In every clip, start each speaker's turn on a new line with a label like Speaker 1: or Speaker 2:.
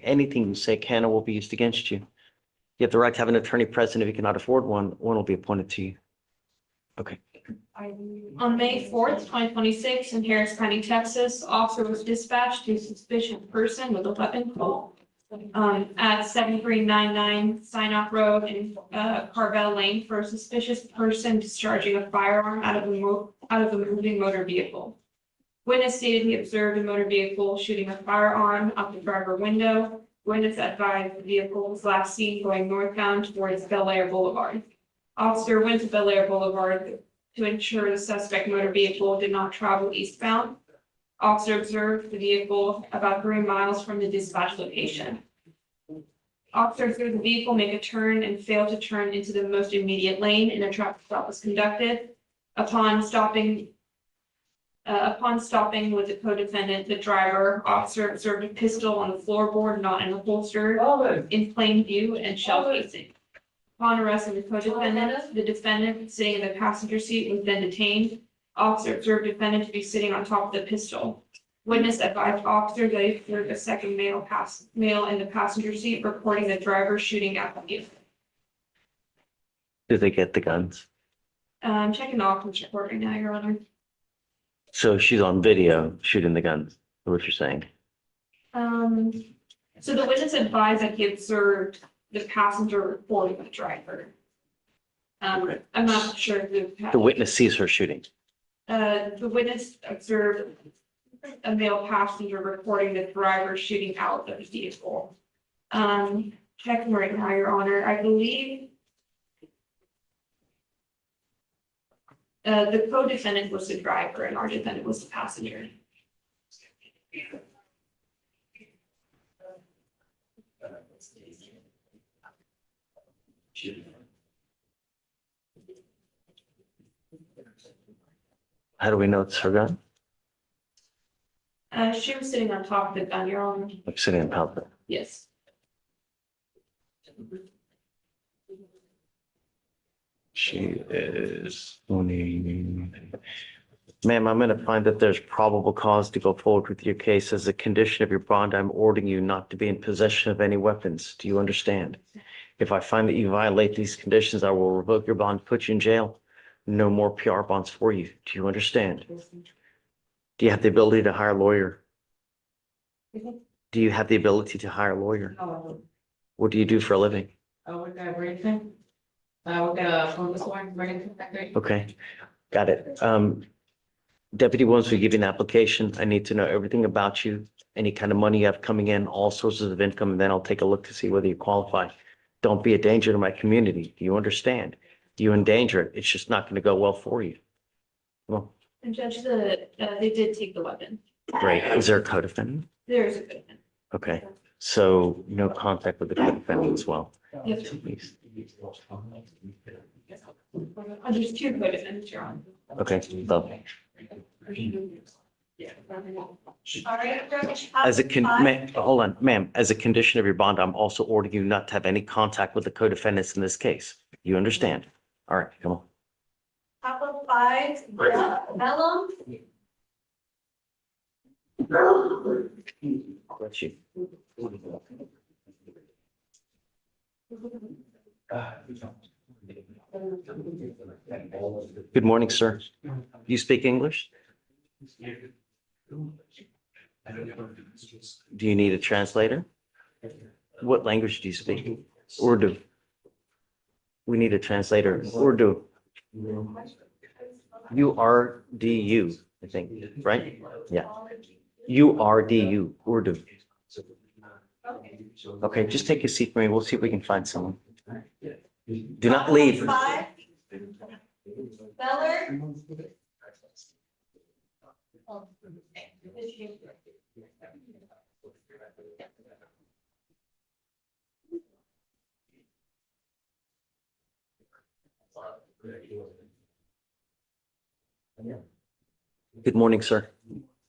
Speaker 1: Anything you say can or will be used against you. You have the right to have an attorney present. If you cannot afford one, one will be appointed to you. Okay.
Speaker 2: On May 4th, 2026, in Harris County, Texas, officer was dispatched to a suspicious person with a weapon at 7399 Sign-Off Road in Carvel Lane for a suspicious person discharging a firearm out of a moving motor vehicle. Witness stated he observed a motor vehicle shooting a firearm out the driver window. Witness advised the vehicle was last seen going northbound towards Bel Air Boulevard. Officer went to Bel Air Boulevard to ensure the suspect motor vehicle did not travel eastbound. Officer observed the vehicle about 3 miles from the dispatch location. Officer observed the vehicle make a turn and fail to turn into the most immediate lane, and a traffic stop was conducted. Upon stopping with the co-defendant, the driver, officer observed a pistol on the floorboard, not in a holster, in plain view and shell casing. Upon arresting the co-defendant, the defendant sitting in the passenger seat was then detained. Officer observed defendant to be sitting on top of the pistol. Witness advised officer that he observed a second male in the passenger seat, reporting the driver shooting at the vehicle.
Speaker 1: Did they get the guns?
Speaker 2: I'm checking the officer's report right now, Your Honor.
Speaker 1: So she's on video shooting the guns, is what you're saying?
Speaker 2: So the witness advised that he observed the passenger reporting the driver.
Speaker 1: Okay.
Speaker 2: I'm not sure if
Speaker 1: The witness sees her shooting.
Speaker 2: the witness observed a male passenger reporting the driver shooting out of the vehicle. Checking right now, Your Honor, I believe the co-defendant was the driver and our defendant was the passenger.
Speaker 1: How do we know it's her gun?
Speaker 2: She was sitting on top of the gun, Your Honor.
Speaker 1: Like sitting in pallet.
Speaker 2: Yes.
Speaker 1: She is owning. Ma'am, I'm going to find that there's probable cause to go forward with your case. As a condition of your bond, I'm ordering you not to be in possession of any weapons. Do you understand? If I find that you violate these conditions, I will revoke your bond, put you in jail. No more PR bonds for you. Do you understand? Do you have the ability to hire a lawyer? Do you have the ability to hire a lawyer? What do you do for a living?
Speaker 3: I work at Bradenton. I work at a phone store in Bradenton.
Speaker 1: Okay, got it. Deputy, once we give you an application, I need to know everything about you, any kind of money you have coming in, all sources of income, and then I'll take a look to see whether you qualify. Don't be a danger to my community. Do you understand? You endanger it. It's just not going to go well for you. Well,
Speaker 2: And Judge, they did take the weapon.
Speaker 1: great. Is there a co-defendant?
Speaker 2: There is a co-defendant.
Speaker 1: Okay, so no contact with the co-defendant as well.
Speaker 2: Yes, sir.
Speaker 1: Please.
Speaker 2: There's 2 co-defendants, Your Honor.
Speaker 1: Okay, lovely.
Speaker 4: All right, Judge.
Speaker 1: As a hold on, ma'am, as a condition of your bond, I'm also ordering you not to have any contact with the co-defendants in this case. You understand? All right, come on.
Speaker 4: Top of 5, Vellum.
Speaker 1: Bless you. Good morning, sir. You speak English? Do you need a translator? What language do you speak? Urdu. We need a translator. Urdu. URDU, I think, right? Yeah. URDU, Urdu. Okay, just take a seat for me. We'll see if we can find someone. Do not leave.
Speaker 4: 5. Beller.
Speaker 1: Good morning, sir.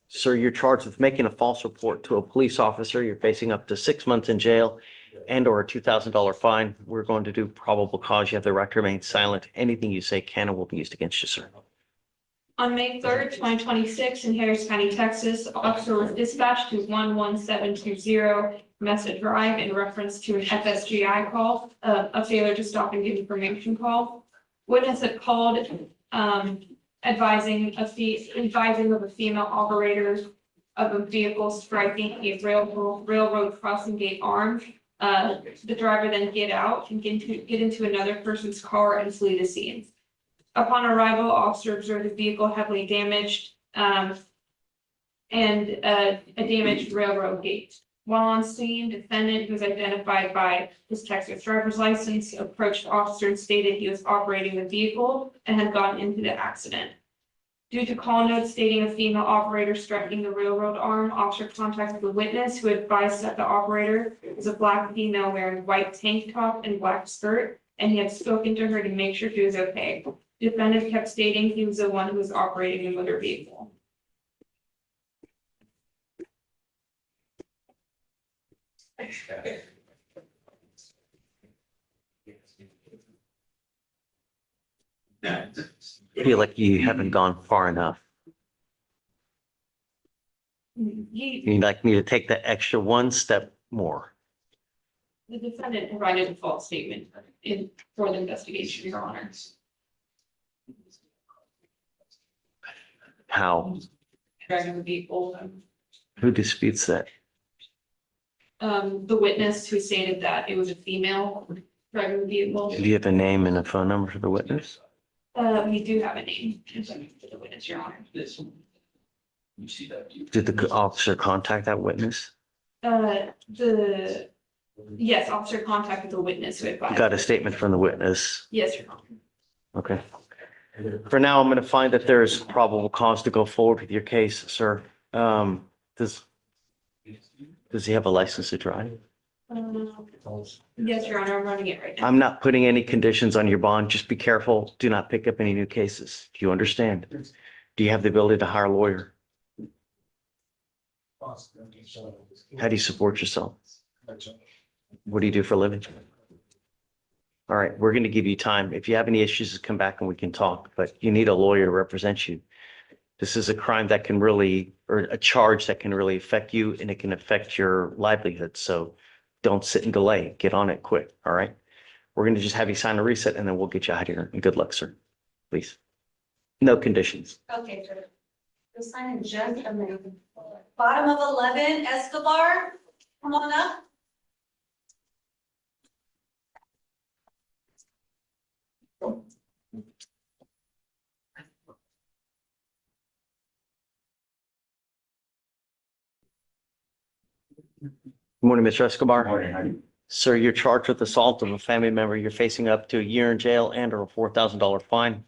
Speaker 1: Sir, you're charged with making a false report to a police officer. You're facing up to 6 months in jail and or a $2,000 fine. We're going to do probable cause. You have the right to remain silent. Anything you say can and will be used against you, sir.
Speaker 2: On May 3rd, 2026, in Harris County, Texas, officer was dispatched to 11720 message drive in reference to an FSGI call, a failure to stop and give information call. Witness had called, advising of a female operator of a vehicle striking a railroad crossing gate arm. The driver then get out and get into another person's car and flee the scene. Upon arrival, officer observed the vehicle heavily damaged, and a damaged railroad gate. While on scene, defendant, who was identified by his Texas driver's license, approached the officer and stated he was operating the vehicle and had gotten into the accident. Due to call notes stating a female operator striking the railroad arm, officer contacted the witness, who advised that the operator was a black female wearing white tank top and black skirt, and he had spoken to her to make sure she was okay. Defendant kept stating he was the one who was operating the motor vehicle.
Speaker 1: I feel like you haven't gone far enough. You'd like me to take the extra one step more.
Speaker 2: The defendant provided a false statement for the investigation, Your Honor.
Speaker 1: How?
Speaker 2: Driving the vehicle.
Speaker 1: Who disputes that?
Speaker 2: The witness who stated that it was a female driving the vehicle.
Speaker 1: Do you have a name and a phone number for the witness?
Speaker 2: We do have a name for the witness, Your Honor.
Speaker 1: Did the officer contact that witness?
Speaker 2: Yes, officer contacted the witness who advised.
Speaker 1: Got a statement from the witness.
Speaker 2: Yes, Your Honor.
Speaker 1: Okay. For now, I'm going to find that there is probable cause to go forward with your case, sir. Does he have a license to drive?
Speaker 2: Yes, Your Honor, I'm running it right now.
Speaker 1: I'm not putting any conditions on your bond. Just be careful. Do not pick up any new cases. Do you understand? Do you have the ability to hire a lawyer? How do you support yourself? What do you do for a living? All right, we're going to give you time. If you have any issues, come back and we can talk, but you need a lawyer to represent you. This is a crime that can really, or a charge that can really affect you, and it can affect your livelihood. So don't sit and delay. Get on it quick. All right. We're going to just have you sign a reset and then we'll get you out of here. And good luck, sir. Please. No conditions.
Speaker 4: Okay, sir. You'll sign in just a minute. Bottom of 11, Escobar, come on up.
Speaker 1: Good morning, Mr. Escobar. Sir, you're charged with assault of a family member. You're facing up to a year in jail and or a $4,000 fine.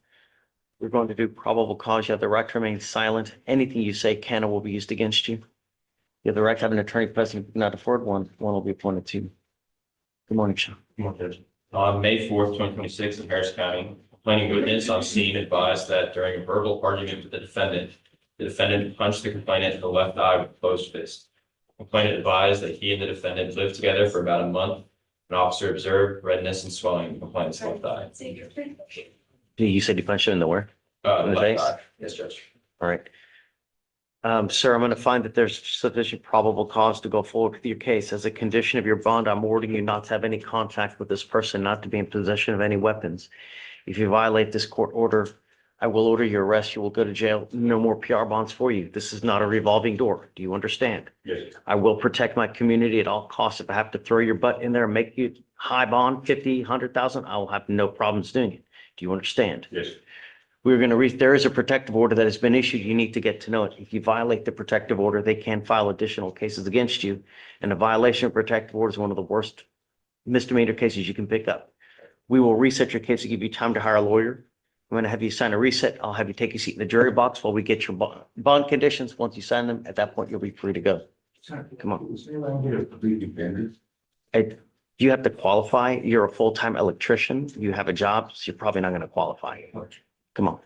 Speaker 1: We're going to do probable cause. You have the right to remain silent. Anything you say can or will be used against you. You have the right to have an attorney present. If you cannot afford one, one will be appointed to you. Good morning, Sean.
Speaker 5: On May 4th, 2026, in Harris County, complaining witness on scene advised that during a verbal argument with the defendant punched the complainant in the left eye with a closed fist. Complainant advised that he and the defendant lived together for about a month. An officer observed redness and swelling in the complainant's left eye.
Speaker 1: You said you punched him in the where? In the
Speaker 5: Left
Speaker 1: face?
Speaker 5: eye. Yes, Judge.
Speaker 1: All right. Sir, I'm going to find that there's sufficient probable cause to go forward with your case. As a condition of your bond, I'm ordering you not to have any contact with this person, not to be in possession of any weapons. If you violate this court order, I will order your arrest. You will go to jail. No more PR bonds for you. This is not a revolving door. Do you understand?
Speaker 5: Yes.
Speaker 1: I will protect my community at all costs. If I have to throw your butt in there and make you high bond, 50, 100,000, I will have no problems doing it. Do you understand?
Speaker 5: Yes.
Speaker 1: We're going to read, there is a protective order that has been issued. You need to get to know it. If you violate the protective order, they can file additional cases against you. And a violation of protective order is one of the worst misdemeanor cases you can pick up. We will reset your case to give you time to hire a lawyer. I'm going to have you sign a reset. I'll have you take a seat in the jury box while we get your bond conditions. Once you sign them, at that point, you'll be free to go. Come on. You have to qualify. You're a full-time electrician. You have a job, so you're probably not going to qualify. Come on.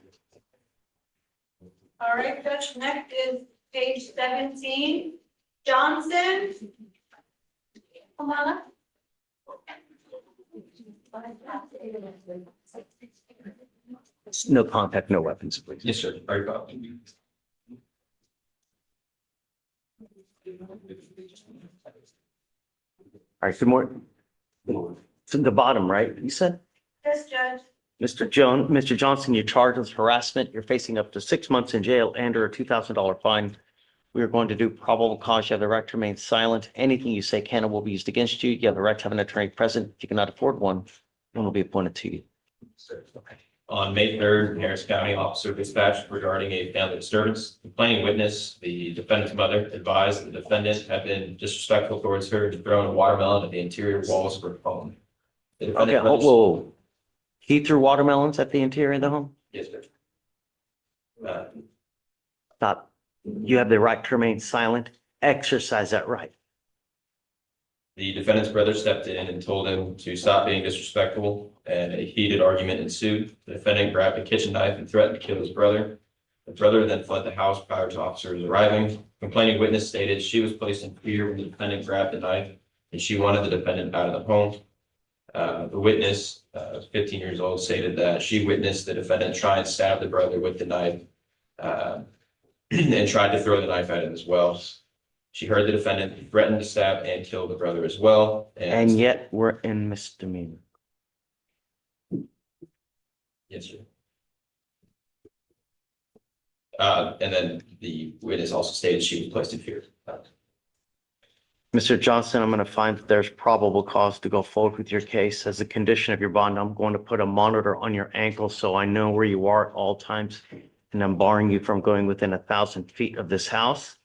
Speaker 4: All right, Judge, next is page 17, Johnson. Come on up.
Speaker 1: No contact, no weapons, please.
Speaker 5: Yes, sir. Very well.
Speaker 1: All right, good morning. It's in the bottom, right? You said?
Speaker 4: Yes, Judge.
Speaker 1: Mr. Johnson, you're charged with harassment. You're facing up to 6 months in jail and or a $2,000 fine. We are going to do probable cause. You have the right to remain silent. Anything you say can and will be used against you. You have the right to have an attorney present. If you cannot afford one will be appointed to you.
Speaker 5: On May 3rd, Harris County officer dispatched regarding a family disturbance. Complaining witness, the defendant's mother, advised the defendant had been disrespectful towards her and thrown a watermelon at the interior walls of her home. The
Speaker 1: Okay,
Speaker 5: defendant
Speaker 1: whoa. He threw watermelons at the interior of the home?
Speaker 5: Yes, sir.
Speaker 1: Stop. You have the right to remain silent. Exercise that right.
Speaker 5: The defendant's brother stepped in and told him to stop being disrespectful, and a heated argument ensued. The defendant grabbed a kitchen knife and threatened to kill his brother. The brother then fled the house prior to officers arriving. Complaining witness stated she was placed in fear when the defendant grabbed the knife, and she wanted the defendant out of the home. The witness, 15 years old, stated that she witnessed the defendant try and stab the brother with the knife, and tried to throw the knife at him as well. She heard the defendant threaten to stab and kill the brother as well.
Speaker 1: And yet we're in misdemeanor.
Speaker 5: Yes, sir. And then the witness also stated she was placed in fear.
Speaker 1: Mr. Johnson, I'm going to find that there's probable cause to go forward with your case. As a condition of your bond, I'm going to put a monitor on your ankle so I know where you are at all times. And I'm barring you from going within 1,000 feet of this house.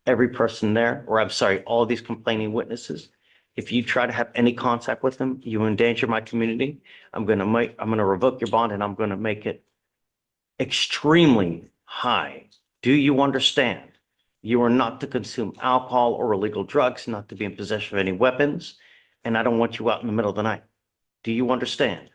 Speaker 1: Every person there, or I'm sorry, all these complaining witnesses, if you try to have any contact with them, you endanger my community. I'm going to revoke your bond and I'm going to make it extremely high. Do you understand? You are not to consume alcohol or illegal drugs, not to be in possession of any weapons, and I don't want you out in the middle of the night. Do you understand?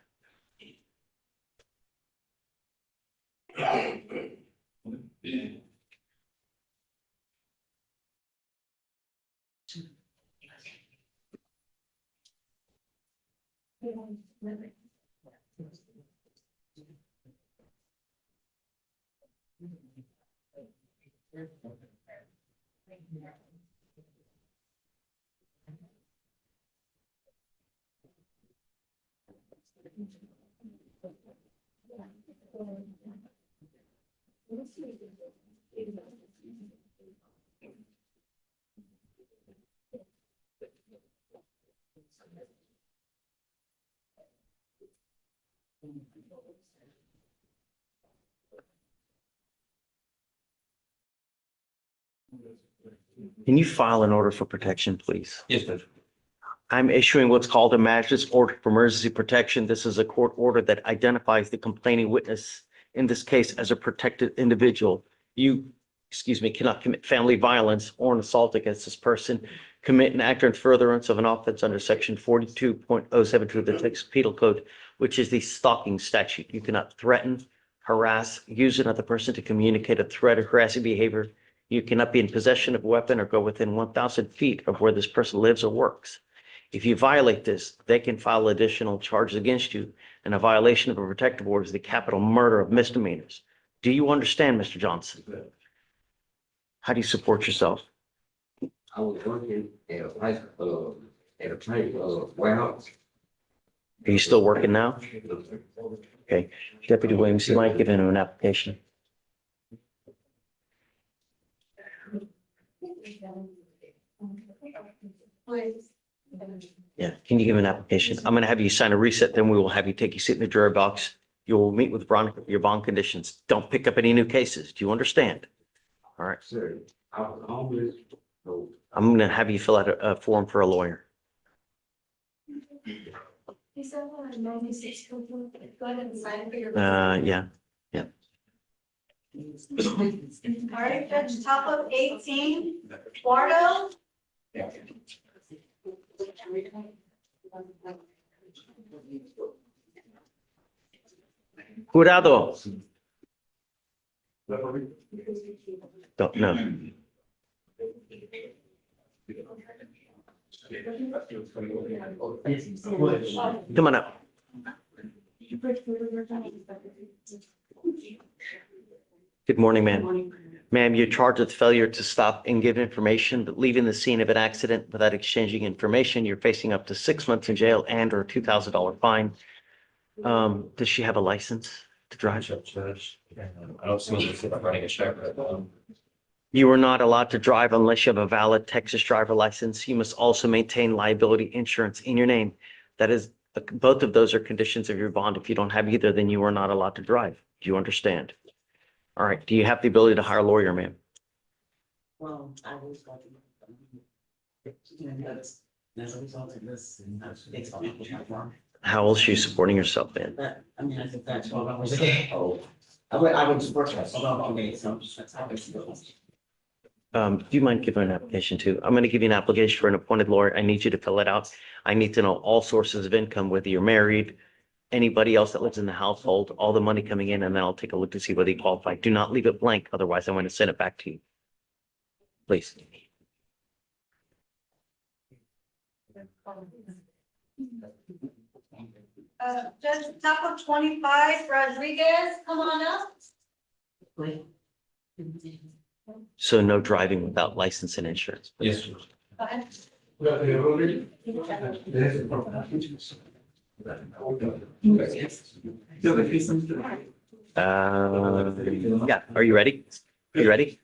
Speaker 1: Can you file an order for protection, please?
Speaker 5: Yes, sir.
Speaker 1: I'm issuing what's called a magistrate's order for emergency protection. This is a court order that identifies the complaining witness, in this case, as a protected individual. You, cannot commit family violence or an assault against this person, commit an act in furtherance of an offense under section 42.072 of the Texas Penal Code, which is the stalking statute. You cannot threaten, harass, use another person to communicate a threat or harassing behavior. You cannot be in possession of a weapon or go within 1,000 feet of where this person lives or works. If you violate this, they can file additional charges against you, and a violation of a protective order is the capital murder of misdemeanors. Do you understand, Mr. Johnson? How do you support yourself?
Speaker 6: I was working at a place, at a place, warehouse.
Speaker 1: Are you still working now? Okay. Deputy Williams, you might give him an application. Yeah, can you give an application? I'm going to have you sign a reset, then we will have you take your seat in the jury box. You will meet with your bond conditions. Don't pick up any new cases. Do you understand? All right.
Speaker 6: Sir, I was homeless, so
Speaker 1: I'm going to have you fill out a form for a lawyer.
Speaker 4: Is that one of 96? Go ahead and sign for your.
Speaker 1: Yeah.
Speaker 4: All right, Judge, top of 18, Wardo.
Speaker 1: Jurado. No. Come on up. Good morning, man. Ma'am, you're charged with failure to stop and give information, but leaving the scene of an accident without exchanging information, you're facing up to 6 months in jail and or $2,000 fine. Does she have a license to drive?
Speaker 5: I don't see anything about running a check.
Speaker 1: You are not allowed to drive unless you have a valid Texas driver license. You must also maintain liability insurance in your name. That is, both of those are conditions of your bond. If you don't have either, then you are not allowed to drive. Do you understand? All right. Do you have the ability to hire a lawyer, ma'am?
Speaker 7: Well, I was talking. As a result of this, and that's, it's all about.
Speaker 1: How else are you supporting yourself, man?
Speaker 7: That, I mean, I think that's 12 hours a day. I would support that, 12 hours a day, so that's how it's going.
Speaker 1: Do you mind giving an application too? I'm going to give you an application for an appointed lawyer. I need you to fill it out. I need to know all sources of income, whether you're married, anybody else that lives in the household, all the money coming in, and then I'll take a look to see whether you qualify. Do not leave it blank. Otherwise, I'm going to send it back to you. Please.
Speaker 4: Judge Taco 25, Rodriguez, come on up.
Speaker 1: So no driving without license and insurance.
Speaker 5: Yes.
Speaker 4: Go ahead.
Speaker 1: Yeah, are you ready? Are you ready?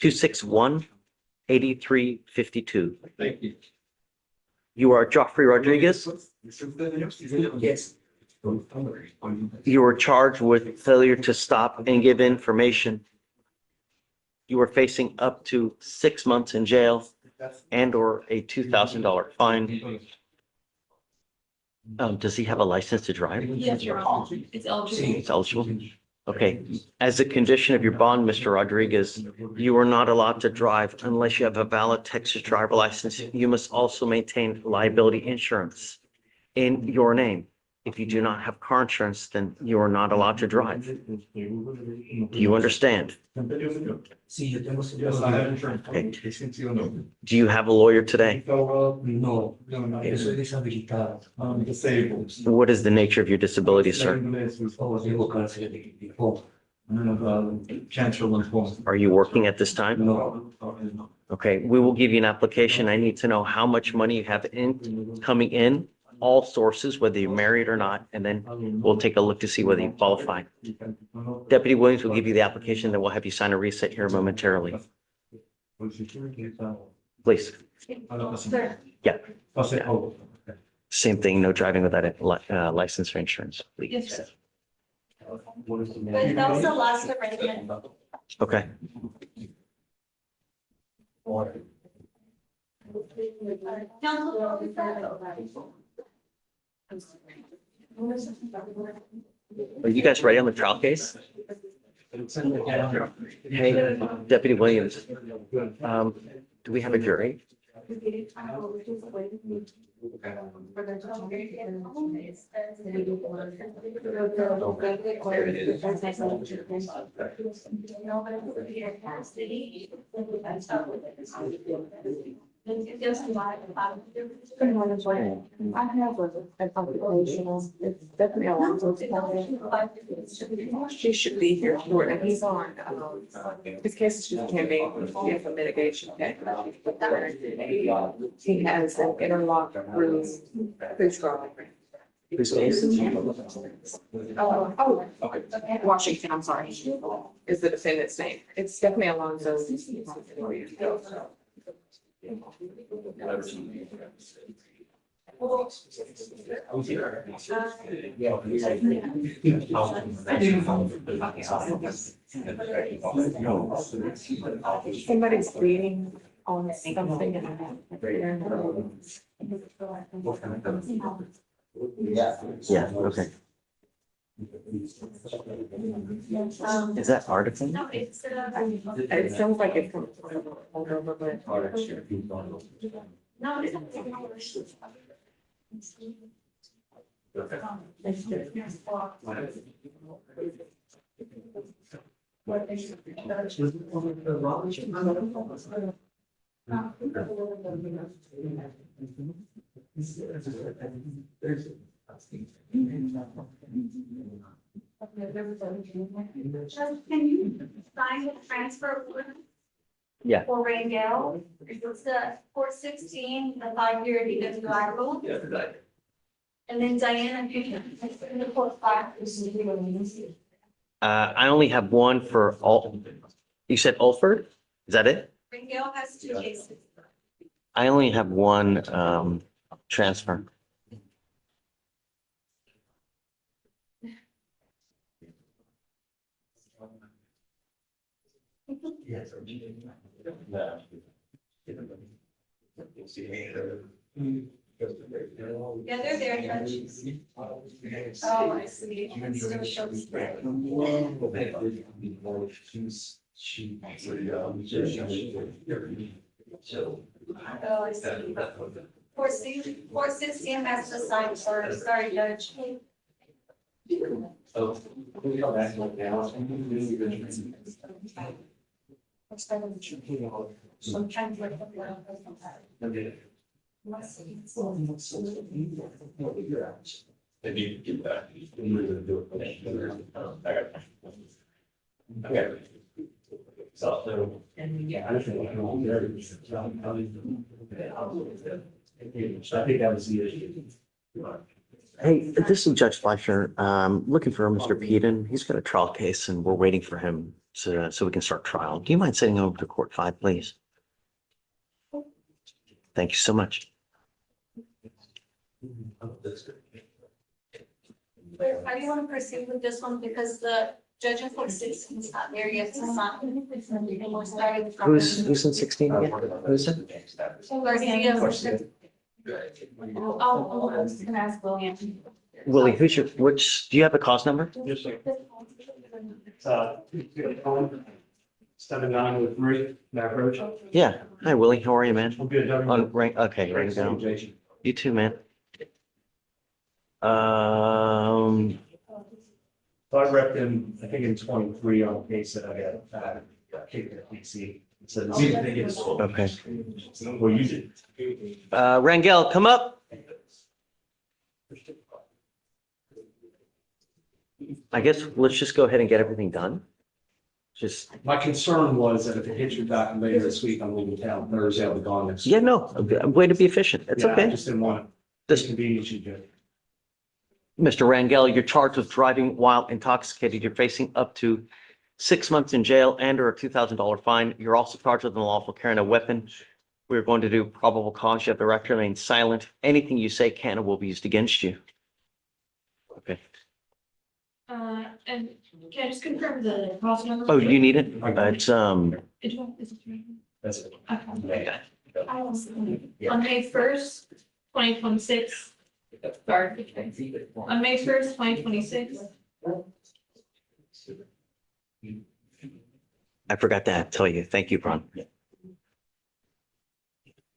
Speaker 1: 261-8352.
Speaker 6: Thank you.
Speaker 1: You are Joffrey Rodriguez.
Speaker 6: Yes.
Speaker 1: You are charged with failure to stop and give information. You are facing up to 6 months in jail and or a $2,000 fine. Does he have a license to drive?
Speaker 2: Yes, Your Honor. It's eligible.
Speaker 1: It's eligible. Okay. As a condition of your bond, Mr. Rodriguez, you are not allowed to drive unless you have a valid Texas driver license. You must also maintain liability insurance in your name. If you do not have car insurance, then you are not allowed to drive. Do you understand?
Speaker 6: Yes, I have insurance.
Speaker 1: Okay. Do you have a lawyer today?
Speaker 6: No, soy deshabilitado. I'm disabled.
Speaker 1: What is the nature of your disability, sir?
Speaker 6: Tengo cáncer de pulmón. Cancer lymphoma.
Speaker 1: Are you working at this time?
Speaker 6: No.
Speaker 1: Okay, we will give you an application. I need to know how much money you have coming in, all sources, whether you're married or not, and then we'll take a look to see whether you qualify. Deputy Williams will give you the application, then we'll have you sign a reset here momentarily. Please.
Speaker 4: Sir.
Speaker 1: Yeah. Same thing, no driving without a license or insurance.
Speaker 2: Yes,
Speaker 1: Please.
Speaker 2: sir.
Speaker 4: But that was the last arrangement.
Speaker 1: Okay.
Speaker 4: Council.
Speaker 1: Are you guys ready on the trial case? Hey, Deputy Williams, do we have a jury?
Speaker 8: I have an occupation, it's definitely a long time. She should be here for it, and he's on, his case just can't be for mitigation. He has an interlocked room. Please go. Washington, I'm sorry, is the defendant's name. It's definitely along those. Somebody's bleeding on something.
Speaker 1: Yeah, okay. Is that article?
Speaker 4: No, it's,
Speaker 8: It sounds like it's from over, but.
Speaker 4: no, it's. Just, can you sign the transfer order?
Speaker 1: Yeah.
Speaker 4: For Rangel, it's the 416, the 5-year DWI rule. And then Diana, if you can, in the 4-5.
Speaker 1: I only have one for you said Alford? Is that it?
Speaker 4: Rangel has 2 cases.
Speaker 1: I only have one, transfer.
Speaker 5: No.
Speaker 4: Yeah, they're there, Judge. Oh, I see. It still shows there. Oh, I see. 416 has to sign first. Sorry, Judge. I'm trying to look up what
Speaker 5: Maybe you can get that. Okay. So.
Speaker 7: I think that was the issue.
Speaker 1: Hey, this is Judge Fleischer. Looking for Mr. Peden. He's got a trial case and we're waiting for him so we can start trial. Do you mind sitting over to court 5, please? Thank you so much.
Speaker 4: How do you want to proceed with this one? Because the judge in 416 is not there yet to sign. And we're starting from-
Speaker 1: Who's in 16 again? Who's in?
Speaker 4: Garcia. Oh, I was gonna ask William.
Speaker 1: Willie, do you have a cause number?
Speaker 9: Yes, sir. 7903, Mac Roach.
Speaker 1: Yeah. Hi, Willie. How are you, man?
Speaker 9: I'm good. How are you?
Speaker 1: Okay, ring down. You too, man.
Speaker 9: So I repped him, I think in 23 on a case that I got kicked at DC. So the reason they get sold.
Speaker 1: Okay.
Speaker 9: Well, you did.
Speaker 1: Rangel, come up. I guess let's just go ahead and get everything done. Just,
Speaker 9: My concern was that if it hits your back later this week, I'm leaving town Thursday, I'll be gone next.
Speaker 1: yeah, no, way to be efficient. It's
Speaker 9: Yeah, I
Speaker 1: okay.
Speaker 9: just didn't want to
Speaker 1: This,
Speaker 9: inconvenience you, Judge.
Speaker 1: Mr. Rangel, you're charged with driving while intoxicated. You're facing up to 6 months in jail and or a $2,000 fine. You're also charged with unlawful carrying a weapon. We're going to do probable cause. You have the right to remain silent. Anything you say can and will be used against you. Okay.
Speaker 2: And can I just confirm the cause number?
Speaker 1: Oh, do you need it? It's,
Speaker 2: Is it right?
Speaker 9: That's it.
Speaker 2: Okay. On May 1st, 2026. Sorry. On May 1st, 2026.
Speaker 1: I forgot to tell you. Thank you, Ron.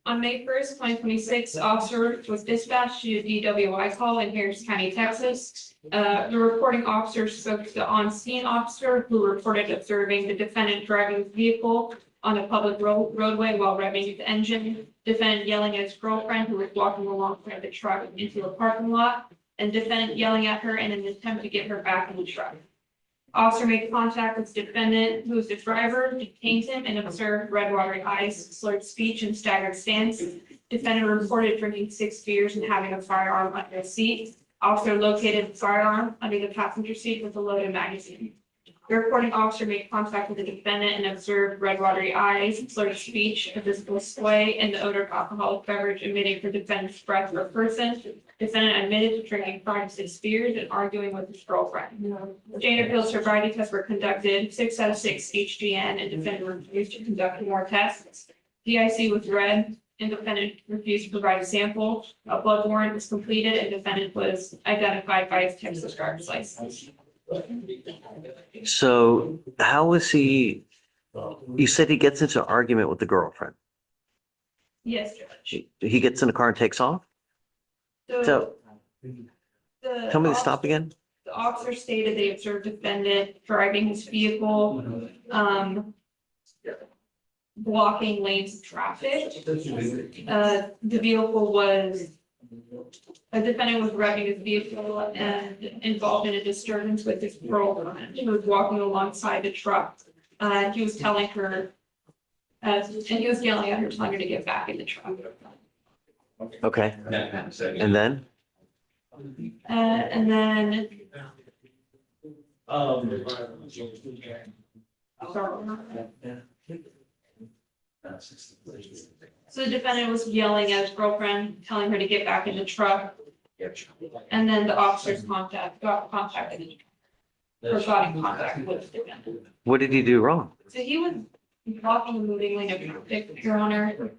Speaker 2: On May 1st, 2026, officer was dispatched to a DWI call in Harris County, Texas. The reporting officer spoke to the on-scene officer who reported observing the defendant driving the vehicle on a public roadway while revving the engine. Defendant yelling at his girlfriend who was walking alongside the truck into a parking lot, and defendant yelling at her in an attempt to get her back in the truck. Officer made contact with defendant, who is the driver, detained him and observed red watery eyes, slurred speech, and staggered stance. Defendant reported drinking 6 beers and having a firearm under the seat. Officer located the firearm under the passenger seat with a loaded magazine. The reporting officer made contact with the defendant and observed red watery eyes, slurred speech, a visible sway, and the odor of alcoholic beverage emitting from defendant's breath or person. Defendant admitted to drinking 5 to 6 beers and arguing with his girlfriend. Standard field sobriety tests were conducted, 6 out of 6 HGN, and defendant refused to conduct more tests. DIC was read, and defendant refused to provide a sample. A blood warrant was completed, and defendant was identified by his Texas driver's license.
Speaker 1: So how was he, you said he gets into an argument with the girlfriend.
Speaker 2: Yes, Judge.
Speaker 1: He gets in the car and takes off? So tell me to stop again.
Speaker 2: The officer stated they observed defendant driving his vehicle, blocking lanes of traffic. The vehicle was A defendant was revving his vehicle and involved in a disturbance with his girlfriend who was walking alongside the truck. He was telling her, and he was yelling at her, telling her to get back in the truck.
Speaker 1: Okay, and then?
Speaker 2: And then, so the defendant was yelling at his girlfriend, telling her to get back in the truck. And then the officers got contacted, or got in contact with the defendant.
Speaker 1: What did he do wrong?
Speaker 2: So he was blocking the moving lane of traffic, Your Honor.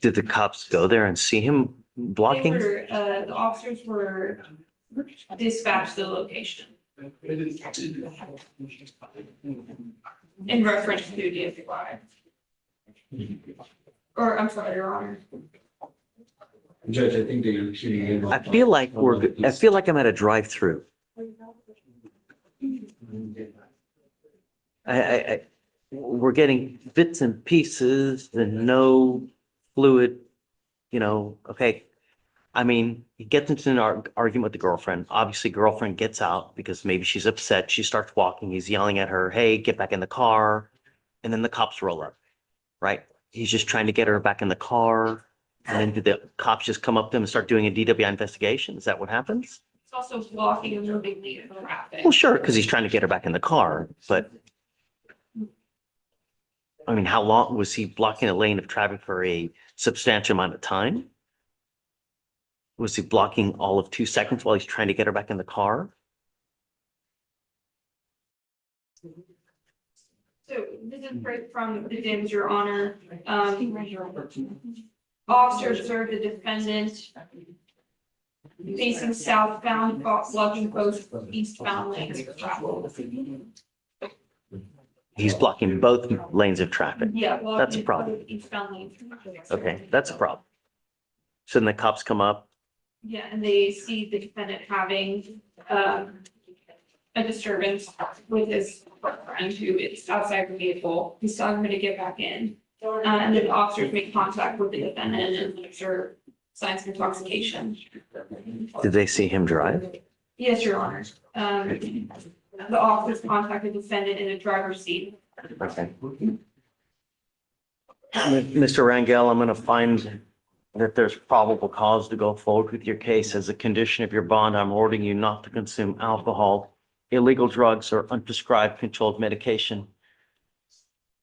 Speaker 1: Did the cops go there and see him blocking?
Speaker 2: The officers were dispatched to the location in reference to DFY. Or, I'm sorry, Your Honor.
Speaker 6: Judge, I think they're shooting in.
Speaker 1: I feel like I'm at a drive-through. We're getting bits and pieces and no fluid, okay. I mean, he gets into an argument with the girlfriend. Obviously, girlfriend gets out because maybe she's upset. She starts walking. He's yelling at her, hey, get back in the car. And then the cops roll up, right? He's just trying to get her back in the car. And then do the cops just come up to him and start doing a DWI investigation? Is that what happens?
Speaker 2: It's also blocking a moving lane of traffic.
Speaker 1: Well, sure, because he's trying to get her back in the car, but I mean, how long was he blocking a lane of traffic for a substantial amount of time? Was he blocking all of 2 seconds while he's trying to get her back in the car?
Speaker 2: So this is right from the DIMS, Your Honor. Officers observed the defendant facing southbound, blocking both eastbound lanes of traffic.
Speaker 1: He's blocking both lanes of traffic.
Speaker 2: Yeah.
Speaker 1: That's a
Speaker 2: blocking
Speaker 1: problem.
Speaker 2: both Eastbound lanes. of traffic.
Speaker 1: Okay, that's a problem. So then the cops come up.
Speaker 2: Yeah, and they see the defendant having a disturbance with his friend who is outside the vehicle. He's telling her to get back in. And then the officers make contact with the defendant and observe signs of intoxication.
Speaker 1: Did they see him drive?
Speaker 2: Yes, Your Honor. The officers contacted the defendant in the driver's seat.
Speaker 1: Okay. Mr. Rangel, I'm going to find that there's probable cause to go forward with your case. As a condition of your bond, I'm ordering you not to consume alcohol, illegal drugs, or unprescribed controlled medication.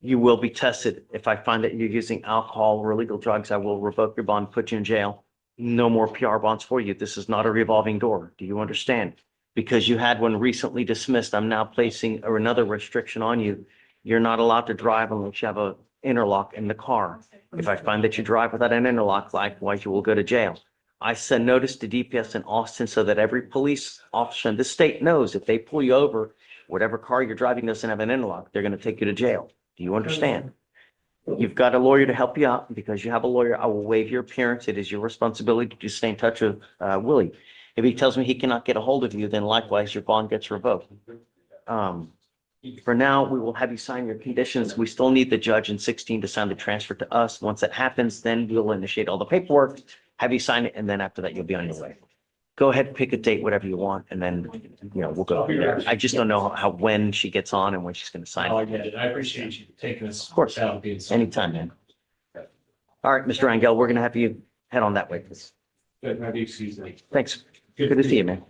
Speaker 1: You will be tested. If I find that you're using alcohol or illegal drugs, I will revoke your bond, put you in jail. No more PR bonds for you. This is not a revolving door. Do you understand? Because you had one recently dismissed, I'm now placing another restriction on you. You're not allowed to drive unless you have an interlock in the car. If I find that you drive without an interlock, likewise, you will go to jail. I send notice to DPS in Austin so that every police officer in this state knows if they pull you over, whatever car you're driving doesn't have an interlock, they're going to take you to jail. Do you understand? You've got a lawyer to help you out. Because you have a lawyer, I will waive your appearance. It is your responsibility to stay in touch with Willie. If he tells me he cannot get a hold of you, then likewise, your bond gets revoked. For now, we will have you sign your conditions. We still need the judge in 16 to sign the transfer to us. Once that happens, then we'll initiate all the paperwork, have you sign it, and then after that, you'll be on your way. Go ahead, pick a date, whatever you want, and then, we'll go from there. I just don't know when she gets on and when she's going to sign
Speaker 9: I
Speaker 1: it.
Speaker 9: get it. I appreciate you taking this.
Speaker 1: Of course.
Speaker 9: Out, being so-
Speaker 1: Anytime, man. All right, Mr. Angel, we're going to have you head on that way, please.
Speaker 9: Good, have you excuse me.
Speaker 1: Thanks. Good to see you, man.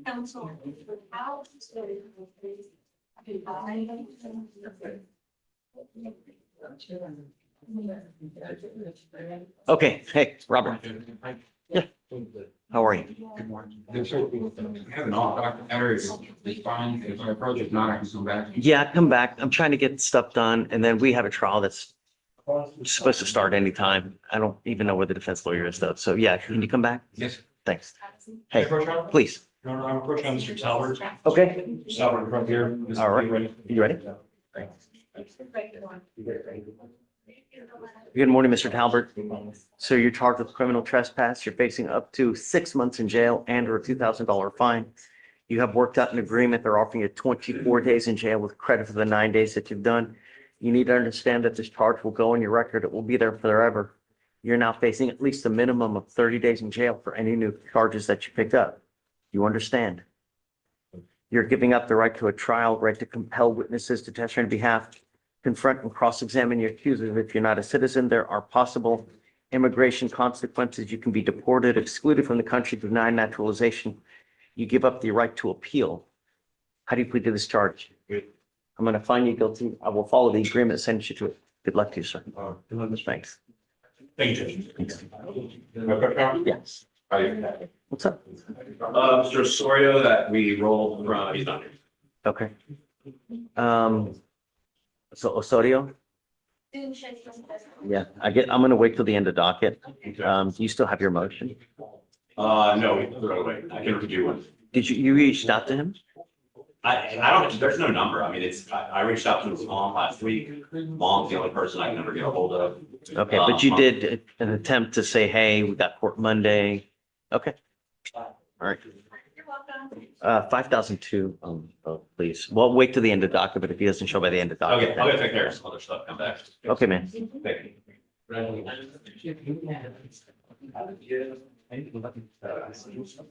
Speaker 4: Council.
Speaker 1: Okay, hey, Robert, how are you?
Speaker 6: There's certainly, have an off documentary, it's fine, if I approach it, not, I can come back.
Speaker 1: Yeah, come back. I'm trying to get stuff done, and then we have a trial that's supposed to start anytime. I don't even know where the defense lawyer is though. So yeah, can you come back?
Speaker 6: Yes.
Speaker 1: Thanks. Hey,
Speaker 9: Approach on?
Speaker 1: please.
Speaker 9: No, no, I'm approaching on Mr. Talbert.
Speaker 1: Okay.
Speaker 9: Talbert from here.
Speaker 1: All right.
Speaker 9: Ready?
Speaker 1: You ready? Good morning, Mr. Talbert. So you're charged with criminal trespass. You're facing up to 6 months in jail and or a $2,000 fine. You have worked out an agreement. They're offering you 24 days in jail with credit for the 9 days that you've done. You need to understand that this charge will go on your record. It will be there forever. you're now facing at least a minimum of 30 days in jail for any new charges that you pick up. You understand? You're giving up the right to a trial, right to compel witnesses to testify on behalf, confront and cross-examine your accusers. If you're not a citizen, there are possible immigration consequences. You can be deported, excluded from the country, denied naturalization. You give up the right to appeal. How do you plead to this charge? I'm going to find you guilty. I will follow the agreement, send you to it. Good luck to you, sir. Thanks.
Speaker 10: Thank you.
Speaker 1: Thanks.
Speaker 10: Thanks.
Speaker 1: Yes. What's up?
Speaker 10: Mr. Osorio that we rolled from, he's not here.
Speaker 1: Okay. So Osorio,
Speaker 4: Didn't check your test.
Speaker 1: yeah, I'm gonna wait till the end of docket. Do you still have your motion?
Speaker 10: No, we threw it away. I can redo one.
Speaker 1: Did you reached out to him?
Speaker 10: I don't, there's no number. I mean, I reached out to his mom last week. Mom's the only person I can ever get a hold of.
Speaker 1: Okay, but you did an attempt to say, hey, we got court Monday. Okay. All right.
Speaker 4: You're welcome.
Speaker 1: 5002, please. Well, wait till the end of docket, but if he doesn't show by the end of docket.
Speaker 10: Okay, I'm gonna take care of some other stuff, come back.
Speaker 1: Okay, man.
Speaker 10: Thank you.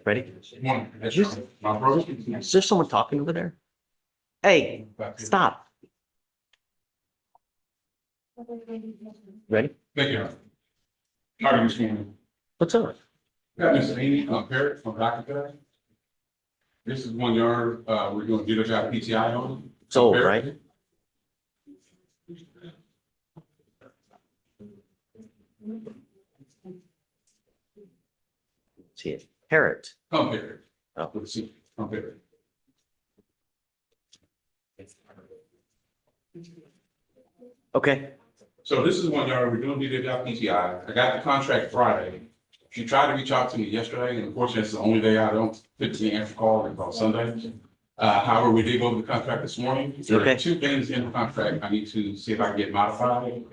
Speaker 1: Ready? Is there someone talking over there? Hey, stop. Ready?
Speaker 11: Thank you. How are you this morning?
Speaker 1: What's up?
Speaker 11: Got Miss Amy Parrott from Docket today. This is 1 yard, we're doing get a job PTI on.
Speaker 1: It's old, right? See it. Parrot.
Speaker 11: Come Parrott.
Speaker 1: Oh.
Speaker 11: Let's see, come Parrott.
Speaker 1: Okay.
Speaker 11: So this is 1 yard, we're doing get a job PTI. I got the contract Friday. She tried to reach out to me yesterday, and unfortunately, it's the only day I don't typically answer calls until Sunday. However, we did go over the contract this morning. There
Speaker 1: Okay.
Speaker 11: are 2 things in the contract I need to see if I can get modified.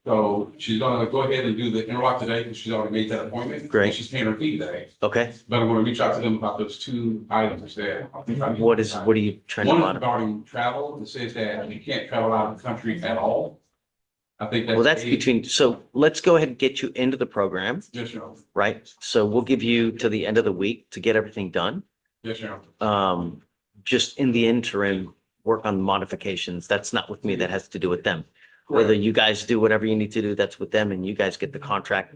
Speaker 11: So she's gonna go ahead and do the interlock today, because she's already made that appointment.
Speaker 1: Great.
Speaker 11: And she's paying her fee today,
Speaker 1: Okay.
Speaker 11: but I'm gonna reach out to them about those 2 items there.
Speaker 1: What are you trying to
Speaker 11: One is
Speaker 1: modify?
Speaker 11: regarding travel. It says that you can't travel out of the country at all. I think that's.
Speaker 1: Well, that's between, so let's go ahead and get you into the program,
Speaker 11: Yes, sir.
Speaker 1: right? So we'll give you to the end of the week to get everything done.
Speaker 11: Yes, sir.
Speaker 1: Just in the interim, work on modifications. That's not with me. That has to do with them. Whether you guys do whatever you need to do, that's with them and you guys get the contract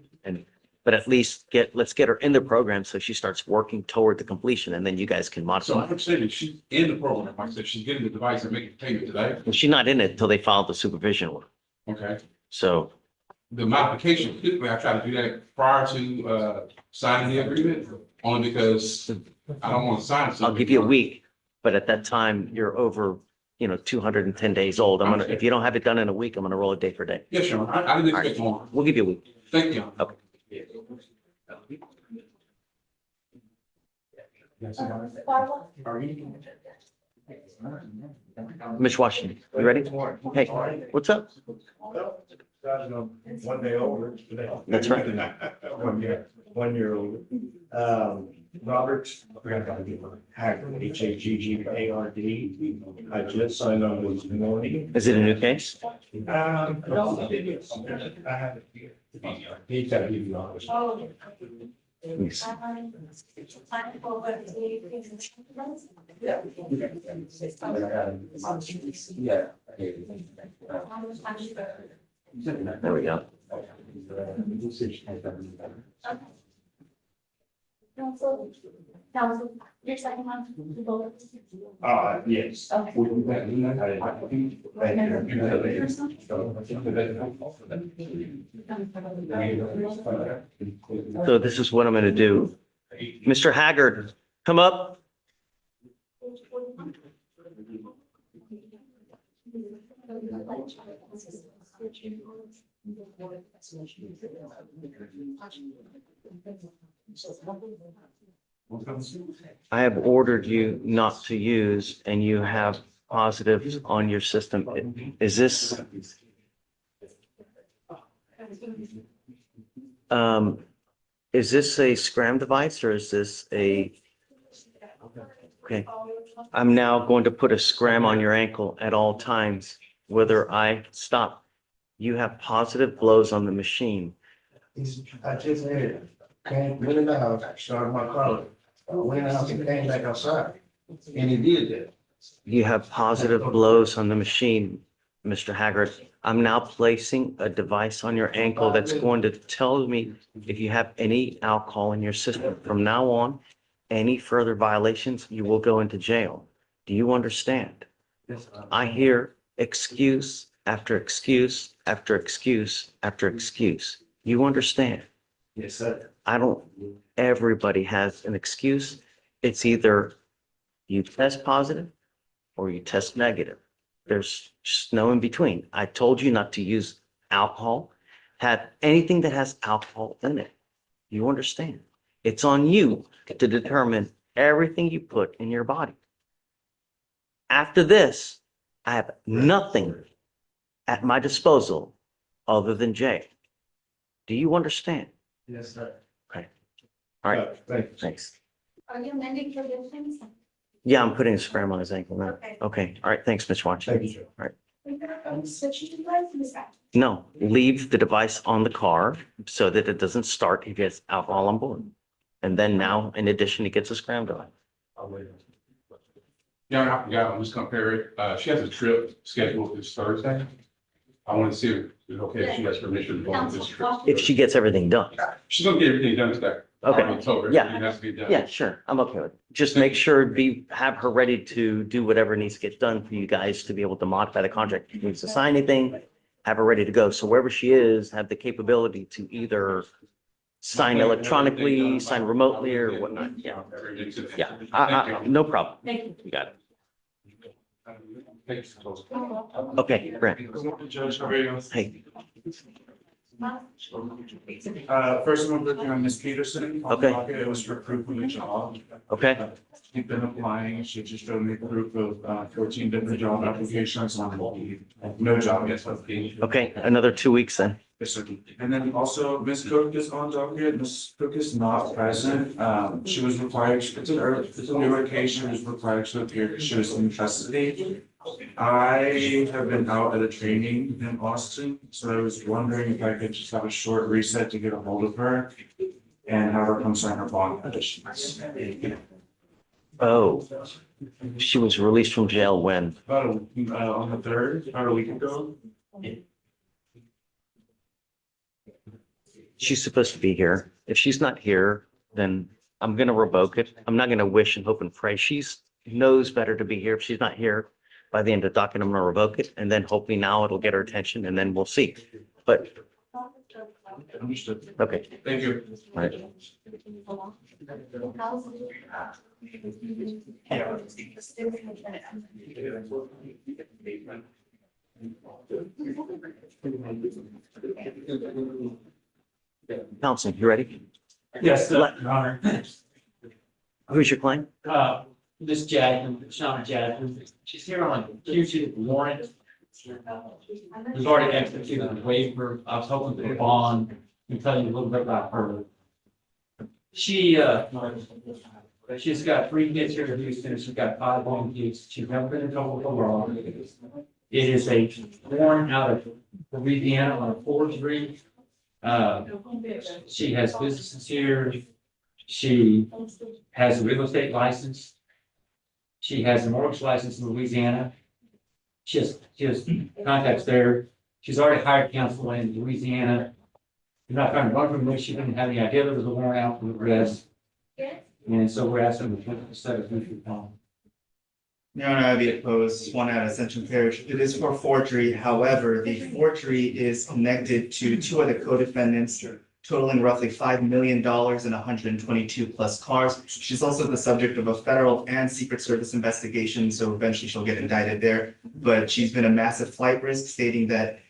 Speaker 1: but at least let's get her in the program so she starts working toward the completion and then you guys can
Speaker 11: So
Speaker 1: modify.
Speaker 11: I'm saying that she's in the program. Like I said, she's getting the device and making payment today.
Speaker 1: And she's not in it until they file the supervision order.
Speaker 11: Okay.
Speaker 1: So,
Speaker 11: The modification, typically I try to do that prior to signing the agreement, only because I don't want to sign something.
Speaker 1: I'll give you a week, but at that time you're over, 210 days old. If you don't have it done in a week, I'm gonna roll it day for day.
Speaker 11: Yes, sir. I didn't expect more.
Speaker 1: We'll give you a week.
Speaker 11: Thank you.
Speaker 1: Okay. Ms. Washington, you ready? Hey, what's up?
Speaker 9: 1 day older today.
Speaker 1: That's right.
Speaker 9: 1 year older. Robert, I forgot about the Haggard, Haggard. I just signed on this morning.
Speaker 1: Is it a new case?
Speaker 9: I have it here. He's gotta give you honest.
Speaker 4: Oh.
Speaker 1: Yes.
Speaker 6: Yeah.
Speaker 1: There we go.
Speaker 4: Council, your second one, you voted.
Speaker 9: Yes.
Speaker 1: So this is what I'm gonna do. Mr. Haggard, come up. I have ordered you not to use and you have positives on your system. Is this? Is this a scram device or is this a? Okay, I'm now going to put a scram on your ankle at all times, whether I stop. You have positive blows on the machine.
Speaker 9: I just had it. Came, went in the house, started my car. Went in the house and came back outside. And he did that.
Speaker 1: You have positive blows on the machine, Mr. Haggard. I'm now placing a device on your ankle that's going to tell me if you have any alcohol in your system. From now on, any further violations, you will go into jail. Do you understand? I hear excuse after excuse after excuse after excuse. You understand?
Speaker 9: Yes, sir.
Speaker 1: Everybody has an excuse. It's either you test positive or you test negative. There's just no in between. I told you not to use alcohol, have anything that has alcohol in it. You understand? It's on you to determine everything you put in your body. After this, I have nothing at my disposal other than jail. Do you understand?
Speaker 9: Yes, sir.
Speaker 1: All right,
Speaker 9: Thank you.
Speaker 1: thanks.
Speaker 4: Are you amending conditions?
Speaker 1: Yeah, I'm putting a scram on his ankle now.
Speaker 4: Okay.
Speaker 1: Okay, all right, thanks, Ms. Watch.
Speaker 9: Thank you, Joe.
Speaker 1: All right.
Speaker 4: Switch to device,
Speaker 1: No, leave the device on the car so that it doesn't start if he has alcohol on board. And then now, in addition, he gets a scram going.
Speaker 9: I'll wait.
Speaker 11: Yeah, I forgot, I'm just compare it. She has a trip scheduled this Thursday. I want to see if it's okay if she has permission to go on this trip.
Speaker 1: If she gets everything done.
Speaker 11: She's gonna get everything done today. I
Speaker 1: Okay,
Speaker 11: already told her
Speaker 1: yeah.
Speaker 11: everything has to be done.
Speaker 1: Yeah, sure. I'm okay with it. Just make sure have her ready to do whatever needs to get done for you guys to be able to modify the contract. If she needs to sign anything, have her ready to go. So wherever she is, have the capability to either sign electronically, sign remotely or whatnot. Yeah,
Speaker 11: Everything today.
Speaker 1: yeah. No problem.
Speaker 2: Thank you.
Speaker 1: You got it.
Speaker 11: Thanks.
Speaker 1: Okay, Brent.
Speaker 9: Judge, how are you?
Speaker 1: Hey,
Speaker 9: First one, looking on Ms. Peterson. On the
Speaker 1: Okay.
Speaker 9: docket, it was for proof of a job.
Speaker 1: okay,
Speaker 9: She's been applying, she just showed me proof of 14 different job applications on no job yet.
Speaker 1: okay. Another 2 weeks then.
Speaker 9: Yes, sir. And then also Ms. Cook is on docket. Ms. Cook is not present. She was required, it's a newer case, she was required to appear because she was in custody. I have been out at a training in Austin, so I was wondering if I could just have a short reset to get a hold of her and have her come sign her bond conditions.
Speaker 1: Oh, she was released from jail when?
Speaker 9: On the third, about a week ago.
Speaker 1: She's supposed to be here. If she's not here, then I'm gonna revoke it. I'm not gonna wish and hope and pray. She's knows better to be here. If she's not here by the end of the docket, I'm gonna revoke it and then hopefully now it'll get her attention and then we'll see. But,
Speaker 9: Understood.
Speaker 1: okay,
Speaker 9: Thank you.
Speaker 1: all right. Counsel, you ready?
Speaker 12: Yes,
Speaker 1: Let-
Speaker 12: Your Honor.
Speaker 1: Who's your client?
Speaker 12: This Jasmine, Shauna Jasmine, she's here on a fugitive warrant. We've already executed a waiver. I was hoping for a bond and tell you a little bit about her. She's got 3 kids here in Houston. She's got 5 home kids. She's never been in trouble with the law. It is a warrant out of Louisiana on a forgery. She has businesses here. She has a real estate license. She has a mortgage license in Louisiana. She has contacts there. She's already hired counsel in Louisiana. You're not trying to run from this. She didn't have any idea there was a warrant out for the arrest. And so we're asking the set of future bond.
Speaker 13: Your Honor, I'd be opposed, one out of Ascension Parish. It is for forgery. However, the forgery is connected to 2 other co-defendants totaling roughly $5 million and 122 plus cars. She's also the subject of a federal and Secret Service investigation, so eventually she'll get indicted there. But she's been a massive flight risk, stating that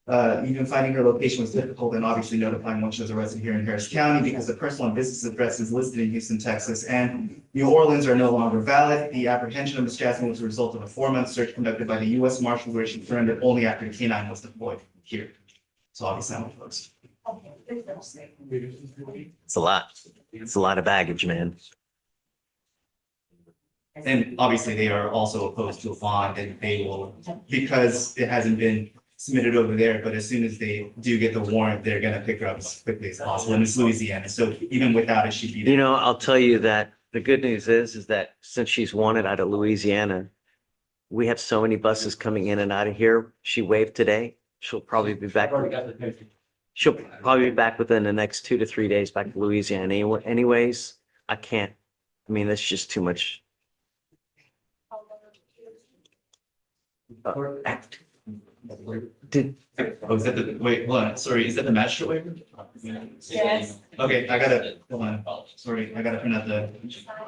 Speaker 13: even finding her location was difficult and obviously notifying when she was arrested here in Harris County because the personal and business address is listed in Houston, Texas, and New Orleans are no longer valid. The apprehension of Ms. Jasmine was a result of a 4-month search conducted by the U.S. Marshal, where she surrendered only after the K-9 was deployed here. So obviously I'm opposed.
Speaker 1: It's a lot. It's a lot of baggage, man.
Speaker 13: And obviously they are also opposed to a bond, and they will, because it hasn't been submitted over there, but as soon as they do get the warrant, they're gonna pick her up as quickly as possible, and it's Louisiana, so even without it, she'd be
Speaker 1: You
Speaker 13: there.
Speaker 1: know, I'll tell you that the good news is that since she's wanted out of Louisiana, we have so many buses coming in and out of here. She waved today. She'll probably be back.
Speaker 12: Already got the picture.
Speaker 1: She'll probably be back within the next 2 to 3 days back to Louisiana. Anyways, I can't. I mean, that's just too much. Did,
Speaker 13: Oh, is that the, wait, hold on, sorry, is that the magistrate waiver?
Speaker 2: Yes.
Speaker 13: Okay, I gotta, hold on, sorry, I gotta print out the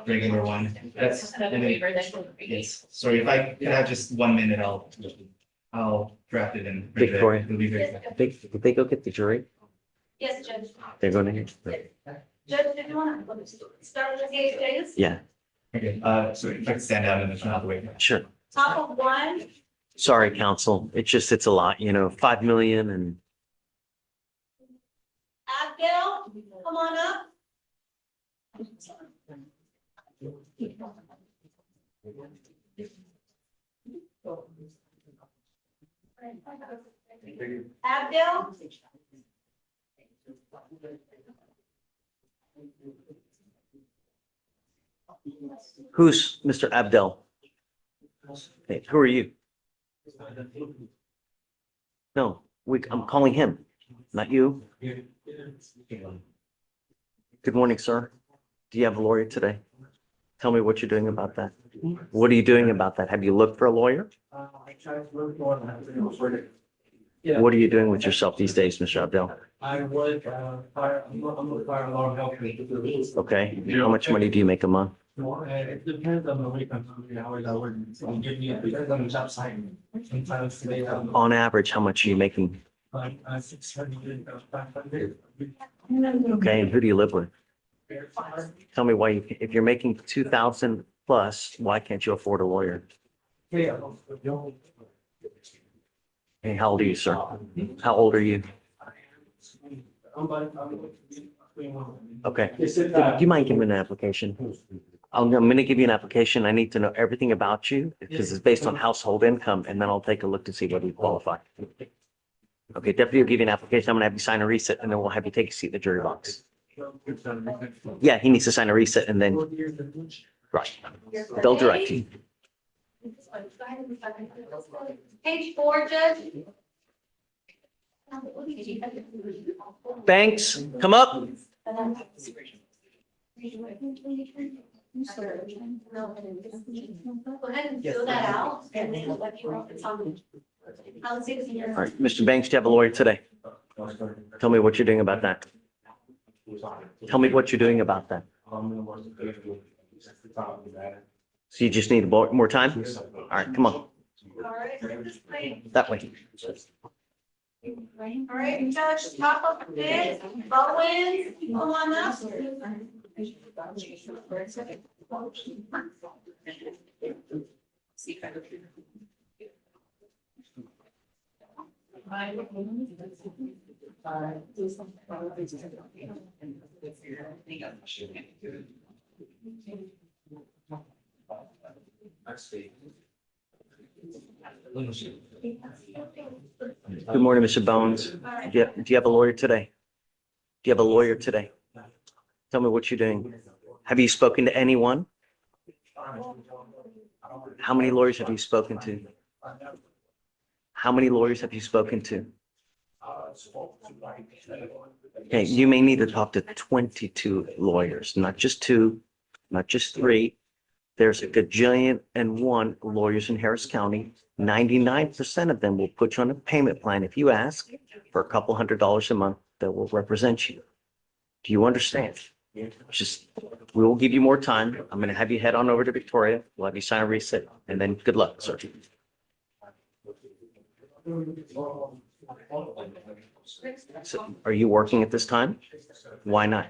Speaker 13: regular one. That's,
Speaker 3: Another waiver that will be.
Speaker 13: yes, sorry, if I could have just 1 minute, I'll draft it and. print it.
Speaker 1: Victoria.
Speaker 13: It'll be very fast.
Speaker 1: did they go get the jury?
Speaker 4: Yes, Judge.
Speaker 1: They're going to,
Speaker 4: Judge, did you want to start with the case?
Speaker 1: yeah,
Speaker 13: Okay, sorry, if I could stand down and turn out the waiver.
Speaker 1: sure.
Speaker 4: Top of one,
Speaker 1: Sorry, counsel. It's a lot, 5 million and
Speaker 4: Abdel, come on up. Abdel?
Speaker 1: who's Mr. Abdel? Hey, who are you? No, I'm calling him, not you. Good morning, sir. Do you have a lawyer today? Tell me what you're doing about that. What are you doing about that? Have you looked for a lawyer?
Speaker 12: Yeah.
Speaker 1: What are you doing with yourself these days, Mr. Abdel?
Speaker 12: I would, I'm a fire alarm helper.
Speaker 1: Okay, how much money do you make a month?
Speaker 12: It depends on the week, on how many hours I work. So give me, it depends on the job site. Sometimes today I'm
Speaker 1: On average, how much are you making?
Speaker 12: like, 600, 500.
Speaker 1: Okay, and who do you live with? Tell me why, if you're making 2,000 plus, why can't you afford a lawyer?
Speaker 12: Yeah.
Speaker 1: Hey, how old are you, sir? How old are you? Okay. Do you mind giving me an application? I'm gonna give you an application. I need to know everything about you because it's based on household income, and then I'll take a look to see whether you qualify. Okay, deputy will give you an application. I'm gonna have you sign a receipt, and then we'll have you take a seat in the jury box. Yeah, he needs to sign a receipt, and then, right, they'll direct you.
Speaker 4: Page 4, Judge.
Speaker 1: Banks, come up.
Speaker 4: Go ahead and fill that out and then let you know if it's on. I'll see if
Speaker 1: All right, Mr. Banks, do you have a lawyer today? Tell me what you're doing about that. Tell me what you're doing about that. So you just need more time? All right, come on,
Speaker 4: All right, this way.
Speaker 1: that way.
Speaker 4: All right, Judge, top of this, Bowen, come on up.
Speaker 1: Good morning, Mr. Bones. Do you have a lawyer today? Do you have a lawyer today? Tell me what you're doing. Have you spoken to anyone? How many lawyers have you spoken to? How many lawyers have you spoken to? Okay, you may need to talk to 22 lawyers, not just 2, not just 3. There's a gajillion and 1 lawyers in Harris County. 99% of them will put you on a payment plan if you ask for a couple $100s a month that will represent you. Do you understand? Just, we will give you more time. I'm going to have you head on over to Victoria. We'll have you sign a receipt and then good luck, sir. So, are you working at this time? Why not?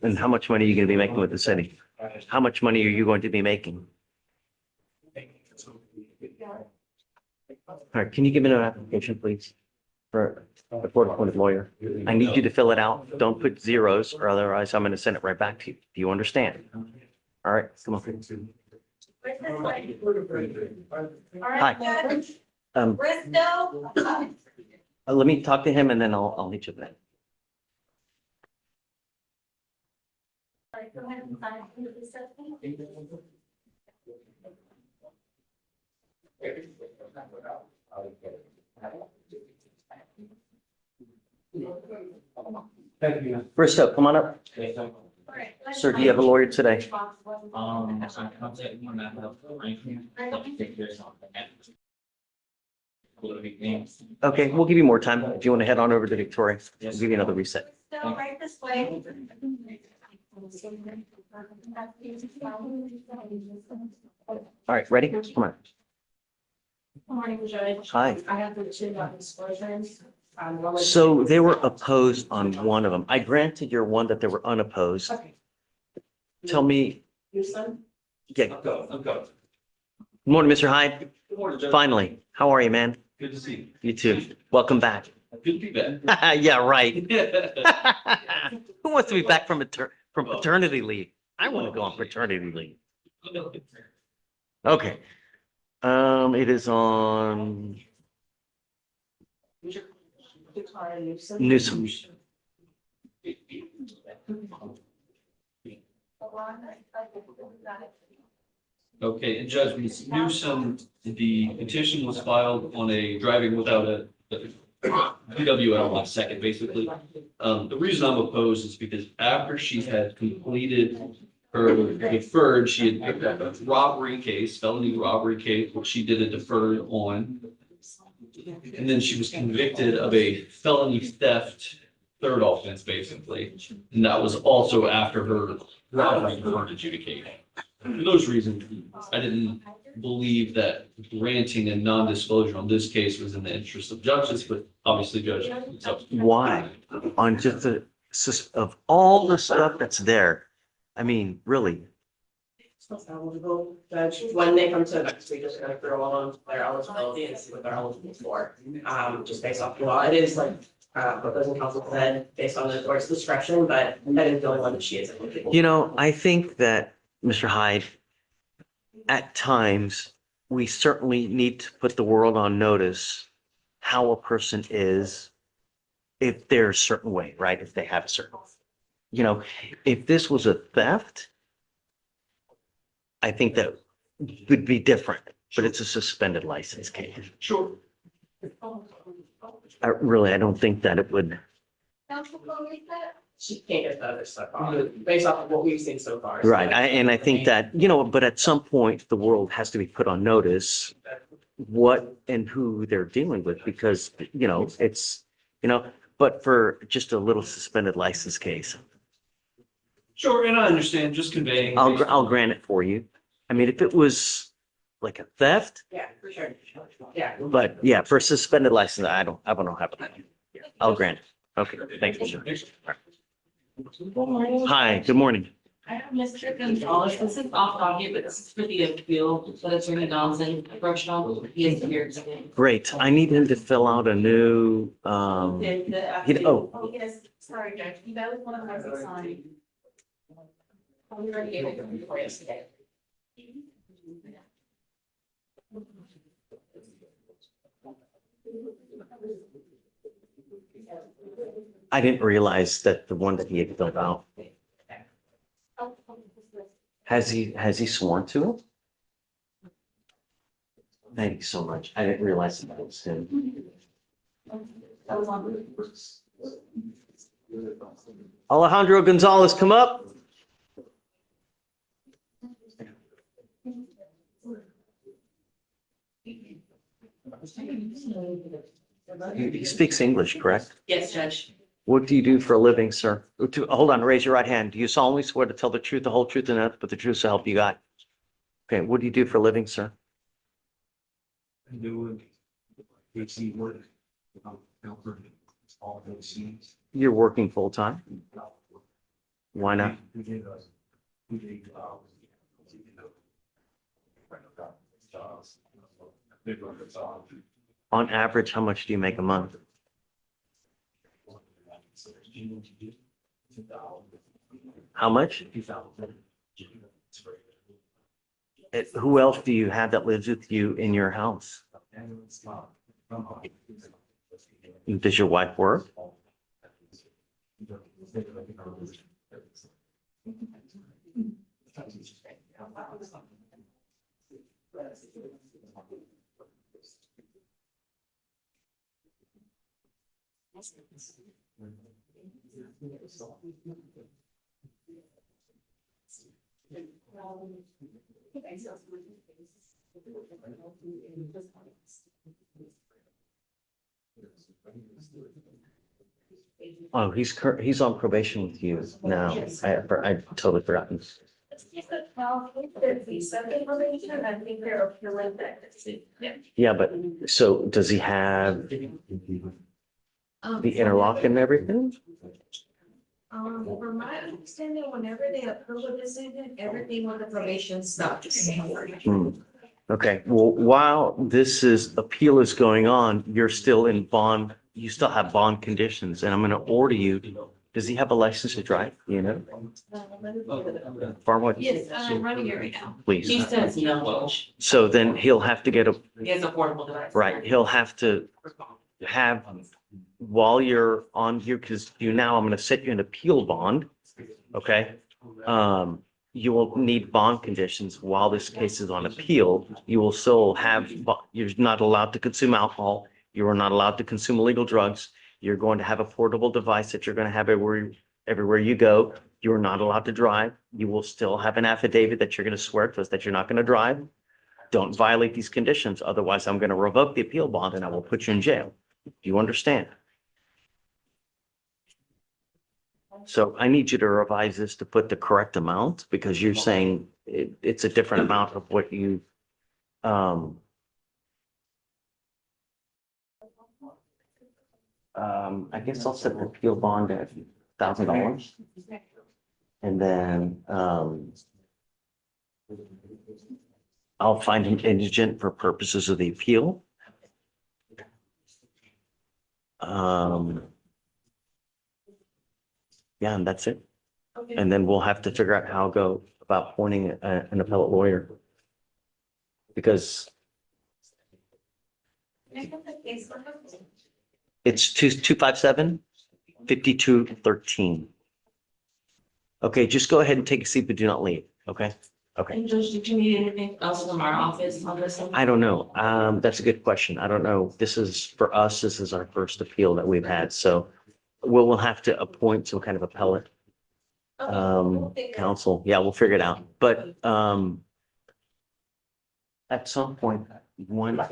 Speaker 1: And how much money are you going to be making with the city? How much money are you going to be making? All right, can you give me an application, please? For a court-appointed lawyer. I need you to fill it out. Don't put zeros or otherwise I'm gonna send it right back to you. Do you understand? All right, come on. Hi.
Speaker 4: Bristow?
Speaker 1: Let me talk to him and then I'll hit you back.
Speaker 4: Go ahead and sign this stuff.
Speaker 1: Bristow, come on up. Sir, do you have a lawyer today? Okay, we'll give you more time. If you want to head on over to Victoria, we'll give you another reset.
Speaker 4: Bristow, right this way.
Speaker 1: All right, ready? Come on.
Speaker 3: Good morning, Judge.
Speaker 1: Hi.
Speaker 3: I have the two disclosures.
Speaker 1: So they were opposed on one of them. I granted your one that they were unopposed.
Speaker 3: Okay.
Speaker 1: Tell me,
Speaker 3: Your son?
Speaker 1: yeah. Good morning, Mr. Hyde.
Speaker 5: Good morning, Judge.
Speaker 1: Finally, how are you, man?
Speaker 5: Good to see
Speaker 1: You too. Welcome back.
Speaker 5: you. Good to be back.
Speaker 1: Yeah, right. Who wants to be back from paternity leave? I want to go on paternity leave. Okay. It is on Newsom.
Speaker 5: Okay, and Judge, Ms. Newsom, the petition was filed on a driving without a PWL on second, basically. The reason I'm opposed is because after she had completed her deferred, she had picked up a robbery case, felony robbery case, which she did a deferred on. And then she was convicted of a felony theft, third offense, basically. And that was also after her robbery deferred adjudication. For those reasons, I didn't believe that granting a non-disclosure on this case was in the interest of justice, but obviously, Judge, it's up to you.
Speaker 1: Why? On just of all the stuff that's there. I mean, really,
Speaker 3: It's eligible, Judge, when they come to next week, just gonna throw on their eligibility and see what they're eligible for. Just based off the law, it is like, opposing counsel said, based on the court's discretion, but I didn't feel like she is eligible.
Speaker 1: you know, I think that, Mr. Hyde, at times, we certainly need to put the world on notice how a person is if they're a certain way, right? If they have a certain, if this was a theft, I think that would be different, but it's a suspended license case.
Speaker 5: Sure.
Speaker 1: I don't think that it would.
Speaker 4: Council Lisa?
Speaker 3: She can't get the other stuff on, based off of what we've seen so far.
Speaker 1: Right. I think that, but at some point, the world has to be put on notice what and who they're dealing with because, it's, but for just a little suspended license case,
Speaker 5: Sure, and I understand, just conveying.
Speaker 1: I'll grant it for you. I mean, if it was like a theft,
Speaker 3: Yeah, for sure. Yeah.
Speaker 1: but yeah, for a suspended license, I don't know how to. I'll grant it. Okay, thank you, sir.
Speaker 3: Good morning.
Speaker 1: Hi, good morning.
Speaker 3: I have Mr. Gonzalez, this is off docket, but this is for the appeal that Attorney Johnson approached on. He is here today.
Speaker 1: Great. I need him to fill out a new,
Speaker 3: Oh,
Speaker 4: Yes, sorry, Judge. That was one of my signs.
Speaker 3: we already gave it to him before yesterday.
Speaker 1: I didn't realize that the one that he had filled out, has he sworn to it? Thank you so much. I didn't realize that was him.
Speaker 3: That was on.
Speaker 1: Alejandro Gonzalez, come up. He speaks English, correct?
Speaker 3: Yes, Judge.
Speaker 1: What do you do for a living, sir? Hold on, raise your right hand. Do you solemnly swear to tell the truth, the whole truth, and nothing but the truth to help you God? Okay, what do you do for a living, sir?
Speaker 9: I do AC work. All those scenes.
Speaker 1: You're working full time? Why not?
Speaker 9: We did, jobs. Big one, it's all.
Speaker 1: On average, how much do you make a month? How much? Who else do you have that lives with you in your house? Does your wife work? Oh, he's on probation with you now. I totally forgotten.
Speaker 4: I think they're appealing that decision.
Speaker 1: Yeah, but so does he have the interlock and everything?
Speaker 2: From my understanding, whenever they approve a decision, everything with the probation stops.
Speaker 1: Okay, well, while appeal is going on, you're still in bond, you still have bond conditions, and I'm gonna order you. Does he have a license to drive, you know? Farmwood?
Speaker 2: Yes, I'm running it right now.
Speaker 1: Please.
Speaker 3: He says no.
Speaker 1: So then he'll have to get
Speaker 3: He has a portable device.
Speaker 1: right, he'll have to have, while you're on here, because I'm gonna set you an appeal bond, okay? You will need bond conditions while this case is on appeal. You will still have, you're not allowed to consume alcohol. You are not allowed to consume illegal drugs. You're going to have a portable device that you're going to have everywhere you go. You are not allowed to drive. You will still have an affidavit that you're going to swear to us that you're not going to drive. Don't violate these conditions. Otherwise, I'm going to revoke the appeal bond and I will put you in jail. Do you understand? So I need you to revise this to put the correct amount because you're saying it's a different amount of what you, I guess I'll set the appeal bond at $1,000. And then, I'll find him indigent for purposes of the appeal. Yeah, and that's it.
Speaker 2: Okay.
Speaker 1: And then we'll have to figure out how to go about appointing an appellate lawyer. Because it's 257-5213. Okay, just go ahead and take a seat, but do not leave, okay? Okay.
Speaker 3: And Judge, did you need anything else from our office on this one?
Speaker 1: I don't know. That's a good question. I don't know. This is, for us, this is our first appeal that we've had, so we'll have to appoint some kind of appellate counsel. Yeah, we'll figure it out. But at some point, once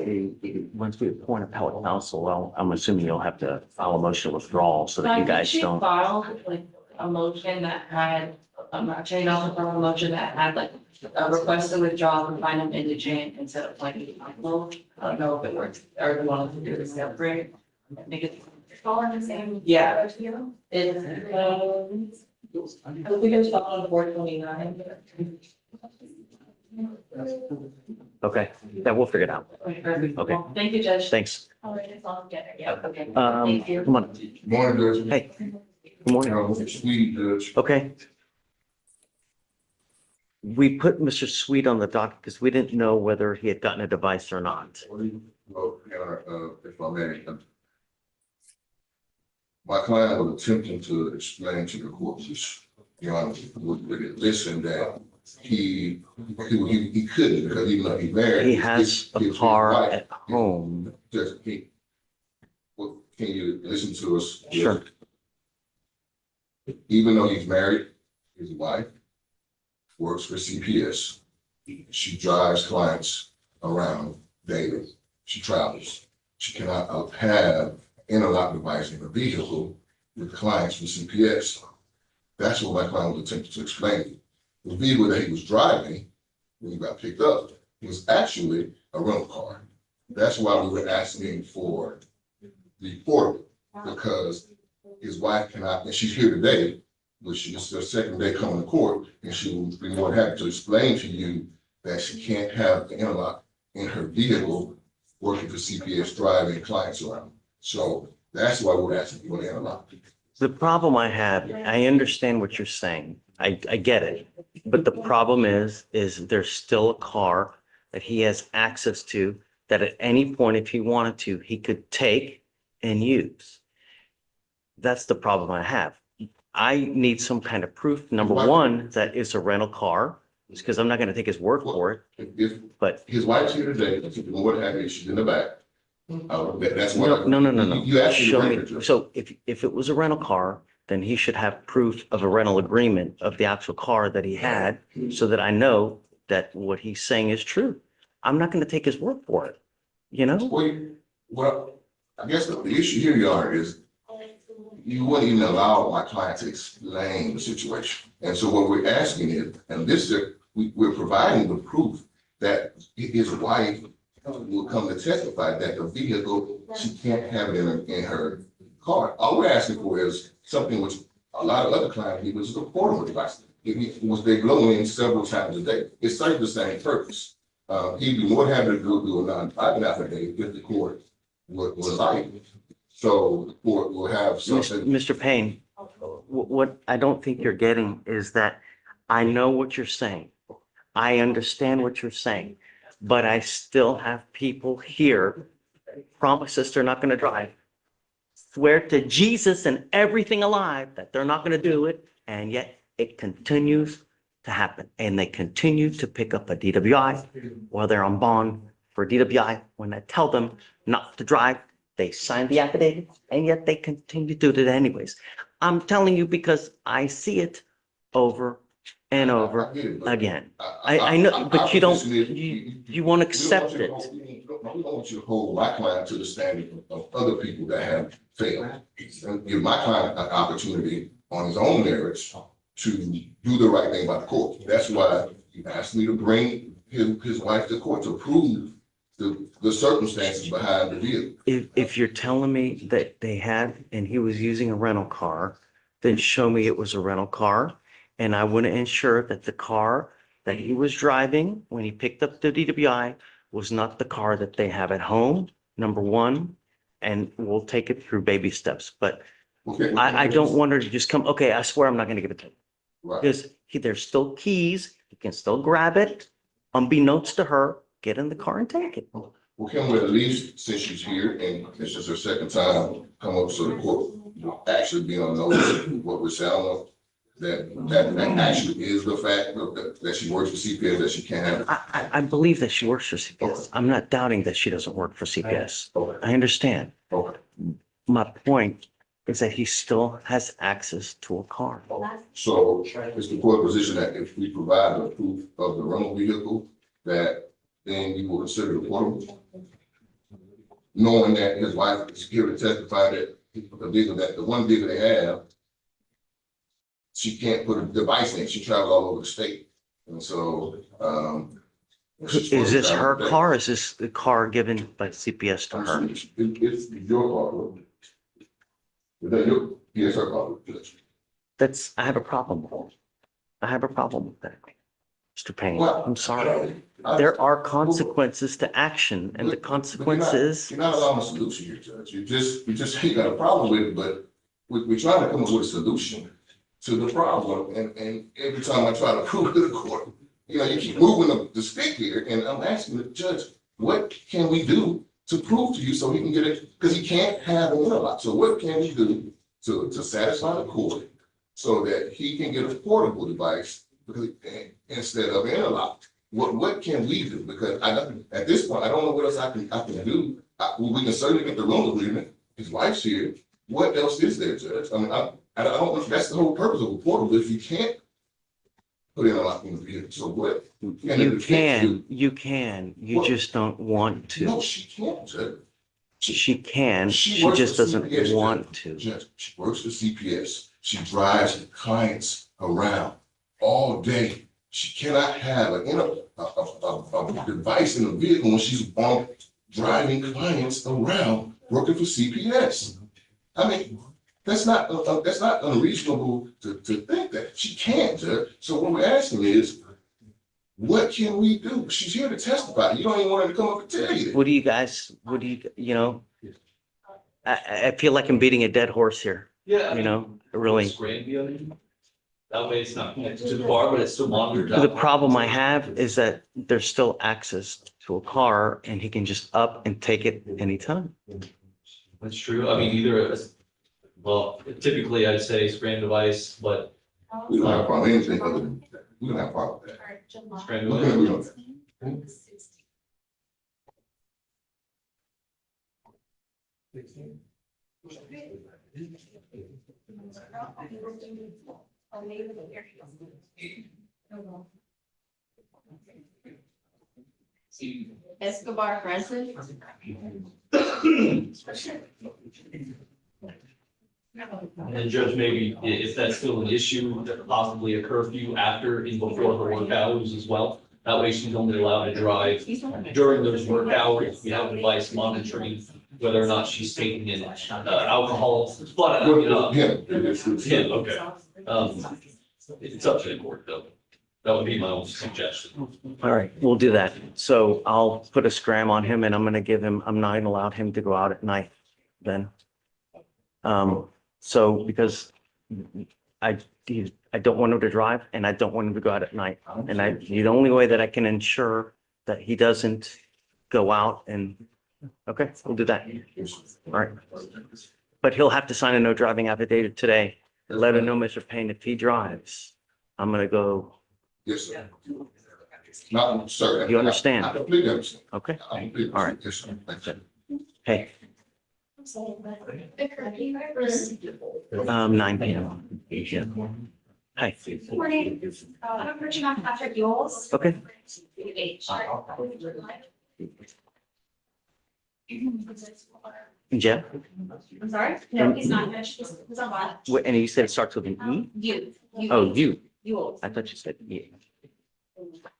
Speaker 1: we appoint appellate counsel, well, I'm assuming you'll have to file a motion of withdrawal so that you guys
Speaker 3: She
Speaker 1: don't.
Speaker 3: filed like a motion that had, I'm not changing off from a motion that had like a request to withdraw and find them indigent instead of like, well, I don't know if it works, or they wanted to do it separate. I think it's
Speaker 4: All in the same.
Speaker 3: Yeah.
Speaker 4: You know?
Speaker 3: It's, I think it's on 429.
Speaker 1: Okay, yeah, we'll figure it out. Okay.
Speaker 3: Thank you, Judge.
Speaker 1: Thanks.
Speaker 4: All right, it's all together, yeah, okay.
Speaker 1: Come
Speaker 4: Thank you.
Speaker 1: on.
Speaker 6: Morning, Judge.
Speaker 1: Hey, good morning.
Speaker 6: Sweet, Judge.
Speaker 1: Okay. We put Mr. Sweet on the docket because we didn't know whether he had gotten a device or not.
Speaker 6: Well, if I may. My client was attempting to explain to the court, Your Honor, listen, that he couldn't, because even though he's married.
Speaker 1: He has a
Speaker 6: his
Speaker 1: car
Speaker 6: wife-
Speaker 1: at home.
Speaker 6: Just, well, can you listen to us?
Speaker 1: Sure.
Speaker 6: Even though he's married, his wife works for CPS. She drives clients around daily. She travels. She cannot have interlock device in her vehicle with clients from CPS. That's what my client was attempting to explain. The vehicle that he was driving when he got picked up was actually a rental car. That's why we were asking for the portable, because his wife cannot, and she's here today, which is her second day coming to court, and she will be more than happy to explain to you that she can't have the interlock in her vehicle working for CPS, driving clients around. So that's why we're asking for the interlock.
Speaker 1: The problem I have, I understand what you're saying. I get it. But the problem is there's still a car that he has access to that at any point, if he wanted to, he could take and use. That's the problem I have. I need some kind of proof, number one, that it's a rental car, because I'm not going to take his word for it.
Speaker 6: If
Speaker 1: But
Speaker 6: his wife's here today, if you're more than happy, she's in the back. That's what.
Speaker 1: no.
Speaker 6: You asked me to
Speaker 1: Show
Speaker 6: bring
Speaker 1: me.
Speaker 6: her to.
Speaker 1: So if it was a rental car, then he should have proof of a rental agreement of the actual car that he had, so that I know that what he's saying is true. I'm not going to take his word for it, you know?
Speaker 6: Well, I guess the issue here, you are, is you wouldn't even allow my client to explain the situation. And so what we're asking is, and this is, we're providing the proof that his wife will come to testify that the vehicle, she can't have it in her car. All we're asking for is something which a lot of other clients need, which is a portable device. Which they blow in several times a day. It serves the same purpose. He'd be more than happy to do a non-private affidavit if the court would like. So the court will have something.
Speaker 1: Mr. Payne, what I don't think you're getting is that I know what you're saying. I understand what you're saying, but I still have people here promise us they're not going to drive, swear to Jesus and everything alive that they're not going to do it, and yet it continues to happen. And they continue to pick up a DWI while they're on bond for DWI. When I tell them not to drive, they sign the affidavit, and yet they continue to do it anyways. I'm telling you because I see it over and over again. I know, but you don't, you won't accept it.
Speaker 6: We don't want you to hold my client to the standard of other people that have failed. And give my client an opportunity on his own merits to do the right thing by the court. That's why he asked me to bring his wife to court to prove the circumstances behind the vehicle.
Speaker 1: If you're telling me that they had, and he was using a rental car, then show me it was a rental car. And I want to ensure that the car that he was driving when he picked up the DWI was not the car that they have at home, number one. And we'll take it through baby steps. But
Speaker 6: Okay.
Speaker 1: I don't want her to just come, okay, I swear I'm not going to give it to him.
Speaker 6: Right.
Speaker 1: Because there's still keys, he can still grab it, unbeknownst to her, get in the car and take it.
Speaker 6: Well, can we at least, since she's here and this is her second time, come up so the court will actually be on notice of what we're saying, that actually is the fact that she works for CPS, that she can't have it.
Speaker 1: I believe that she works for CPS. I'm not doubting that she doesn't work for CPS. I understand.
Speaker 6: Okay.
Speaker 1: My point is that he still has access to a car.
Speaker 6: So it's the court position that if we provide the proof of the rental vehicle, that then you will consider it portable? Knowing that his wife is here to testify that the one vehicle they have, she can't put a device in, she travels all over the state. And so,
Speaker 1: Is this her car? Is this the car given by CPS to her?
Speaker 6: It's your car. Is that your, yes, her car.
Speaker 1: That's, I have a problem with it. I have a problem with that. Mr. Payne,
Speaker 6: Well,
Speaker 1: I'm sorry. There are consequences to action, and the consequences.
Speaker 6: You're not allowing a solution here, Judge. You just got a problem with it, but we're trying to come up with a solution to the problem. And every time I try to prove it to the court, you keep moving the stick here, and I'm asking the judge, what can we do to prove to you so he can get it? Because he can't have an interlock. So what can we do to satisfy the court so that he can get a portable device instead of an interlock? What can we do? Because at this point, I don't know what else I can do. We can certainly get the loan agreement. His wife's here. What else is there, Judge? I mean, I don't know. That's the whole purpose of a portable. If you can't put in a lock in the vehicle, so what?
Speaker 1: You can, you just don't want to.
Speaker 6: No, she can't, Judge.
Speaker 1: She can, she
Speaker 6: works
Speaker 1: just
Speaker 6: for
Speaker 1: doesn't
Speaker 6: CPS,
Speaker 1: want to.
Speaker 6: Judge, she works for CPS. She drives clients around all day. She cannot have a device in the vehicle when she's driving clients around working for CPS. I mean, that's not unreasonable to think that she can't, Judge. So what we're asking is, What can we do? She's here to testify. You don't even want her to come up and tell you that.
Speaker 1: What do you guys, you know? I feel like I'm beating a dead horse here,
Speaker 5: Yeah.
Speaker 1: you know, really.
Speaker 5: That way it's not connected to the bar, but it's still monitored.
Speaker 1: The problem I have is that there's still access to a car and he can just up and take it anytime.
Speaker 5: That's true. I mean, either, well, typically I'd say screen device, but
Speaker 6: We don't have a problem with anything other than that. We don't have a problem with that.
Speaker 5: screen
Speaker 6: Okay,
Speaker 5: device.
Speaker 6: we don't.
Speaker 4: Escobar Francis.
Speaker 5: And Judge, maybe if that's still an issue, possibly a curfew after and before her work hours as well. That way she's only allowed to drive during those work hours. We have a device monitoring whether or not she's taking in alcohol, but, you know.
Speaker 6: Yeah.
Speaker 5: Yeah, okay. It's up to the court though. That would be my own suggestion.
Speaker 1: All right, we'll do that. So I'll put a scram on him and I'm gonna give him, I'm not gonna allow him to go out at night then. So because I don't want him to drive and I don't want him to go out at night. And the only way that I can ensure that he doesn't go out and, okay, we'll do that. All right. But he'll have to sign a no driving affidavit today. Let her know, Mr. Payne, if he drives, I'm gonna go.
Speaker 6: Yes, sir. Not, sir.
Speaker 1: You understand?
Speaker 6: I completely understand.
Speaker 1: Okay,
Speaker 6: I completely
Speaker 1: all right.
Speaker 6: understand. Yes, sir.
Speaker 1: Hey, 9 PM. Yeah. Hi,
Speaker 4: Morning. I'm approaching on Patrick Yoles.
Speaker 1: okay. Jeff,
Speaker 4: I'm sorry? No, he's not finished. He's on bond.
Speaker 1: and you said it starts with an E?
Speaker 4: You.
Speaker 1: Oh, you.
Speaker 4: Yoles.
Speaker 1: I thought you said E.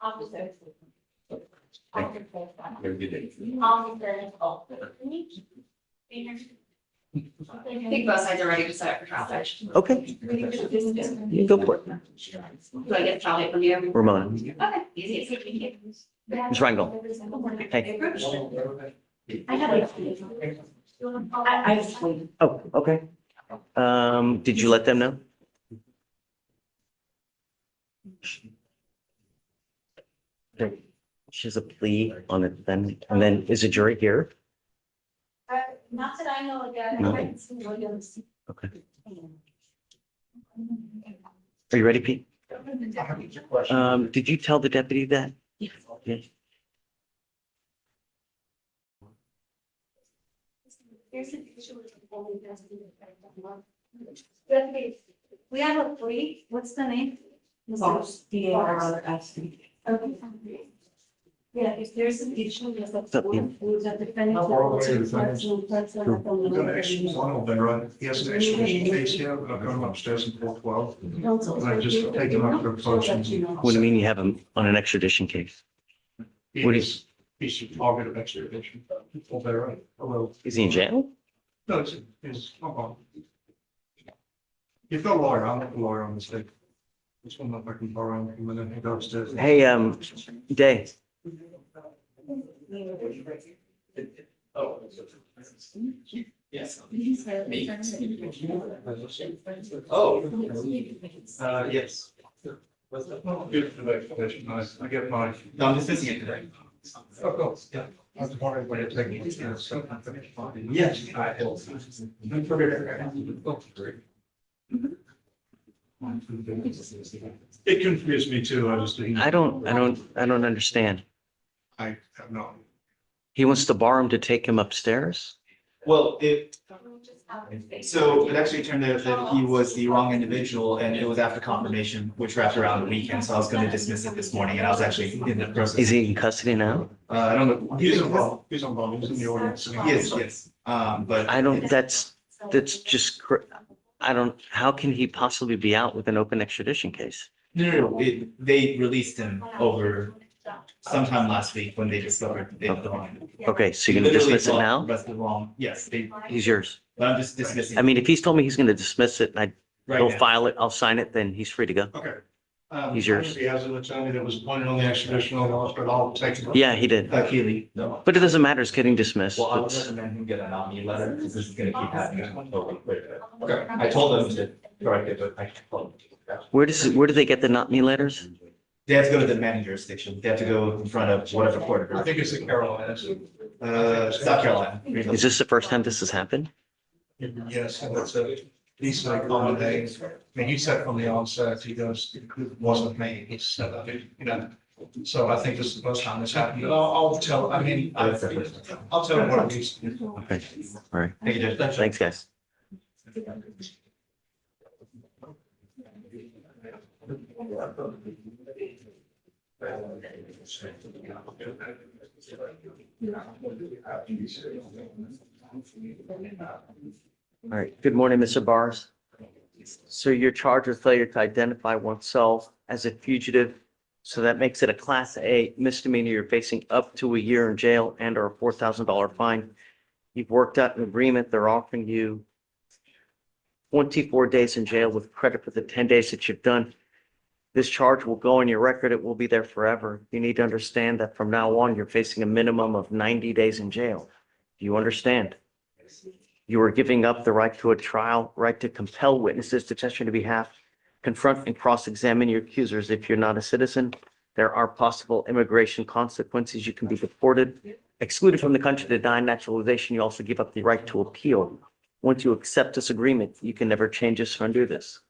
Speaker 4: Officer.
Speaker 1: Have a good day.
Speaker 4: I think both sides are ready to set up for trial.
Speaker 1: Okay, you go for it.
Speaker 4: Do I get trial date from you?
Speaker 1: Ramona,
Speaker 4: Okay, easy. Thank you.
Speaker 1: Ms. Rangel. Hey.
Speaker 4: I had
Speaker 1: Oh, okay. Did you let them know? Okay. She has a plea on it then, and then is a jury here?
Speaker 4: Not that I know of yet.
Speaker 1: No. Okay. Are you ready, Pete? Did you tell the deputy that?
Speaker 4: Yes.
Speaker 1: Yeah.
Speaker 4: We have a plea. What's the name? Okay. Yeah, if there's an issue, there's a.
Speaker 1: up, Ian?
Speaker 4: Who's a defendant.
Speaker 14: He has an extradition case here, I've got him upstairs in 412. And I've just taken him up for approaching.
Speaker 1: What do you mean you have him on an extradition case? What is-
Speaker 14: He's a target of extradition. All better, right? Although,
Speaker 1: Is he in jail?
Speaker 14: no, it's not on. You've got a lawyer, I'm not a lawyer on this thing. This one, if I can borrow him, and then he goes upstairs.
Speaker 1: Hey, Day,
Speaker 5: Yes.
Speaker 13: Yes.
Speaker 14: Beautiful explanation, nice. I get mine.
Speaker 13: No, I'm dismissing it today.
Speaker 14: Of course, yeah. I was wondering when you're taking it.
Speaker 13: Yes.
Speaker 14: It confused me too, I just didn't.
Speaker 1: I don't understand.
Speaker 14: I have not.
Speaker 1: He wants to borrow him to take him upstairs?
Speaker 13: Well, so it actually turned out that he was the wrong individual and it was after confirmation, which wrapped around the weekend. So I was going to dismiss it this morning and I was actually in the process.
Speaker 1: Is he in custody now?
Speaker 13: I don't know.
Speaker 14: He's on bond, he's on bond, he's in the audience.
Speaker 13: Yes, yes. But
Speaker 1: I don't, that's just, I don't, how can he possibly be out with an open extradition case?
Speaker 13: no, they released him over sometime last week when they discovered they were wrong.
Speaker 1: Okay, so you're gonna dismiss it now?
Speaker 13: That's the wrong, yes,
Speaker 1: He's yours.
Speaker 13: but I'm just dismissing.
Speaker 1: I mean, if he's told me he's gonna dismiss it and
Speaker 13: Right
Speaker 1: he'll
Speaker 13: now.
Speaker 1: file it, I'll sign it, then he's free to go.
Speaker 14: Okay,
Speaker 1: He's yours.
Speaker 14: He has an attorney that was appointed on the extradition laws, but I'll take it.
Speaker 1: Yeah, he did.
Speaker 13: Keely.
Speaker 1: But it doesn't matter. It's getting dismissed.
Speaker 12: Well, I would
Speaker 1: It's-
Speaker 12: recommend him get a nominee letter, because this is gonna keep happening. Okay, I told him to correct it, but I told him.
Speaker 1: where do they get the not me letters?
Speaker 13: They have to go to the demanding jurisdiction. They have to go in front of whatever court.
Speaker 14: I think it's in Carolina.
Speaker 13: South Carolina.
Speaker 1: Is this the first time this has happened?
Speaker 14: Yes, and it's a decently common day. I mean, he said from the onset, he goes, it wasn't me, he said, you know. So I think this is the first time this happened. But I'll tell, I mean, I'll tell him what it needs to do.
Speaker 1: Okay, all right.
Speaker 13: Thank you, Judge.
Speaker 1: Thanks, guys. All right, good morning, Mr. Bars. So you're charged with failure to identify oneself as a fugitive. So that makes it a Class A misdemeanor. You're facing up to a year in jail and or a $4,000 fine. You've worked out an agreement. They're offering you 24 days in jail with credit for the 10 days that you've done. This charge will go on your record. It will be there forever. You need to understand that from now on, you're facing a minimum of 90 days in jail. Do you understand? You are giving up the right to a trial, right to compel witnesses to testify on your behalf, confront and cross-examine your accusers. If you're not a citizen, there are possible immigration consequences. You can be deported, excluded from the country, denied naturalization. You also give up the right to appeal. Once you accept this agreement, you can never change this or undo this.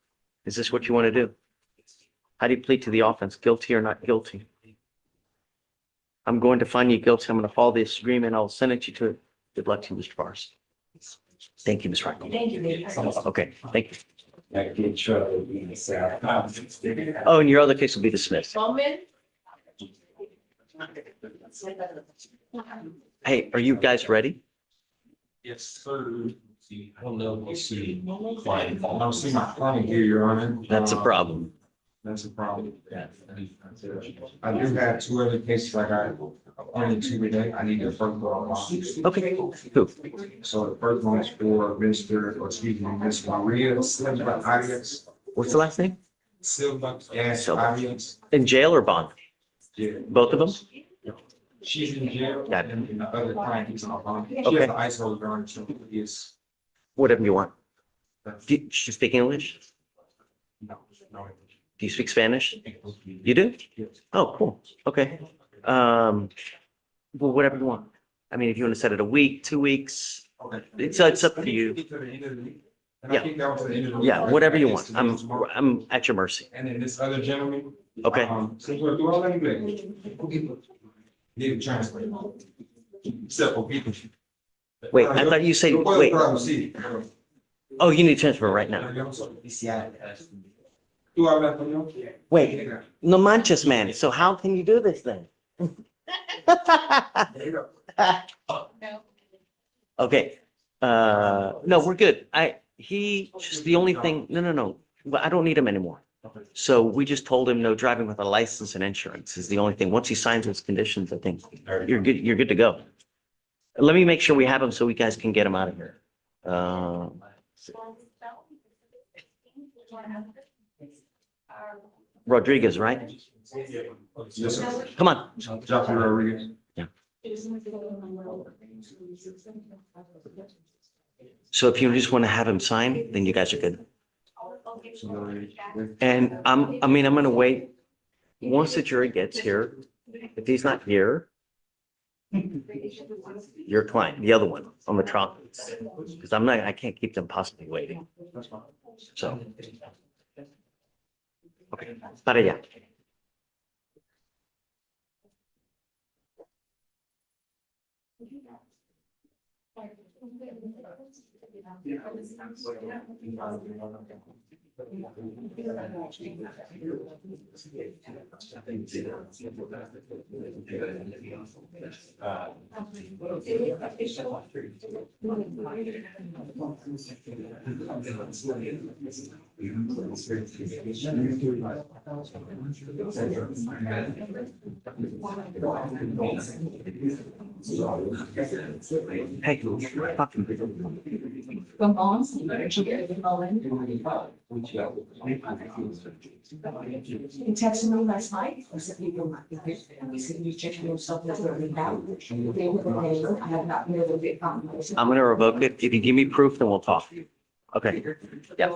Speaker 1: Is this what you want to do? How do you plead to the offense, guilty or not guilty? I'm going to find you guilty. I'm going to follow this agreement. I'll sentence you to it. Good luck to you, Mr. Bars. Thank you, Ms. Rocco.
Speaker 2: Thank you.
Speaker 1: Okay, thank you.
Speaker 12: I get trouble being a South.
Speaker 1: Oh, and your other case will be dismissed.
Speaker 2: Bowman?
Speaker 1: Hey, are you guys ready?
Speaker 12: Yes, sir. I don't know if you see client. I don't see my client here, Your Honor.
Speaker 1: That's a problem.
Speaker 12: That's a problem. I do have two other cases I got only two today. I need to first go on.
Speaker 1: Okay, who?
Speaker 12: So the first one is for Mr. or excuse me, Miss Maria Silva Arias.
Speaker 1: What's the last name?
Speaker 12: Silva, yes,
Speaker 1: Silva.
Speaker 12: Arias.
Speaker 1: In jail or bond?
Speaker 12: Yeah.
Speaker 1: Both of them?
Speaker 12: She's in jail.
Speaker 1: Got it.
Speaker 12: And the other client is on bond. She
Speaker 1: Okay.
Speaker 12: has an ICE holder on, so is.
Speaker 1: Whatever you want. Do you speak English?
Speaker 12: No, no.
Speaker 1: Do you speak Spanish? You do? Oh, cool. Okay. Well, whatever you want. I mean, if you want to set it a week, 2 weeks, it's up to you. Yeah. Yeah, whatever you want. I'm at your mercy.
Speaker 12: And then this other gentleman.
Speaker 1: Okay.
Speaker 12: Since we're through all that, need a translate. Simple people.
Speaker 1: Wait, I thought you said, wait. Oh, you need to transfer right now. Wait, no manches, man. So how can you do this then? Okay, no, we're good. Just the only thing, no. Well, I don't need him anymore. So we just told him no driving with a license and insurance is the only thing. Once he signs those conditions, I think you're good to go. Let me make sure we have him so we guys can get him out of here. Rodriguez, right?
Speaker 12: Yes, sir.
Speaker 1: Come on.
Speaker 12: Joshua Rodriguez.
Speaker 1: Yeah. So if you just want to have him sign, then you guys are good. And I'm gonna wait. Once the jury gets here, if he's not here, your client, the other one on the trial, because I can't keep them possibly waiting. So. Okay, para allá. Hey, fucking.
Speaker 8: From on. He texted me last night. I said, he said, you check yourself. That's what we have. I have not been able to get confirmation.
Speaker 1: I'm gonna revoke it. If you give me proof, then we'll talk. Okay, yeah.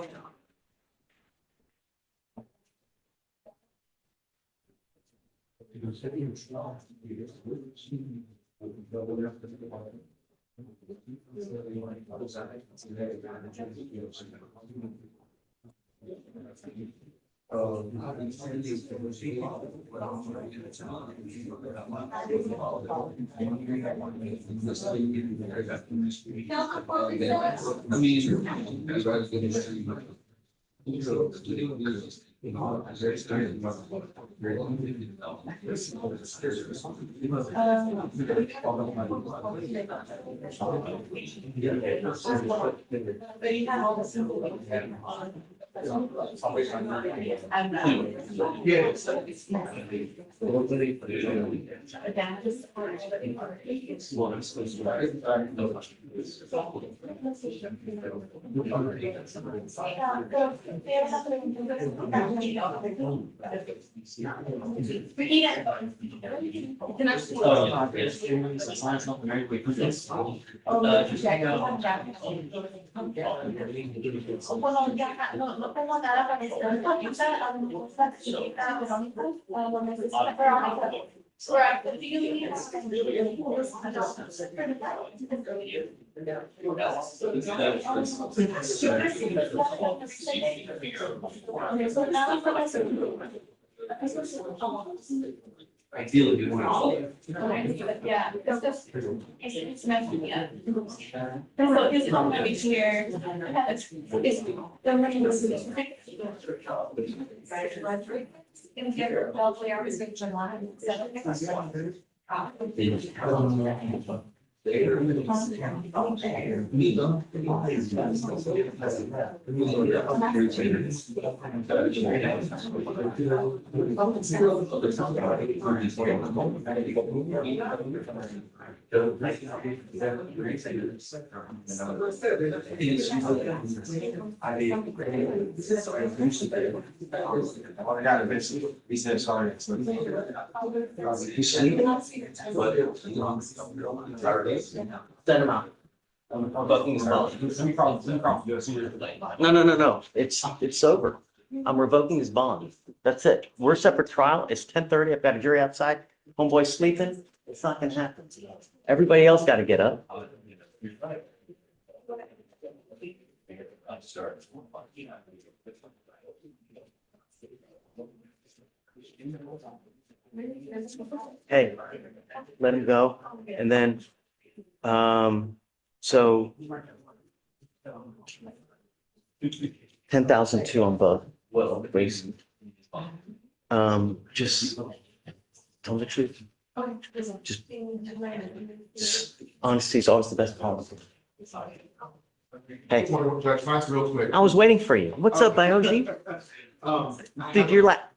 Speaker 4: Ideally, you want. Yeah. It's meant to be. So his comment is here. In here, probably our restriction line.
Speaker 1: Send them out. No. It's sober. I'm revoking his bond. That's it. We're separate trial. It's 10:30. I've got a jury outside. Homeboy's sleeping. It's not gonna happen. Everybody else gotta get up. Hey, let him go. And then, so 10,002 on both. Well, please. Just tell the truth. Just honesty is always the best policy. Hey,
Speaker 6: Real quick.
Speaker 1: I was waiting for you. What's up, Bioji? Dude,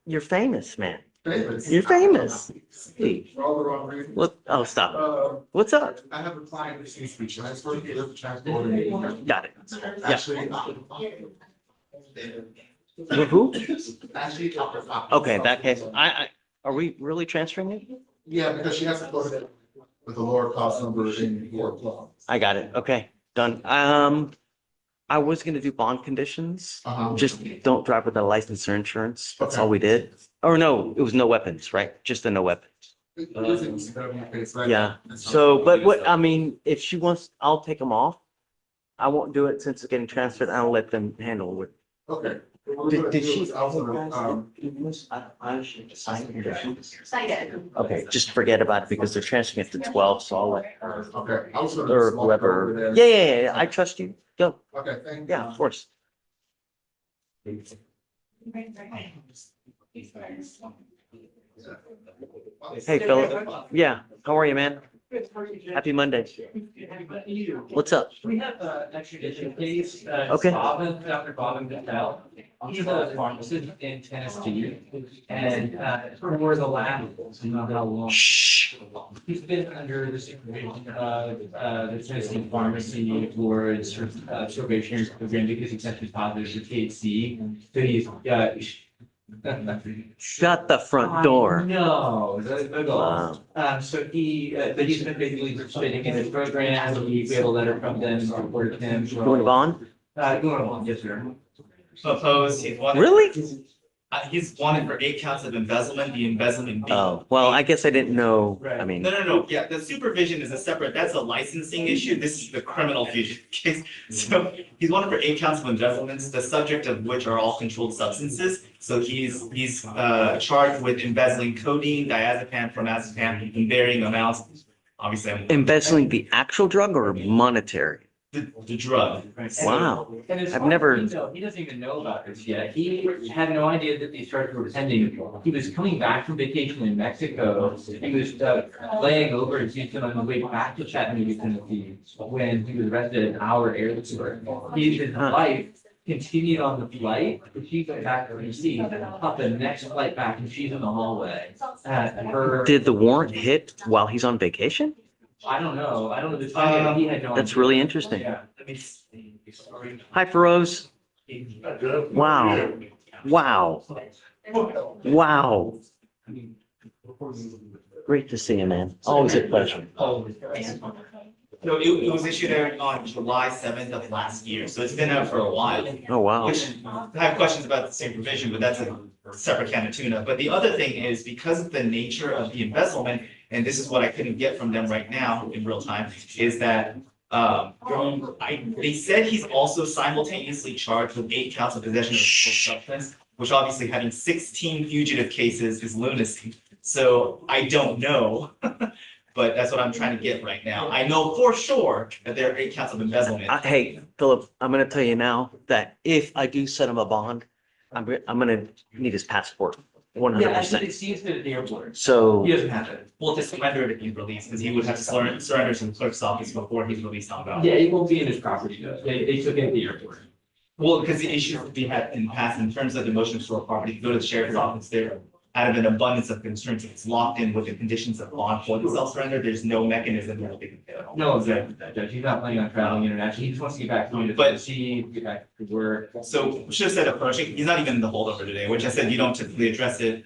Speaker 1: you're famous, man. You're famous. Hey,
Speaker 6: For all the wrong reasons.
Speaker 1: what? Oh, stop. What's up?
Speaker 6: I have a client that needs to be transferred, he lives transported.
Speaker 1: Got it.
Speaker 6: Actually.
Speaker 1: Who?
Speaker 6: Actually.
Speaker 1: Okay, in that case, are we really transferring it?
Speaker 6: Yeah, because she has to go to with the lower cost number in your plan.
Speaker 1: I got it. Okay, done. I was gonna do bond conditions. Just don't drive with a license or insurance. That's all we did. Or no, it was no weapons, right? Just a no weapons. Yeah. So, but what, I mean, if she wants, I'll take them off. I won't do it since it's getting transferred. I'll let them handle it.
Speaker 6: Okay.
Speaker 1: Did she?
Speaker 4: Sign it.
Speaker 1: Okay, just forget about it because they're transferring it to 12, so I'll let her
Speaker 6: Okay. I was gonna
Speaker 1: or
Speaker 6: walk over
Speaker 1: whoever.
Speaker 6: there.
Speaker 1: Yeah, I trust you. Go.
Speaker 6: Okay, thank you.
Speaker 1: Yeah, of course. Hey, Philip. Yeah, how are you, man? Happy Monday. What's up?
Speaker 12: We have an extradition case.
Speaker 1: Okay.
Speaker 12: Dr. Bobbin Patel. He's a pharmacist in Tennessee. And for the last, I don't know how long. He's been under the supervision of the Tennessee Pharmacy for its probationary program because he tested positive for THC. So he's
Speaker 1: Shut the front door.
Speaker 12: No,
Speaker 1: Wow.
Speaker 12: so but he's been basically participating in his program. We have a letter from them, supported him.
Speaker 1: Going to bond?
Speaker 12: Going on, yes, sir.
Speaker 13: Oppose,
Speaker 1: Really?
Speaker 13: He's wanted for 8 counts of embezzlement, the embezzlement being.
Speaker 1: Oh, well, I guess I didn't know. I mean,
Speaker 13: No, yeah, the supervision is a separate, that's a licensing issue, this is the criminal fusion case. So he's wanted for 8 counts of embezzlements, the subject of which are all controlled substances. So he's charged with embezzling codeine, diazepam, formazepam in varying amounts. Obviously,
Speaker 1: embezzling the actual drug or monetary?
Speaker 13: the drug.
Speaker 1: Wow.
Speaker 12: And as
Speaker 1: I've
Speaker 12: far as
Speaker 1: never-
Speaker 12: we know, he doesn't even know about this yet. He had no idea that these charges were pending. He was coming back from vacation in Mexico. He was laying over in Houston on the way back to Chattanooga, Tennessee, when he was arrested at our airport. His wife continued on the flight, but she went back to receive, up the next flight back, and she's in the hallway. Her,
Speaker 1: Did the warrant hit while he's on vacation?
Speaker 12: I don't know the time, but he had no idea.
Speaker 1: That's really interesting.
Speaker 12: Yeah.
Speaker 1: Hi, Feroz. Wow. Wow. Wow. Great to see you, man. Always a pleasure.
Speaker 13: So it was issued on July 7th of last year, so it's been out for a while.
Speaker 1: Oh, wow.
Speaker 13: Which I have questions about the same provision, but that's a separate can of tuna. But the other thing is because of the nature of the embezzlement, and this is what I couldn't get from them right now in real time, is that they said he's also simultaneously charged with 8 counts of possession of controlled substance, which obviously having 16 fugitive cases is lunacy. So I don't know. But that's what I'm trying to get right now. I know for sure that there are 8 counts of embezzlement.
Speaker 1: Hey, Philip, I'm gonna tell you now that if I do set him a bond, I'm gonna need his passport, 100%.
Speaker 12: He sees it at the airport.
Speaker 1: So,
Speaker 13: He doesn't have it. Well, to surrender it if he's released, because he would have to surrender to the clerk's office before he's released on bail.
Speaker 12: Yeah, it won't be in his property though. They took it at the airport.
Speaker 13: Well, because the issue we had in the past, in terms of the motion to store property, go to the sheriff's office there. Out of an abundance of concerns, if it's locked in with the conditions of bond for the self-surrender, there's no mechanism that they can get it.
Speaker 12: No, exactly, Judge. He's not planning on traveling internationally. He just wants to get back home to
Speaker 13: But-
Speaker 12: Tennessee, get back to work.
Speaker 13: So we should have said approaching, he's not even in the holdover today, which I said you don't typically address it.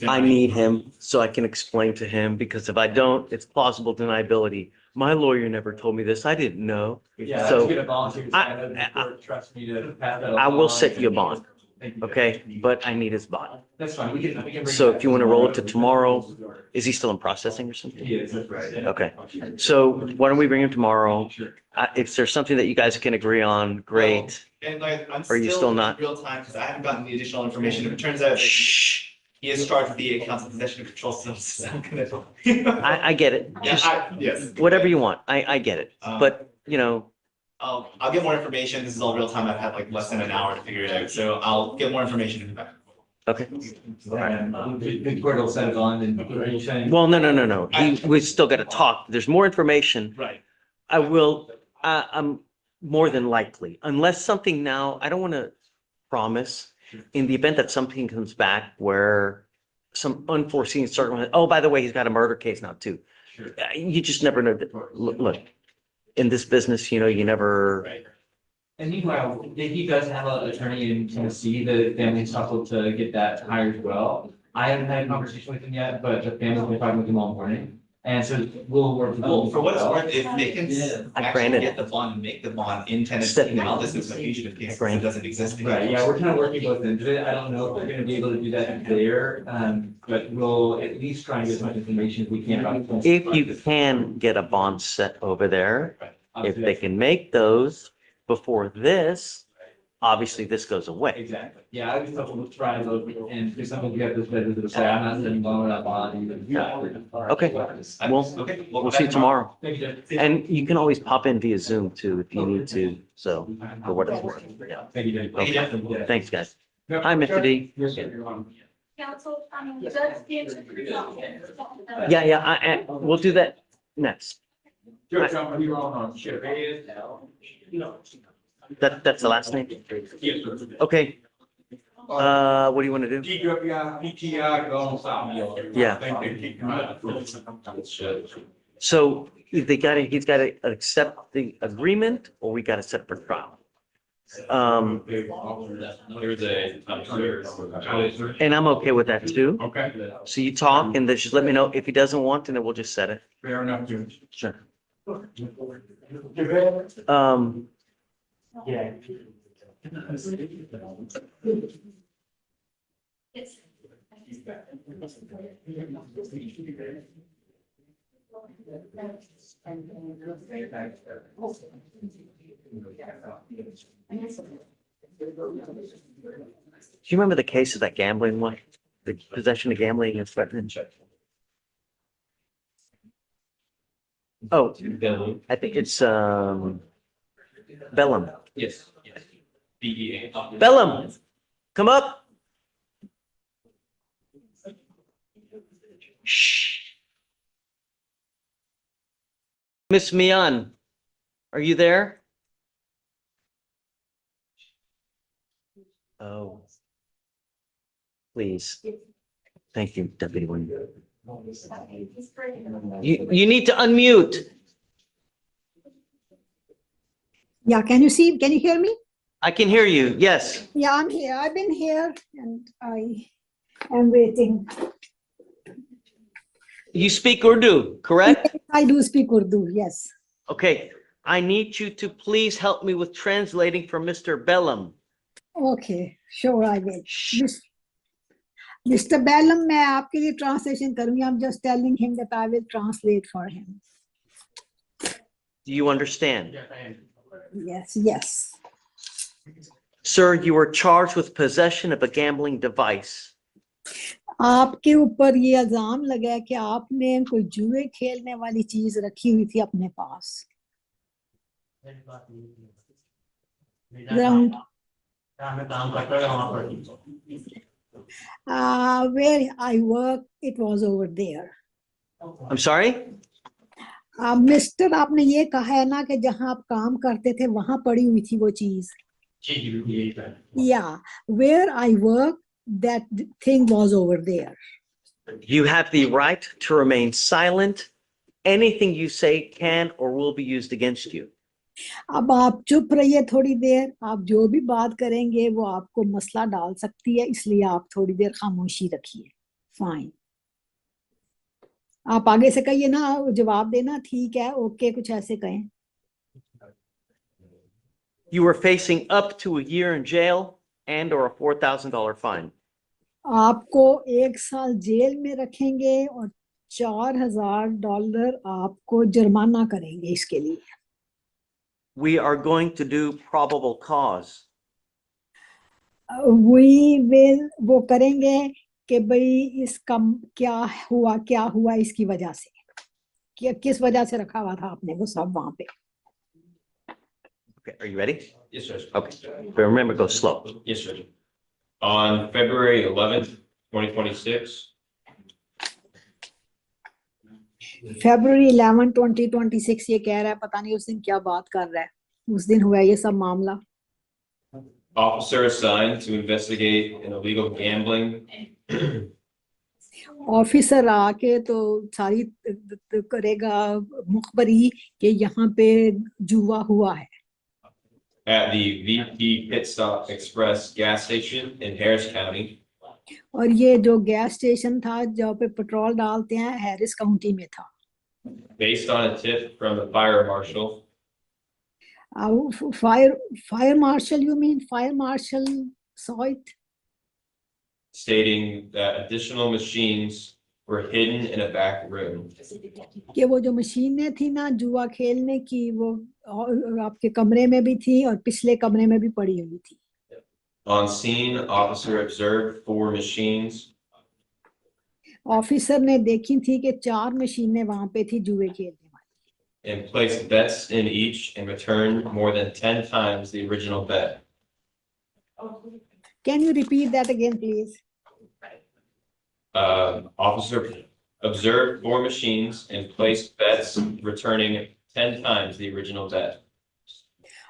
Speaker 1: I need him so I can explain to him, because if I don't, it's plausible deniability. My lawyer never told me this. I didn't know.
Speaker 12: Yeah,
Speaker 1: So,
Speaker 12: that's good volunteer. I know the court trusts me to pass that along.
Speaker 1: I will set you a bond,
Speaker 12: Thank you, Judge.
Speaker 1: okay? But I need his bond.
Speaker 12: That's fine. We can bring
Speaker 1: So
Speaker 12: it
Speaker 1: if you want to roll it to tomorrow, is he still in processing or something?
Speaker 12: He is, that's right.
Speaker 1: Okay. So why don't we bring him tomorrow?
Speaker 12: Sure.
Speaker 1: If there's something that you guys can agree on, great.
Speaker 13: And like, I'm
Speaker 1: Are you still
Speaker 13: still in
Speaker 1: not?
Speaker 13: real time, because I haven't gotten the additional information. If it turns out that he is charged with the 8 counts of possession of controlled substances, I'm gonna.
Speaker 1: I get it.
Speaker 13: Yeah,
Speaker 1: Just
Speaker 13: yes.
Speaker 1: whatever you want. I get it. But, you know,
Speaker 13: I'll get more information. This is all real time. I've had like less than an hour to figure it out, so I'll get more information in the back.
Speaker 1: okay.
Speaker 12: The court will set it on and are you saying?
Speaker 1: Well, no. We still got to talk. There's more information.
Speaker 13: Right.
Speaker 1: I will, I'm more than likely, unless something now, I don't want to promise in the event that something comes back where some unforeseen circumstance, oh, by the way, he's got a murder case now too.
Speaker 12: Sure.
Speaker 1: You just never know. Look, in this business, you know, you never,
Speaker 13: Right.
Speaker 12: And meanwhile, he does have an attorney in Tennessee. The family's hustled to get that hired as well. I haven't had a conversation with him yet, but the family's been talking with him all morning. And so we'll work with
Speaker 13: Well,
Speaker 12: them.
Speaker 13: for what it's worth, if they can
Speaker 1: I
Speaker 13: actually
Speaker 1: granted
Speaker 13: get the bond and make the bond in Tennessee, now this is a fugitive case, because it doesn't exist. anymore.
Speaker 12: Right, yeah, we're kind of working both ends of it. I don't know if we're gonna be able to do that there, but we'll at least try and get as much information as we can about.
Speaker 1: if you can get a bond set over there, if they can make those before this, obviously this goes away.
Speaker 12: Exactly, yeah, I just thought we'll try and look, and do something to get this better to say, I'm not sitting alone without bond.
Speaker 1: Okay. Well,
Speaker 13: Okay.
Speaker 1: we'll see you tomorrow.
Speaker 12: Thank you, Jeff.
Speaker 1: And you can always pop in via Zoom too if you need to, so, for what it's worth. Yeah.
Speaker 12: Thank you, Jeff.
Speaker 1: Okay. Thanks, guys. Hi, Mr. D.
Speaker 4: Council, does the.
Speaker 1: Yeah, we'll do that. next.
Speaker 11: You're jumping, you're on, shit.
Speaker 1: That's the last name?
Speaker 11: Yes, sir.
Speaker 1: Okay, what do you want to do?
Speaker 11: PTI, go on south.
Speaker 1: Yeah.
Speaker 11: I think they kicked him out.
Speaker 1: So he's got to accept the agreement, or we got to set for trial.
Speaker 5: There's a,
Speaker 1: And I'm okay with that too.
Speaker 11: Okay,
Speaker 1: So you talk and then just let me know if he doesn't want, and then we'll just set it.
Speaker 11: fair enough, Judge.
Speaker 1: Sure.
Speaker 12: Yeah.
Speaker 4: It's.
Speaker 1: Do you remember the case of that gambling one? The possession of gambling and threatening? Oh, I think it's, Bellum.
Speaker 5: yes, yes. BEA.
Speaker 1: Bellum, come up. Shh. Miss Mian, are you there? Oh. Please. Thank you, Deputy Wing. You need to unmute.
Speaker 15: Yeah, can you hear me?
Speaker 1: I can hear you, yes.
Speaker 15: Yeah, I'm here. I've been here and I am waiting.
Speaker 1: You speak Urdu, correct?
Speaker 15: I do speak Urdu, yes.
Speaker 1: Okay, I need you to please help me with translating for Mr. Bellum.
Speaker 15: Okay, sure I will. Mr. Bellum, मैं आपके लिए translation करूँगी. I'm just telling him that I will translate for him.
Speaker 1: Do you understand?
Speaker 15: Yes, yes.
Speaker 1: Sir, you were charged with possession of a gambling device.
Speaker 15: आपके ऊपर ये इल्जाम लगा है कि आपने कोई जुए खेलने वाली चीज रखी हुई थी अपने पास. Where I work, it was over there.
Speaker 1: I'm sorry?
Speaker 15: Mister आपने ये कहा है ना कि जहां आप काम करते थे वहां पड़ी हुई थी वो चीज. Yeah, where I work, that thing was over there.
Speaker 1: You have the right to remain silent. Anything you say can or will be used against you.
Speaker 15: अब आप चुप रहिए थोड़ी देर. आप जो भी बात करेंगे वो आपको मसला डाल सकती है, इसलिए आप थोड़ी देर खामोशी रखिए. फाइन. आप आगे से कहिए ना, जवाब देना. ठीक है, ओके, कुछ ऐसे कहें.
Speaker 1: You were facing up to a year in jail and or a $4,000 fine.
Speaker 15: आपको 1 साल जेल में रखेंगे और $4,000 आपको जुर्माना करेंगे इसके लिए.
Speaker 1: We are going to do probable cause.
Speaker 15: We will, वो करेंगे कि भाई इसका क्या हुआ इसकी वजह से, किस वजह से रखा हुआ था आपने वो सब वहां पे.
Speaker 1: Okay, are you ready?
Speaker 5: Yes, sir.
Speaker 1: Okay, but remember, go slow.
Speaker 5: Yes, sir. On February 11th, 2026,
Speaker 15: February 11, 2026 ये कह रहा है, पता नहीं उस दिन क्या बात कर रहा है. उस दिन हुआ ये सब मामला.
Speaker 5: officer assigned to investigate an illegal gambling
Speaker 15: officer आके तो सारी करेगा मुखबरी कि यहाँ पे जुआ हुआ है.
Speaker 5: at the VP Pit Stop Express gas station in Harris County.
Speaker 15: और ये जो गैस स्टेशन था जहाँ पे पेट्रोल डालते हैं हैरिस काउंटी में था.
Speaker 5: Based on a tip from the fire marshal.
Speaker 15: Fire marshal, you mean fire marshal saw it?
Speaker 5: Stating that additional machines were hidden in a back room.
Speaker 15: कि वो जो मशीनें थी ना जुआ खेलने की वो आपके कमरे में भी थी और पिछले कमरे में भी पड़ी हुई थी.
Speaker 5: On scene, officer observed 4 machines.
Speaker 15: Officer ने देखी थी कि 4 मशीनें वहां पे थी जुए खेलने वाली.
Speaker 5: And placed bets in each and returned more than 10 times the original bet.
Speaker 15: Can you repeat that again, please?
Speaker 5: Officer observed 4 machines and placed bets returning 10 times the original bet.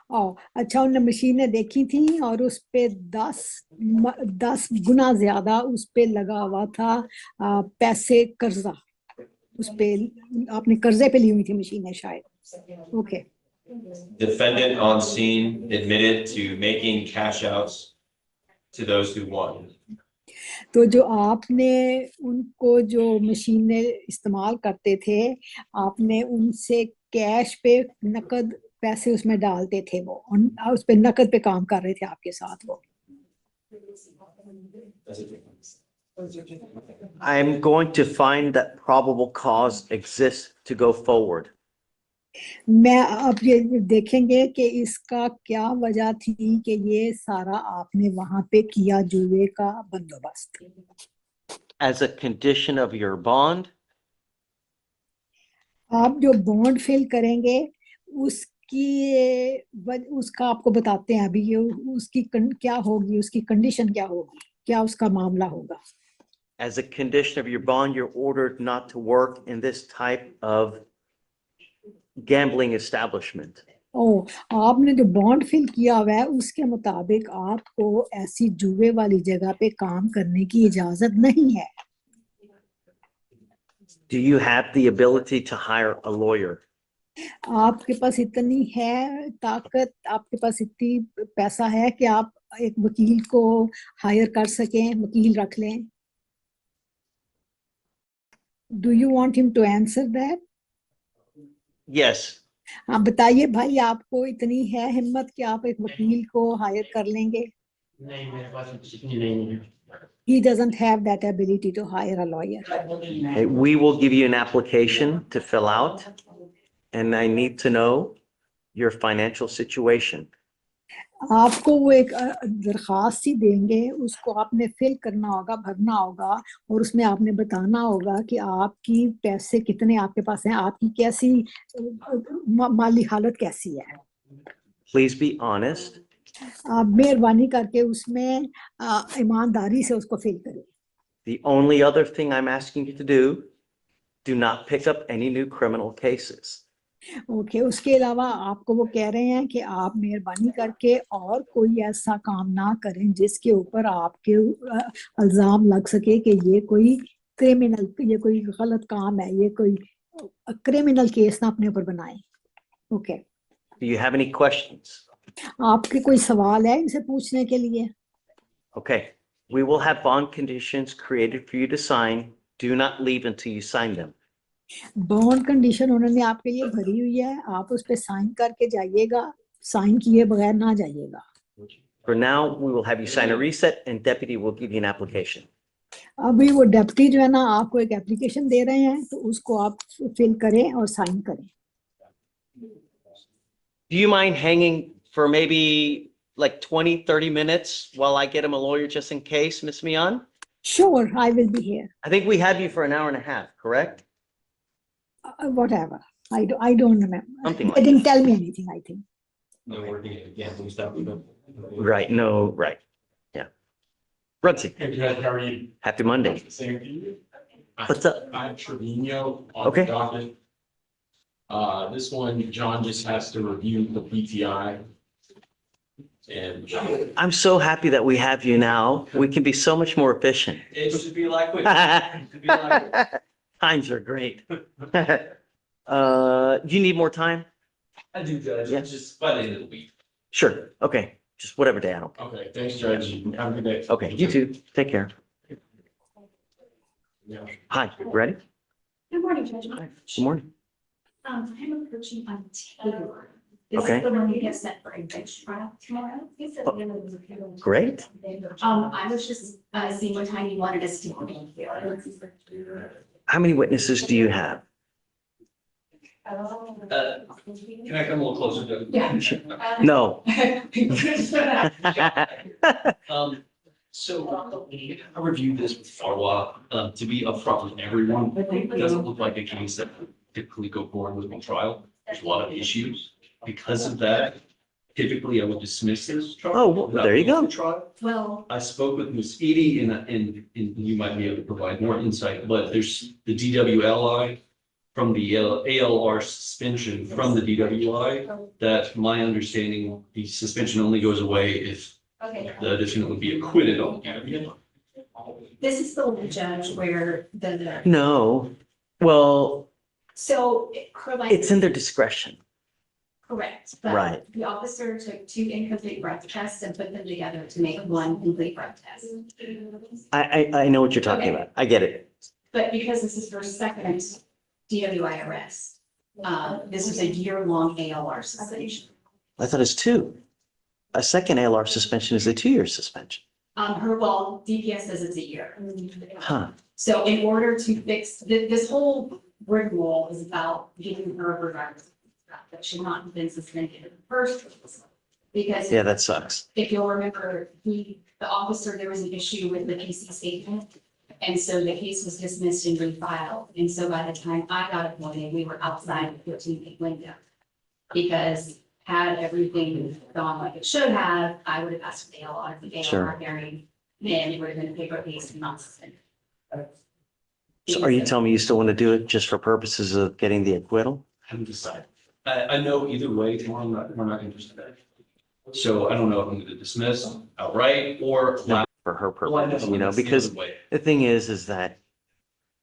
Speaker 15: अच्छा उनने मशीनें देखी थी और उस पे 10 गुना ज्यादा उस पे लगा हुआ था पैसे कर्जा उस पे आपने कर्जे पे ली हुई थी मशीनें शायद okay
Speaker 5: Defendant on scene admitted to making cash outs to those who won.
Speaker 15: तो जो आपने उनको जो मशीनें इस्तेमाल करते थे आपने उनसे कैश पे नकद पैसे उसमें डालते थे वो उस पे नकद पे काम कर रहे थे आपके साथ वो
Speaker 1: I'm going to find that probable cause exists to go forward.
Speaker 15: मैं अब ये देखेंगे कि इसका क्या वजह थी कि ये सारा आपने वहां पे किया जुए का बंदोबस्त
Speaker 1: As a condition of your bond,
Speaker 15: आप जो बॉन्ड फिल करेंगे उसका आपको बताते हैं अभी ये उसकी क्या होगी उसकी कंडीशन क्या होगी क्या उसका मामला होगा
Speaker 1: as a condition of your bond, you're ordered not to work in this type of gambling establishment.
Speaker 15: आपने जो बॉन्ड फिल किया हुआ है उसके मुताबिक आपको ऐसी जुए वाली जगह पे काम करने की इजाजत नहीं है
Speaker 1: Do you have the ability to hire a lawyer?
Speaker 15: आपके पास इतनी है ताकत आपके पास इतनी पैसा है कि आप एक वकील को हायर कर सकें वकील रख लें Do you want him to answer that?
Speaker 1: Yes.
Speaker 15: आप बताइए भाई आपको इतनी है हिम्मत कि आप एक वकील को हायर कर लेंगे
Speaker 12: नहीं मेरे पास इतनी नहीं है
Speaker 15: He doesn't have that ability to hire a lawyer.
Speaker 1: Okay, we will give you an application to fill out, and I need to know your financial situation.
Speaker 15: आपको वो एक दरखास्त ही देंगे उसको आपने फिल करना होगा भरना होगा और उसमें आपने बताना होगा कि आपकी पैसे कितने आपके पास हैं आपकी कैसी माली हालत कैसी है
Speaker 1: Please be honest.
Speaker 15: आप मेहरबानी करके उसमें ईमानदारी से उसको फिल करें
Speaker 1: The only other thing I'm asking you to do not pick up any new criminal cases.
Speaker 15: Okay उसके अलावा आपको वो कह रहे हैं कि आप मेहरबानी करके और कोई ऐसा काम ना करें जिसके ऊपर आपके इल्जाम लग सके कि ये कोई गलत काम है ये कोई क्रिमिनल केस ना अपने ऊपर बनाए okay
Speaker 1: Do you have any questions?
Speaker 15: आपके कोई सवाल है इनसे पूछने के लिए
Speaker 1: Okay, we will have bond conditions created for you to sign. Do not leave until you sign them.
Speaker 15: Bond condition उन्होंने आपके लिए भरी हुई है आप उस पे साइन करके जाइएगा साइन किए बगैर ना जाइएगा
Speaker 1: For now, we will have you sign a reset and deputy will give you an application.
Speaker 15: अभी वो डेप्टी जो है ना आपको एक एप्लीकेशन दे रहे हैं तो उसको आप फिल करें और साइन करें
Speaker 1: Do you mind hanging for maybe like 20-30 minutes while I get him a lawyer just in case, Miss Mian?
Speaker 15: Sure, I will be here.
Speaker 1: I think we have you for an hour and a half, correct?
Speaker 15: Whatever. I don't remember.
Speaker 1: Something like
Speaker 15: They didn't
Speaker 1: that.
Speaker 15: tell me anything, I think.
Speaker 5: No working at a gambling establishment.
Speaker 1: Right, no, right. Yeah. Rugsy,
Speaker 11: Hey, Judge, how are you?
Speaker 1: happy Monday.
Speaker 11: Same to you.
Speaker 1: What's up?
Speaker 11: I'm Trevino on
Speaker 1: Okay.
Speaker 11: the docket. This one, John just has to review the PTI. And
Speaker 1: I'm so happy that we have you now. We can be so much more efficient.
Speaker 10: It should be like quick. It should be like quick.
Speaker 1: Times are great. You need more time?
Speaker 10: I do, Judge.
Speaker 1: Yeah.
Speaker 10: It's just by the end of the week.
Speaker 1: Sure. Okay. Just whatever day. I don't care.
Speaker 11: Okay, thanks, Judge. Have a good day.
Speaker 1: Okay. You too. Take care.
Speaker 11: Yeah.
Speaker 1: Hi. You ready?
Speaker 2: Good morning, Judge.
Speaker 1: Hi. Good morning.
Speaker 2: I'm approaching on Taylor. This
Speaker 1: Okay.
Speaker 2: is the one you get set for a bench trial tomorrow. He said the end of the appeal.
Speaker 1: Great.
Speaker 2: I was just seeing what time you wanted us to be here.
Speaker 1: How many witnesses do you have?
Speaker 10: Can I come a little closer to?
Speaker 2: Yeah.
Speaker 1: No.
Speaker 10: So I reviewed this with Farwa, to be upfront with everyone. It doesn't look like a case that would typically go forward with a trial. There's a lot of issues. Because of that,
Speaker 16: typically I would dismiss this charge.
Speaker 1: Oh, well, there you go.
Speaker 2: Well,
Speaker 16: I spoke with Ms. Edie and you might be able to provide more insight, but there's the DWLI from the ALR suspension from the DWI, that my understanding, the suspension only goes away if
Speaker 4: Okay.
Speaker 16: the defendant would be acquitted on the DWI.
Speaker 17: This is the one judge where
Speaker 1: No, well,
Speaker 17: so her
Speaker 1: it's
Speaker 17: license,
Speaker 1: in their discretion.
Speaker 17: correct,
Speaker 1: Right.
Speaker 17: but the officer took 2 incomplete breath tests and put them together to make 1 complete breath test.
Speaker 1: I know what you're talking
Speaker 17: Okay.
Speaker 1: about. I get it.
Speaker 17: But because this is her second DWI arrest, this is a year-long ALR suspension.
Speaker 1: I thought it's 2. A second ALR suspension is a 2-year suspension.
Speaker 17: Well, DPS says it's a year.
Speaker 1: Huh.
Speaker 17: So in order to fix, this whole rigmarole is about giving her her driver's license that should not have been suspended in the first place. Because
Speaker 1: Yeah, that sucks.
Speaker 17: if you'll remember, the officer, there was an issue with the PC statement. And so the case was dismissed and refiled. And so by the time I got appointed, we were outside the 14-day window. Because had everything gone like it should have, I would have asked for the ALR
Speaker 1: Sure.
Speaker 17: hearing, and it would have been a paper case and not suspended.
Speaker 1: So are you telling me you still want to do it just for purposes of getting the acquittal?
Speaker 16: Haven't decided. I know either way, tomorrow, we're not interested. So I don't know if I'm gonna dismiss outright or.
Speaker 1: No, for her purpose, because the thing is that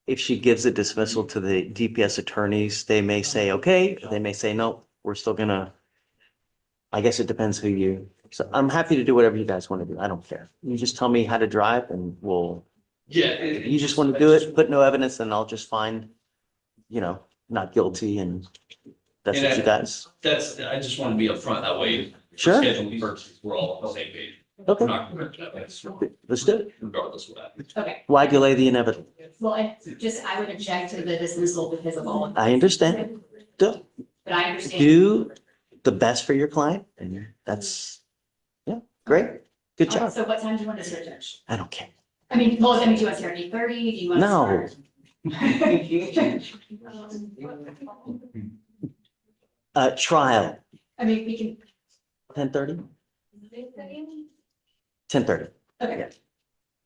Speaker 1: if she gives a dismissal to the DPS attorneys, they may say, okay, they may say, no, we're still gonna, I guess it depends who you, so I'm happy to do whatever you guys want to do. I don't care. You just tell me how to drive and
Speaker 16: Yeah.
Speaker 1: you just want to do it, put no evidence, and I'll just find, not guilty, and that's what you guys.
Speaker 16: I just want to be upfront that way. for
Speaker 1: Sure.
Speaker 16: Scheduling purposes, we're all on the same page.
Speaker 1: Okay.
Speaker 16: We're not gonna do that.
Speaker 1: Let's do it.
Speaker 16: Regardless of what happens.
Speaker 17: Okay,
Speaker 1: Why delay the inevitable?
Speaker 17: well, I would object to the dismissal because of all of
Speaker 1: I understand. Do,
Speaker 17: But I understand.
Speaker 1: do the best for your client, and that's, yeah, great. Good
Speaker 17: All right,
Speaker 1: job.
Speaker 17: so what time do you want to start, Judge?
Speaker 1: I don't care.
Speaker 17: I mean, well, do you want to start 8:30? Do you want to
Speaker 1: No.
Speaker 17: start?
Speaker 1: Trial,
Speaker 17: I mean, we can.
Speaker 1: 10:30? 10:30.
Speaker 17: Okay.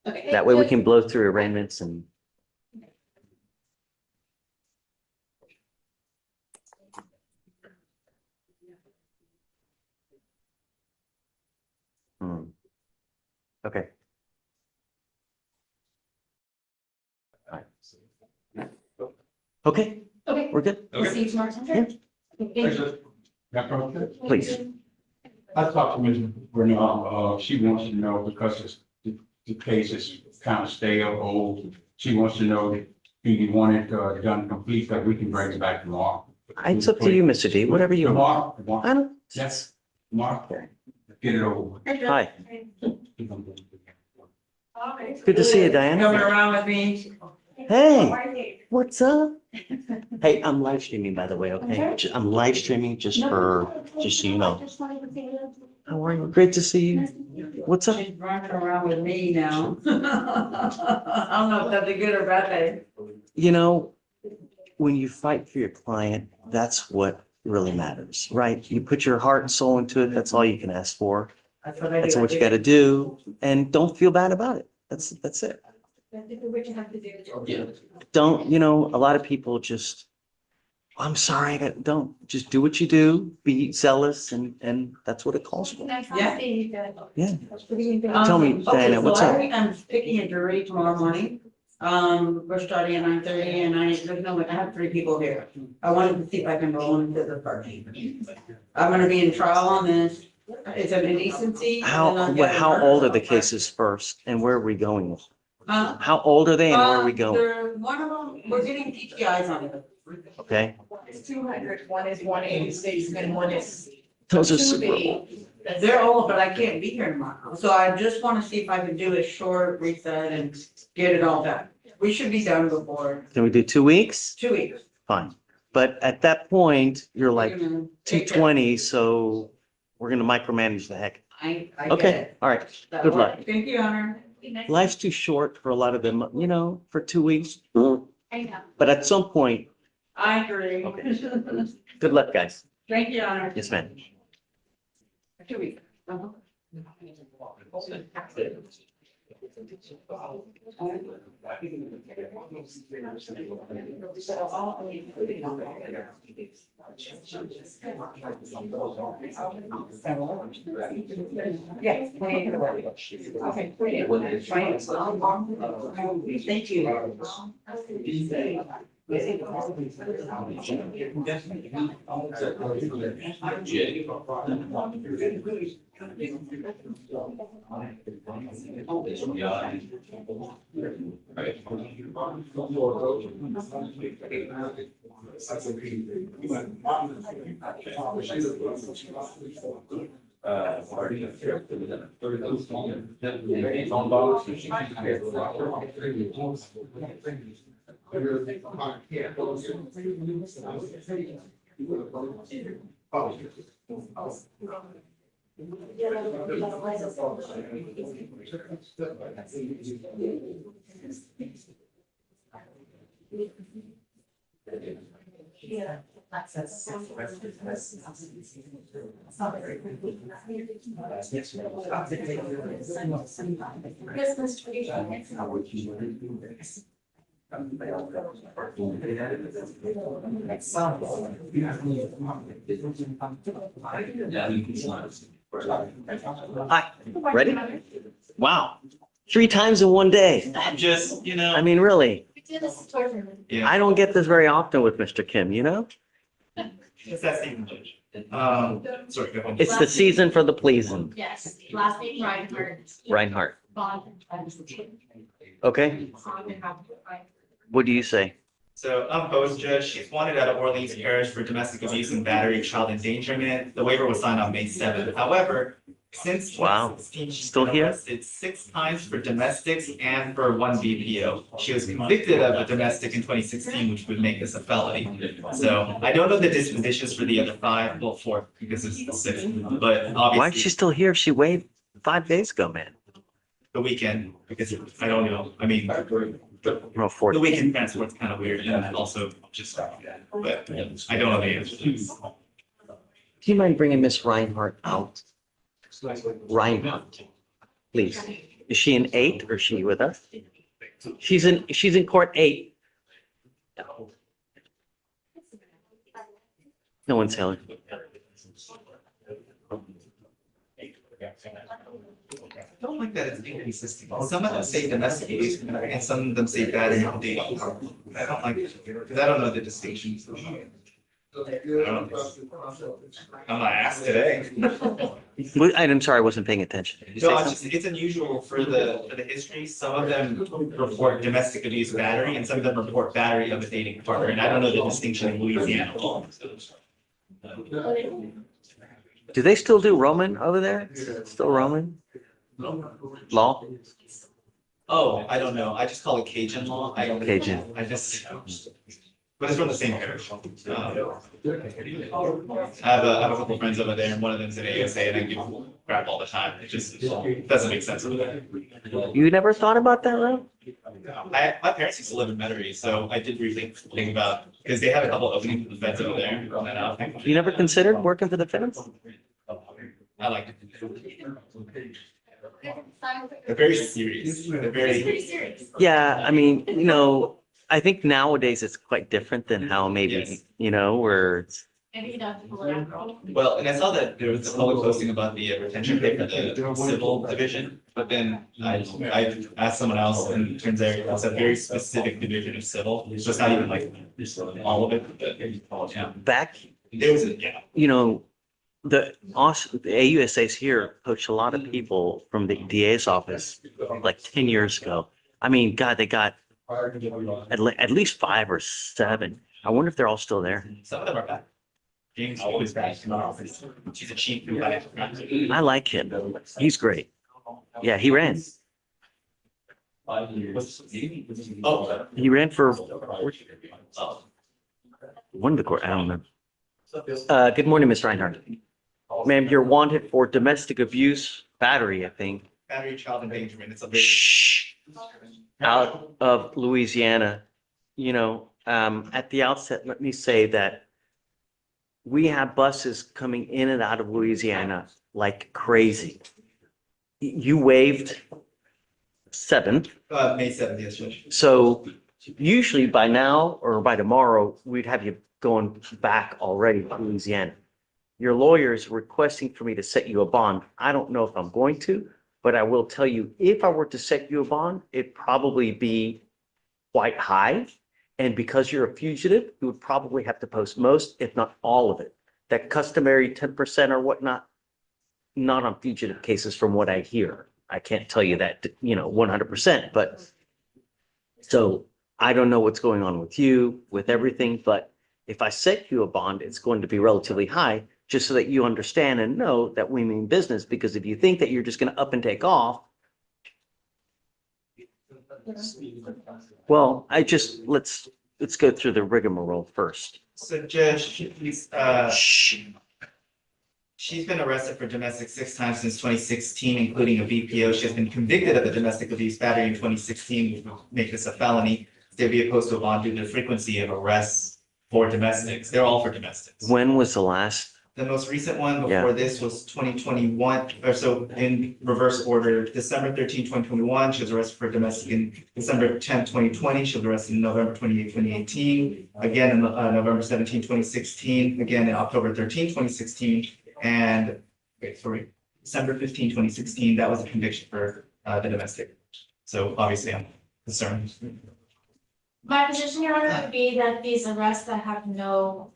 Speaker 17: Okay.
Speaker 1: That way we can blow through arraignments and. Hmm. Okay. Okay,
Speaker 17: Okay.
Speaker 1: we're good.
Speaker 17: We'll see you tomorrow.
Speaker 1: Yeah. Please.
Speaker 11: I talked to Ms. Bernal, she wants to know because the case is kind of stale, old. She wants to know, do you want it done complete, that we can bring it back tomorrow?
Speaker 1: It's up to you, Mr. D, whatever you want.
Speaker 11: Tomorrow,
Speaker 1: I don't,
Speaker 11: yes, tomorrow, get it over with.
Speaker 1: hi, good to see you, Diana.
Speaker 3: Coming around with me.
Speaker 1: Hey, what's up? Hey, I'm live streaming, by the way, okay? I'm live streaming just so you know. How are you? Great to see you. What's up?
Speaker 3: She's running around with me now. I don't know if that's a good or bad thing.
Speaker 1: When you fight for your client, that's what really matters, right? You put your heart and soul into it. That's all you can ask for.
Speaker 3: That's what I do.
Speaker 1: That's what you got to do. And don't feel bad about it. That's it.
Speaker 17: What you have to do.
Speaker 16: Yeah.
Speaker 1: Don't, a lot of people just, I'm sorry, don't, just do what you do, be zealous, and that's what it calls for.
Speaker 3: Yeah.
Speaker 1: Yeah. Tell me, Diana, what's up?
Speaker 3: I'm picking a jury tomorrow morning. We're starting at 9:30 and I have 3 people here. I wanted to see if I can roll into the party. I'm gonna be in trial on this. It's an indecency.
Speaker 1: How old are the cases first, and where are we going with?
Speaker 3: Huh?
Speaker 1: How old are they, and where are we going?
Speaker 3: One of them, we're getting PTIs on it.
Speaker 1: Okay,
Speaker 8: It's 200, one is 186, and one is.
Speaker 1: those are super old.
Speaker 3: They're old, but I can't be here tomorrow. So I just want to see if I can do a short reset and get it all done. We should be done before
Speaker 1: Can we do 2 weeks?
Speaker 3: 2 weeks.
Speaker 1: Fine. But at that point, you're like
Speaker 3: You're gonna take care.
Speaker 1: 220, so we're gonna micromanage the heck.
Speaker 3: I get
Speaker 1: Okay,
Speaker 3: it.
Speaker 1: all right.
Speaker 3: That
Speaker 1: Good
Speaker 3: works.
Speaker 1: luck.
Speaker 3: Thank you, Honor.
Speaker 1: Life's too short for a lot of them, for 2 weeks.
Speaker 17: I know.
Speaker 1: But at some point,
Speaker 3: I agree.
Speaker 1: Okay. good luck, guys.
Speaker 3: Thank you, Honor.
Speaker 1: Yes, ma'am.
Speaker 8: 2 weeks. Yes. Okay. Thank
Speaker 4: Yeah. Christmas tradition.
Speaker 1: Hi, ready? Wow, 3 times in one day.
Speaker 13: Just,
Speaker 1: I mean, really,
Speaker 4: We did this tournament.
Speaker 13: yeah,
Speaker 1: I don't get this very often with Mr. Kim, you know?
Speaker 13: it's that season. Sorry, go ahead.
Speaker 1: It's the season for the pleasing.
Speaker 4: Yes, last name Reinhardt.
Speaker 1: Reinhardt,
Speaker 4: Bond.
Speaker 1: okay? What do you say?
Speaker 13: So I'm Post Judge. She's wanted out of Orleans Parish for domestic abuse and battery, child endangerment. The waiver was signed on May 7th. However, since
Speaker 1: Wow.
Speaker 13: 2016, she's
Speaker 1: Still
Speaker 13: been
Speaker 1: here?
Speaker 13: arrested 6 times for domestics and for 1 BPO. She was convicted of a domestic in 2016, which would make this a felony. So I don't know the dispositions for the other 5, well, 4, because it's the 6th, but obviously.
Speaker 1: Why is she still here if she waived 5 days ago, man?
Speaker 13: The weekend, because I don't know. I mean,
Speaker 1: No, 4.
Speaker 13: the weekend transport's kind of weird and also just, but I don't know the answer to this.
Speaker 1: Do you mind bringing Miss Reinhardt out? Reinhardt, please. Is she in 8 or is she with us? She's in court 8. No one's telling.
Speaker 13: I don't like that it's inconsistent. Some of them say domestic abuse and some of them say battery and dating. I don't like, because I don't know the distinctions. I'm not asked today.
Speaker 1: I'm sorry, I wasn't paying attention. Did you say
Speaker 13: No,
Speaker 1: something?
Speaker 13: it's unusual for the history. Some of them report domestic abuse battery and some of them report battery of a dating partner. And I don't know the distinction in Louisiana law.
Speaker 1: Do they still do Roman over there? Still Roman? Law?
Speaker 13: Oh, I don't know. I just call it Cajun law.
Speaker 1: Cajun.
Speaker 13: I just, but it's from the same parish. I have a couple friends over there and one of them's at ASA and I give crap all the time. It just doesn't make sense over there.
Speaker 1: You never thought about that, Ro?
Speaker 13: My parents used to live in Metairie, so I did briefly think about, because they have a couple openings for the feds over there. And,
Speaker 1: You never considered working for the feds?
Speaker 13: I like it. They're very serious. They're very.
Speaker 4: serious.
Speaker 1: Yeah, I mean, I think nowadays it's quite different than how maybe,
Speaker 13: Yes.
Speaker 1: where it's,
Speaker 4: Maybe you don't pull it out.
Speaker 13: Well, and I saw that there was a public posting about the retention pay for the civil division, but then I asked someone else and it turns out it's a very specific division of civil. So it's not even like all of it, but yeah.
Speaker 1: back,
Speaker 13: There was a,
Speaker 1: the AUSA's here poached a lot of people from the DA's office like 10 years ago. I mean, God, they got at least 5 or 7. I wonder if they're all still there.
Speaker 13: some of them are back. James always back in our office. She's a chief who
Speaker 1: I like him. He's great. Yeah, he ran.
Speaker 13: Oh.
Speaker 1: He ran for one of the court. I don't know. Good morning, Ms. Reinhardt. Ma'am, you're wanted for domestic abuse, battery, I think,
Speaker 13: Battery, child endangerment. It's a big.
Speaker 1: out of Louisiana. At the outset, let me say that we have buses coming in and out of Louisiana like crazy. You waived 7th.
Speaker 13: May 7th, yes, Judge.
Speaker 1: So usually by now or by tomorrow, we'd have you going back already to Louisiana. Your lawyer is requesting for me to set you a bond. I don't know if I'm going to, but I will tell you, if I were to set you a bond, it'd probably be quite high. And because you're a fugitive, you would probably have to post most, if not all of it. That customary 10% or whatnot, not on fugitive cases from what I hear. I can't tell you that, 100%, but so I don't know what's going on with you, with everything, but if I set you a bond, it's going to be relatively high, just so that you understand and know that we mean business, because if you think that you're just going to up and take off, well, let's go through the rigmarole first.
Speaker 13: So Judge, she's been arrested for domestic 6 times since 2016, including a VPO. She has been convicted of a domestic abuse battery in 2016, which would make this a felony. They'd be opposed to a bond due to the frequency of arrests for domestics. They're all for domestics.
Speaker 1: When was the last?
Speaker 13: The most recent one before this was 2021, or so in reverse order, December 13, 2021, she was arrested for domestic in December 10, 2020. She was arrested in November 28, 2018. Again, in November 17, 2016. Again, in October 13, 2016. And December 15, 2016, that was a conviction for the domestic. So obviously I'm concerned.
Speaker 2: My position, Your Honor, would be that these arrests that have no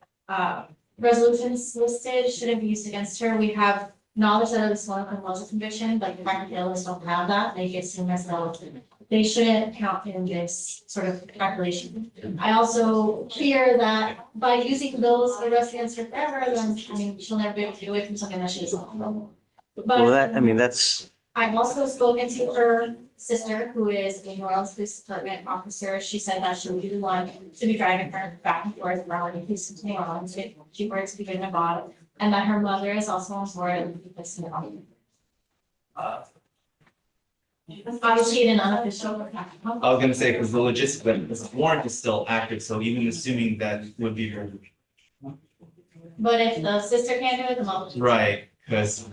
Speaker 2: resolutions listed shouldn't be used against her. We have knowledge that this one was a conviction, but practically illness don't have that. They get seen as eligible. They shouldn't count in this sort of calculation. I also fear that by using those arrests against her forever, then she'll never be able to do it from something that she doesn't know.
Speaker 1: Well,
Speaker 2: But
Speaker 1: that's,
Speaker 2: I've also spoken to her sister, who is a New Orleans Police Department officer. She said that she would be the one to be driving her back and forth around the police in New Orleans. She works to be in Nevada, and that her mother is also on board and police in Nevada. Obviously, an unofficial.
Speaker 13: I was gonna say, because the logistic, this warrant is still active, so even assuming that would be
Speaker 2: But if the sister can't do it, the mom.
Speaker 13: right, because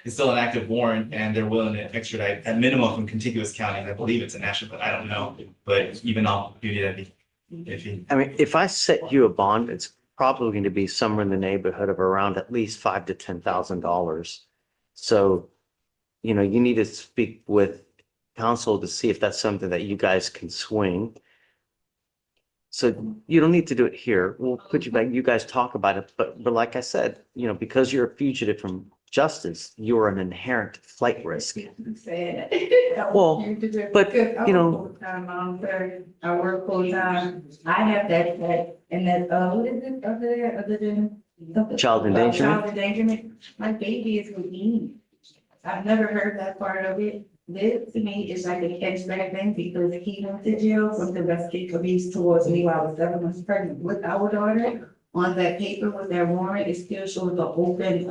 Speaker 13: it's still an active warrant and they're willing to extradite at minimum from contiguous counties. I believe it's a national, but I don't know. But even off duty, that'd be iffy.
Speaker 1: if I set you a bond, it's probably going to be somewhere in the neighborhood of around at least $5,000 to $10,000. So, you need to speak with counsel to see if that's something that you guys can swing. So you don't need to do it here. We'll put you back, you guys talk about it, but like I said, because you're a fugitive from justice, you're an inherent flight risk. Well, but,
Speaker 18: I work full time. I have that, and that, what is it, other than?
Speaker 1: Child endangerment?
Speaker 18: Child endangerment, my baby is with me. I've never heard that part of it. This to me is like a catch back thing because he went to jail from domestic abuse towards me while I was 7 months pregnant with our daughter. On that paper with that warrant, it still shows the open,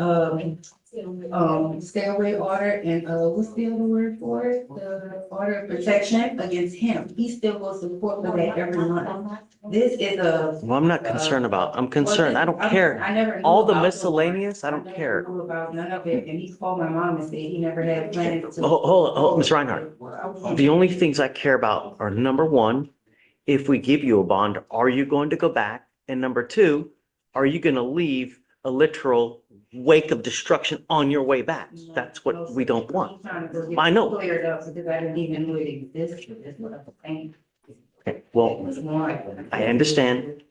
Speaker 18: stairway order and, what's the other word for it? The order of protection against him. He still goes to court for that every month. This is a.
Speaker 1: Well, I'm not concerned I'm concerned. I don't care.
Speaker 18: I never.
Speaker 1: All the miscellaneous, I don't care.
Speaker 18: Knew about none of it, and he called my mom and said he never had plans to.
Speaker 1: Hold, Ms. Reinhardt. The only things I care about are, number one, if we give you a bond, are you going to go back? And number two, are you going to leave a literal wake of destruction on your way back? That's what we don't want. I know.
Speaker 18: Cleared up because I didn't even know it existed. That's what I'm saying.
Speaker 1: Okay, well, I understand.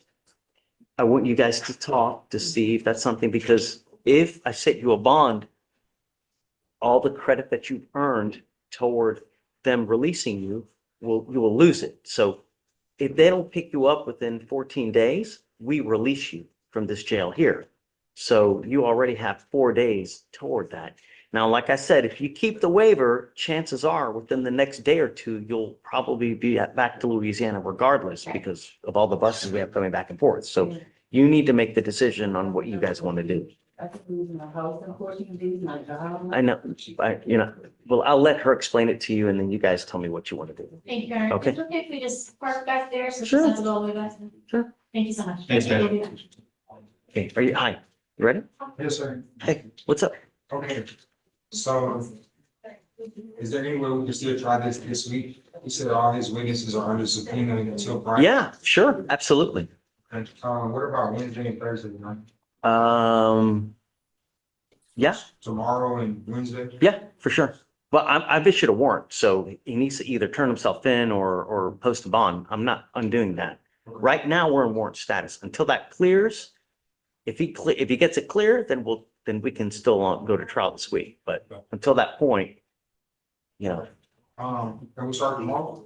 Speaker 1: I want you guys to talk to see if that's something, because if I set you a bond, all the credit that you've earned toward them releasing you you will lose it. So if they don't pick you up within 14 days, we release you from this jail here. So you already have 4 days toward that. Now, like I said, if you keep the waiver, chances are within the next day or two, you'll probably be back to Louisiana regardless because of all the buses we have coming back and forth. So you need to make the decision on what you guys want to do.
Speaker 18: I could lose my house, unfortunately, my job.
Speaker 1: I know, well, I'll let her explain it to you and then you guys tell me what you want to do.
Speaker 2: Thank you, Karen.
Speaker 1: Okay.
Speaker 2: It's okay if we just park back there, so she
Speaker 1: Sure.
Speaker 2: sends it all the way back.
Speaker 1: Sure.
Speaker 2: Thank you so much.
Speaker 13: Thanks, man.
Speaker 1: Okay, hi, you ready?
Speaker 14: Yes, sir.
Speaker 1: Hey, what's up?
Speaker 9: Okay, so is there any way we can still try this week? He said all his witnesses are under subpoena until Friday.
Speaker 1: Yeah, sure, absolutely.
Speaker 9: And, what about Wednesday and Thursday, man?
Speaker 1: Yeah,
Speaker 9: Tomorrow and Wednesday?
Speaker 1: yeah, for sure. Well, I've issued a warrant, so he needs to either turn himself in or post a bond. I'm not undoing that. Right now, we're in warrant status. Until that clears, if he gets it clear, then we can still go to trial this week. But until that point, you know,
Speaker 9: Can we start tomorrow?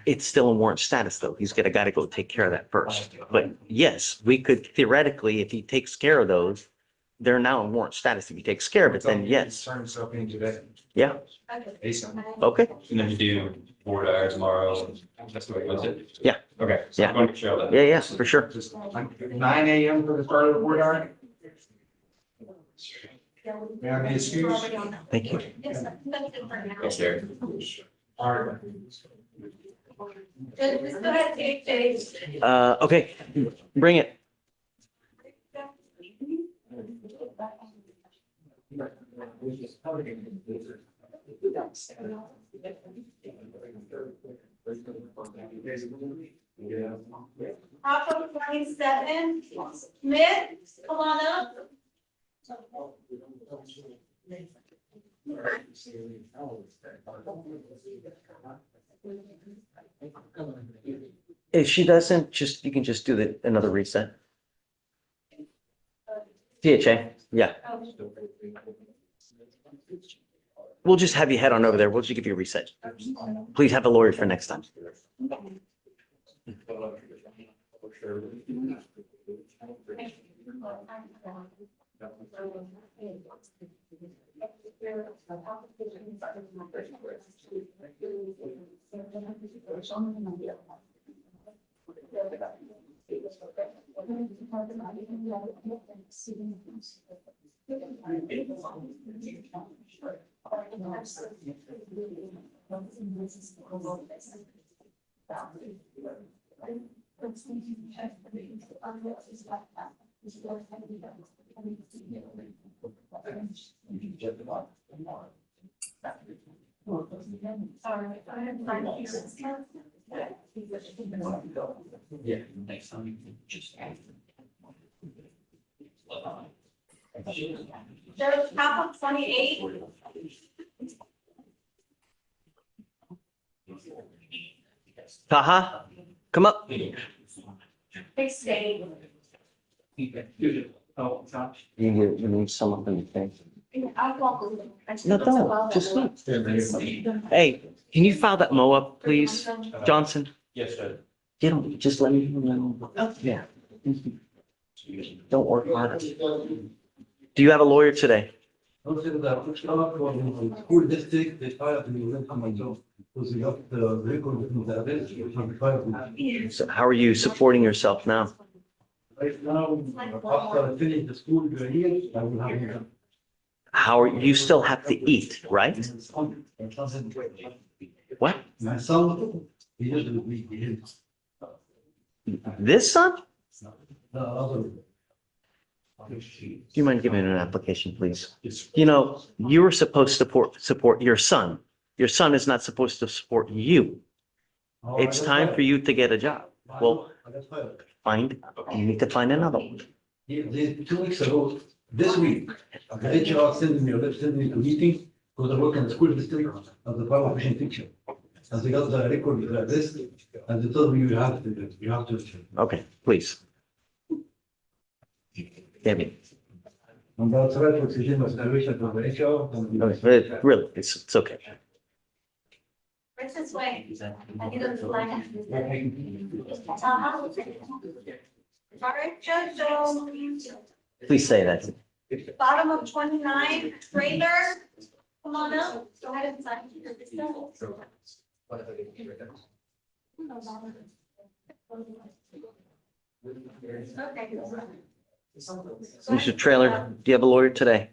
Speaker 1: it's still in warrant status though. He's got to go take care of that first. But yes, we could theoretically, if he takes care of those, they're now in warrant status. If he takes care of it, then yes.
Speaker 9: Turn himself in today.
Speaker 1: Yeah, okay.
Speaker 5: And then you do board hour tomorrow. That's the way it was it?
Speaker 1: Yeah.
Speaker 5: Okay. So I'm going to show that.
Speaker 1: Yeah, yeah, for sure.
Speaker 9: 9 a.m. for the start of the board hour? May I be excused?
Speaker 1: Thank you.
Speaker 4: Yes, that's it for now.
Speaker 5: Yes, sir.
Speaker 9: All right.
Speaker 4: Just go ahead, take days.
Speaker 1: Okay, bring it.
Speaker 4: Prop 27, Smith, come on up.
Speaker 1: If she doesn't, you can just do another reset. THA, yeah. We'll just have you head on over there. We'll just give you a reset. Please have a lawyer for next time.
Speaker 16: Yeah, next time you can just.
Speaker 4: There's prop 28.
Speaker 1: Taha, come up.
Speaker 4: Big state.
Speaker 1: You need someone in the face.
Speaker 4: I'll walk over.
Speaker 1: No, don't, just wait. Hey, can you file that Mo up, please, Johnson?
Speaker 5: Yes, sir.
Speaker 1: Just let me know. Yeah. Don't work harder. Do you have a lawyer today?
Speaker 19: School district, they filed the job. Because we got the record with the others.
Speaker 1: So how are you supporting yourself now?
Speaker 19: Right now, after I finish the school year, I will have.
Speaker 1: How are you still have to eat, right? What?
Speaker 19: My son, he is with me, he is.
Speaker 1: This son?
Speaker 19: The other.
Speaker 1: Do you mind giving an application, please? You know, you were supposed to support your son. Your son is not supposed to support you. It's time for you to get a job. Well, you need to find another one.
Speaker 19: 2 weeks ago, this week, the HR sent me a meeting, because I work in the school district as a power fishing teacher. And they got the record like this, and they told me you have to.
Speaker 1: Okay, please. Debbie.
Speaker 19: And that's right, what's the situation for the HR.
Speaker 1: Okay, really, it's okay.
Speaker 4: Right this way. I need to line. All right, Judge,
Speaker 1: Please say that.
Speaker 4: bottom of 29, trailer, come on up, go ahead and sign. Okay.
Speaker 1: Mr. Trailer, do you have a lawyer today?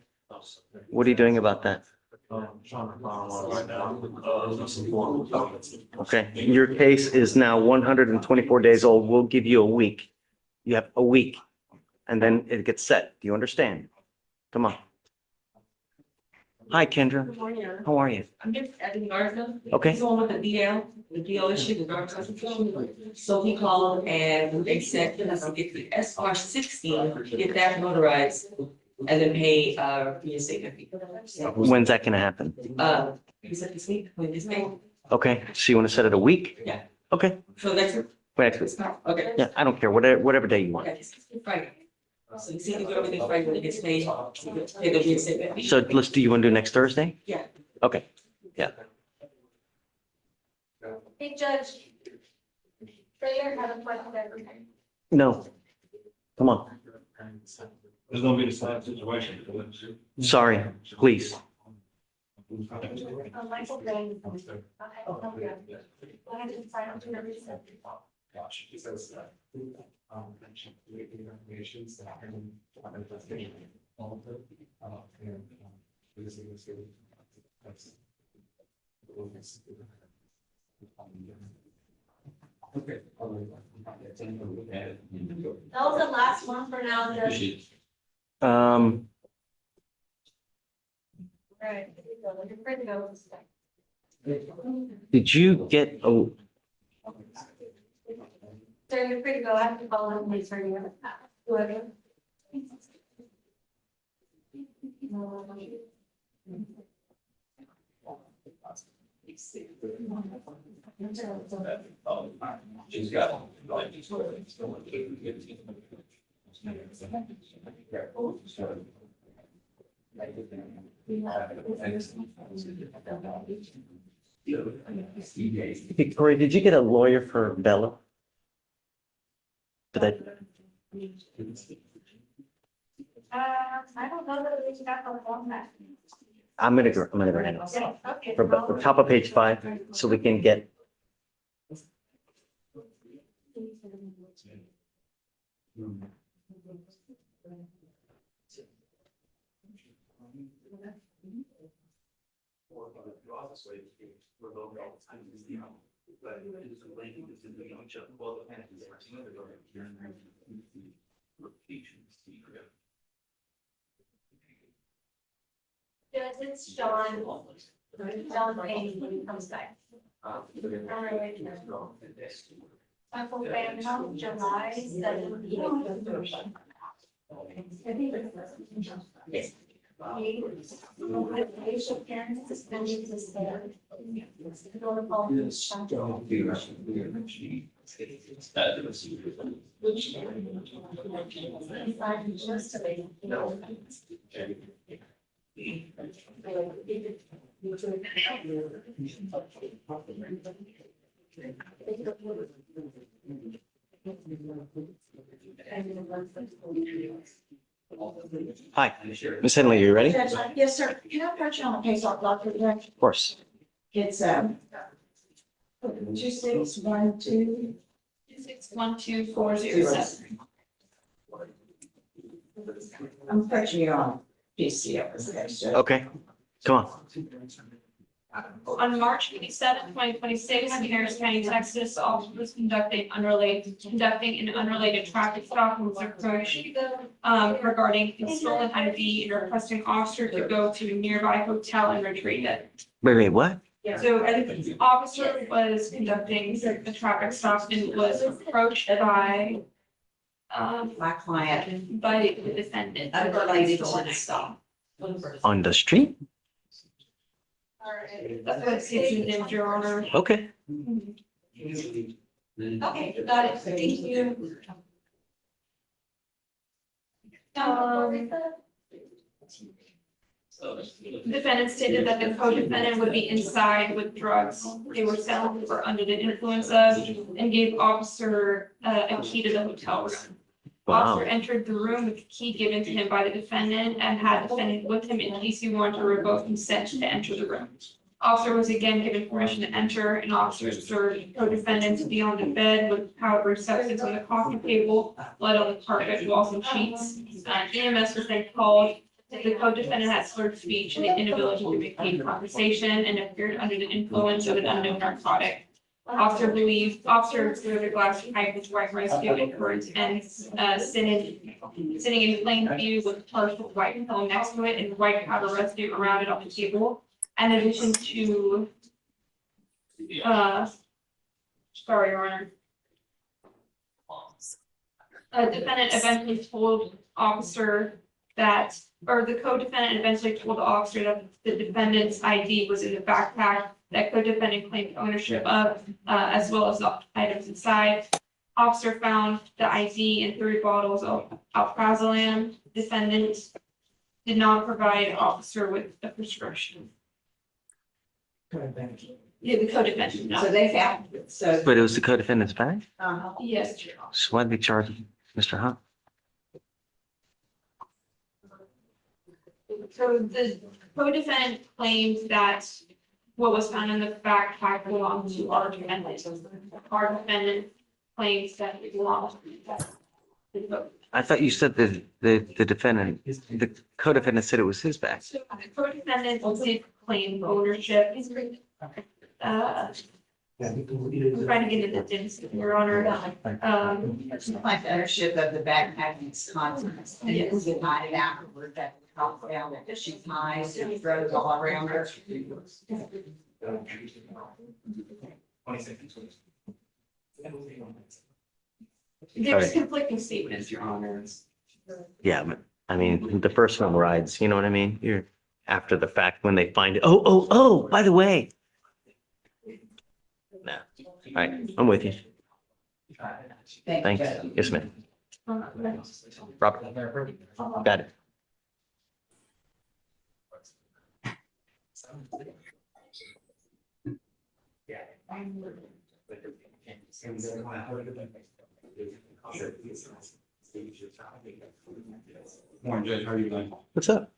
Speaker 1: What are you doing about that? Okay, your case is now 124 days old. We'll give you a week. You have a week and then it gets set. Do you understand? Come on. Hi, Kendra.
Speaker 3: Good morning.
Speaker 1: How are you?
Speaker 3: I'm just Evan Garza.
Speaker 1: Okay.
Speaker 3: He's the one with the DL issue, the drug issue. So he called and they said he has to get the SR 16, get that notarized, and then pay, reinstatement fee.
Speaker 1: When's that gonna happen?
Speaker 3: He said this week, when this day,
Speaker 1: Okay, so you want to set it a week?
Speaker 3: Yeah.
Speaker 1: Okay,
Speaker 3: so next week.
Speaker 1: next week.
Speaker 3: Okay.
Speaker 1: Yeah, I don't care, whatever day you want.
Speaker 3: Okay, Friday. So you see, you do everything Friday when it gets paid, pay the reinstatement fee.
Speaker 1: So let's do, you want to do next Thursday?
Speaker 3: Yeah.
Speaker 1: Okay, yeah.
Speaker 4: Hey, Judge. Trailer had a question every time.
Speaker 1: No. Come on.
Speaker 12: There's gonna be the same situation.
Speaker 1: Sorry, please.
Speaker 4: Michael Green. I didn't sign up to every step. That was the last one for now, Judge. Right. You're free to go.
Speaker 1: Did you get, oh,
Speaker 4: Sir, you're free to go. I have to follow up with you. Whoever.
Speaker 5: She's got.
Speaker 1: Victoria, did you get a lawyer for Bella? For that,
Speaker 4: I don't know that we got the format.
Speaker 1: I'm gonna go handle it.
Speaker 4: Yeah, okay.
Speaker 1: For top of page 5, so we can get.
Speaker 4: Yes, it's John. John Payne when he comes back. Uncle Van Home, July 17th. Yes. Racial parents suspended to stand.
Speaker 1: Hi, Ms. Henley, you ready?
Speaker 18: Yes, sir. Can I put you on a case off block for the next?
Speaker 1: Of course.
Speaker 18: It's, 2612.
Speaker 2: 2612-407.
Speaker 18: I'm putting you on PC of this case, Judge.
Speaker 1: Okay, come on.
Speaker 2: On March 27, 2026, in Harris County, Texas, officer was conducting an unrelated traffic stop and was approached regarding a stolen ID and requesting officer to go to a nearby hotel and retrieve it.
Speaker 1: Wait, what?
Speaker 2: So the officer was conducting a traffic stop and was approached by
Speaker 18: My client.
Speaker 2: by the defendant.
Speaker 18: Unrelated to
Speaker 2: Stolen
Speaker 18: the
Speaker 2: ID.
Speaker 18: stop.
Speaker 1: On the street?
Speaker 2: That's what it's in, Your Honor.
Speaker 1: Okay.
Speaker 2: Okay, got it. Thank you. Defendant stated that the co-defendant would be inside with drugs they were selling or under the influence of, and gave officer a key to the hotel room.
Speaker 1: Wow.
Speaker 2: Officer entered the room with the key given to him by the defendant and had defendant with him in case he wanted to revoke consent to enter the room. Officer was again given permission to enter, and officer observed co-defendant to be on the bed with powdery substance on the coffee table, blood on the carpet, walls and sheets. EMS was then called. The co-defendant had slurred speech and an inability to maintain conversation and appeared under the influence of an unknown narcotic. Officer threw the glass pipe with white residue and current ends, sitting in plain view with partial white film next to it and white powder residue around it on the table. In addition to, sorry, Your Honor. Defendant eventually told officer that, or the co-defendant eventually told the officer that the defendant's ID was in the backpack that co-defendant claimed ownership of, as well as the items inside. Officer found the ID in 3 bottles of alprazolam. Defendant did not provide officer with a prescription. Yeah, the co-defendant.
Speaker 18: So they found, so.
Speaker 1: But it was the co-defendant's bag?
Speaker 2: Yes.
Speaker 1: So why'd they charge Mr. Hunt?
Speaker 2: So the co-defendant claims that what was found in the backpack belonged to our defendant. Our defendant claims that it belongs to the
Speaker 1: I thought you said that the defendant, the co-defendant said it was his bag.
Speaker 2: So the co-defendant did claim ownership. I'm trying to get into this, Your Honor.
Speaker 18: Like ownership of the backpack and its contents, and it was divided afterward that the cop found that she's nice and throws all around her.
Speaker 2: There's conflicting statements, Your Honor.
Speaker 1: Yeah, but I mean, the first one rides, you know what I mean? You're after the fact when they find it. Oh, by the way. No. All right, I'm with you. Thanks. Yes, ma'am. Robert. Got it.
Speaker 12: Morning, Judge, how are you doing?
Speaker 1: What's up?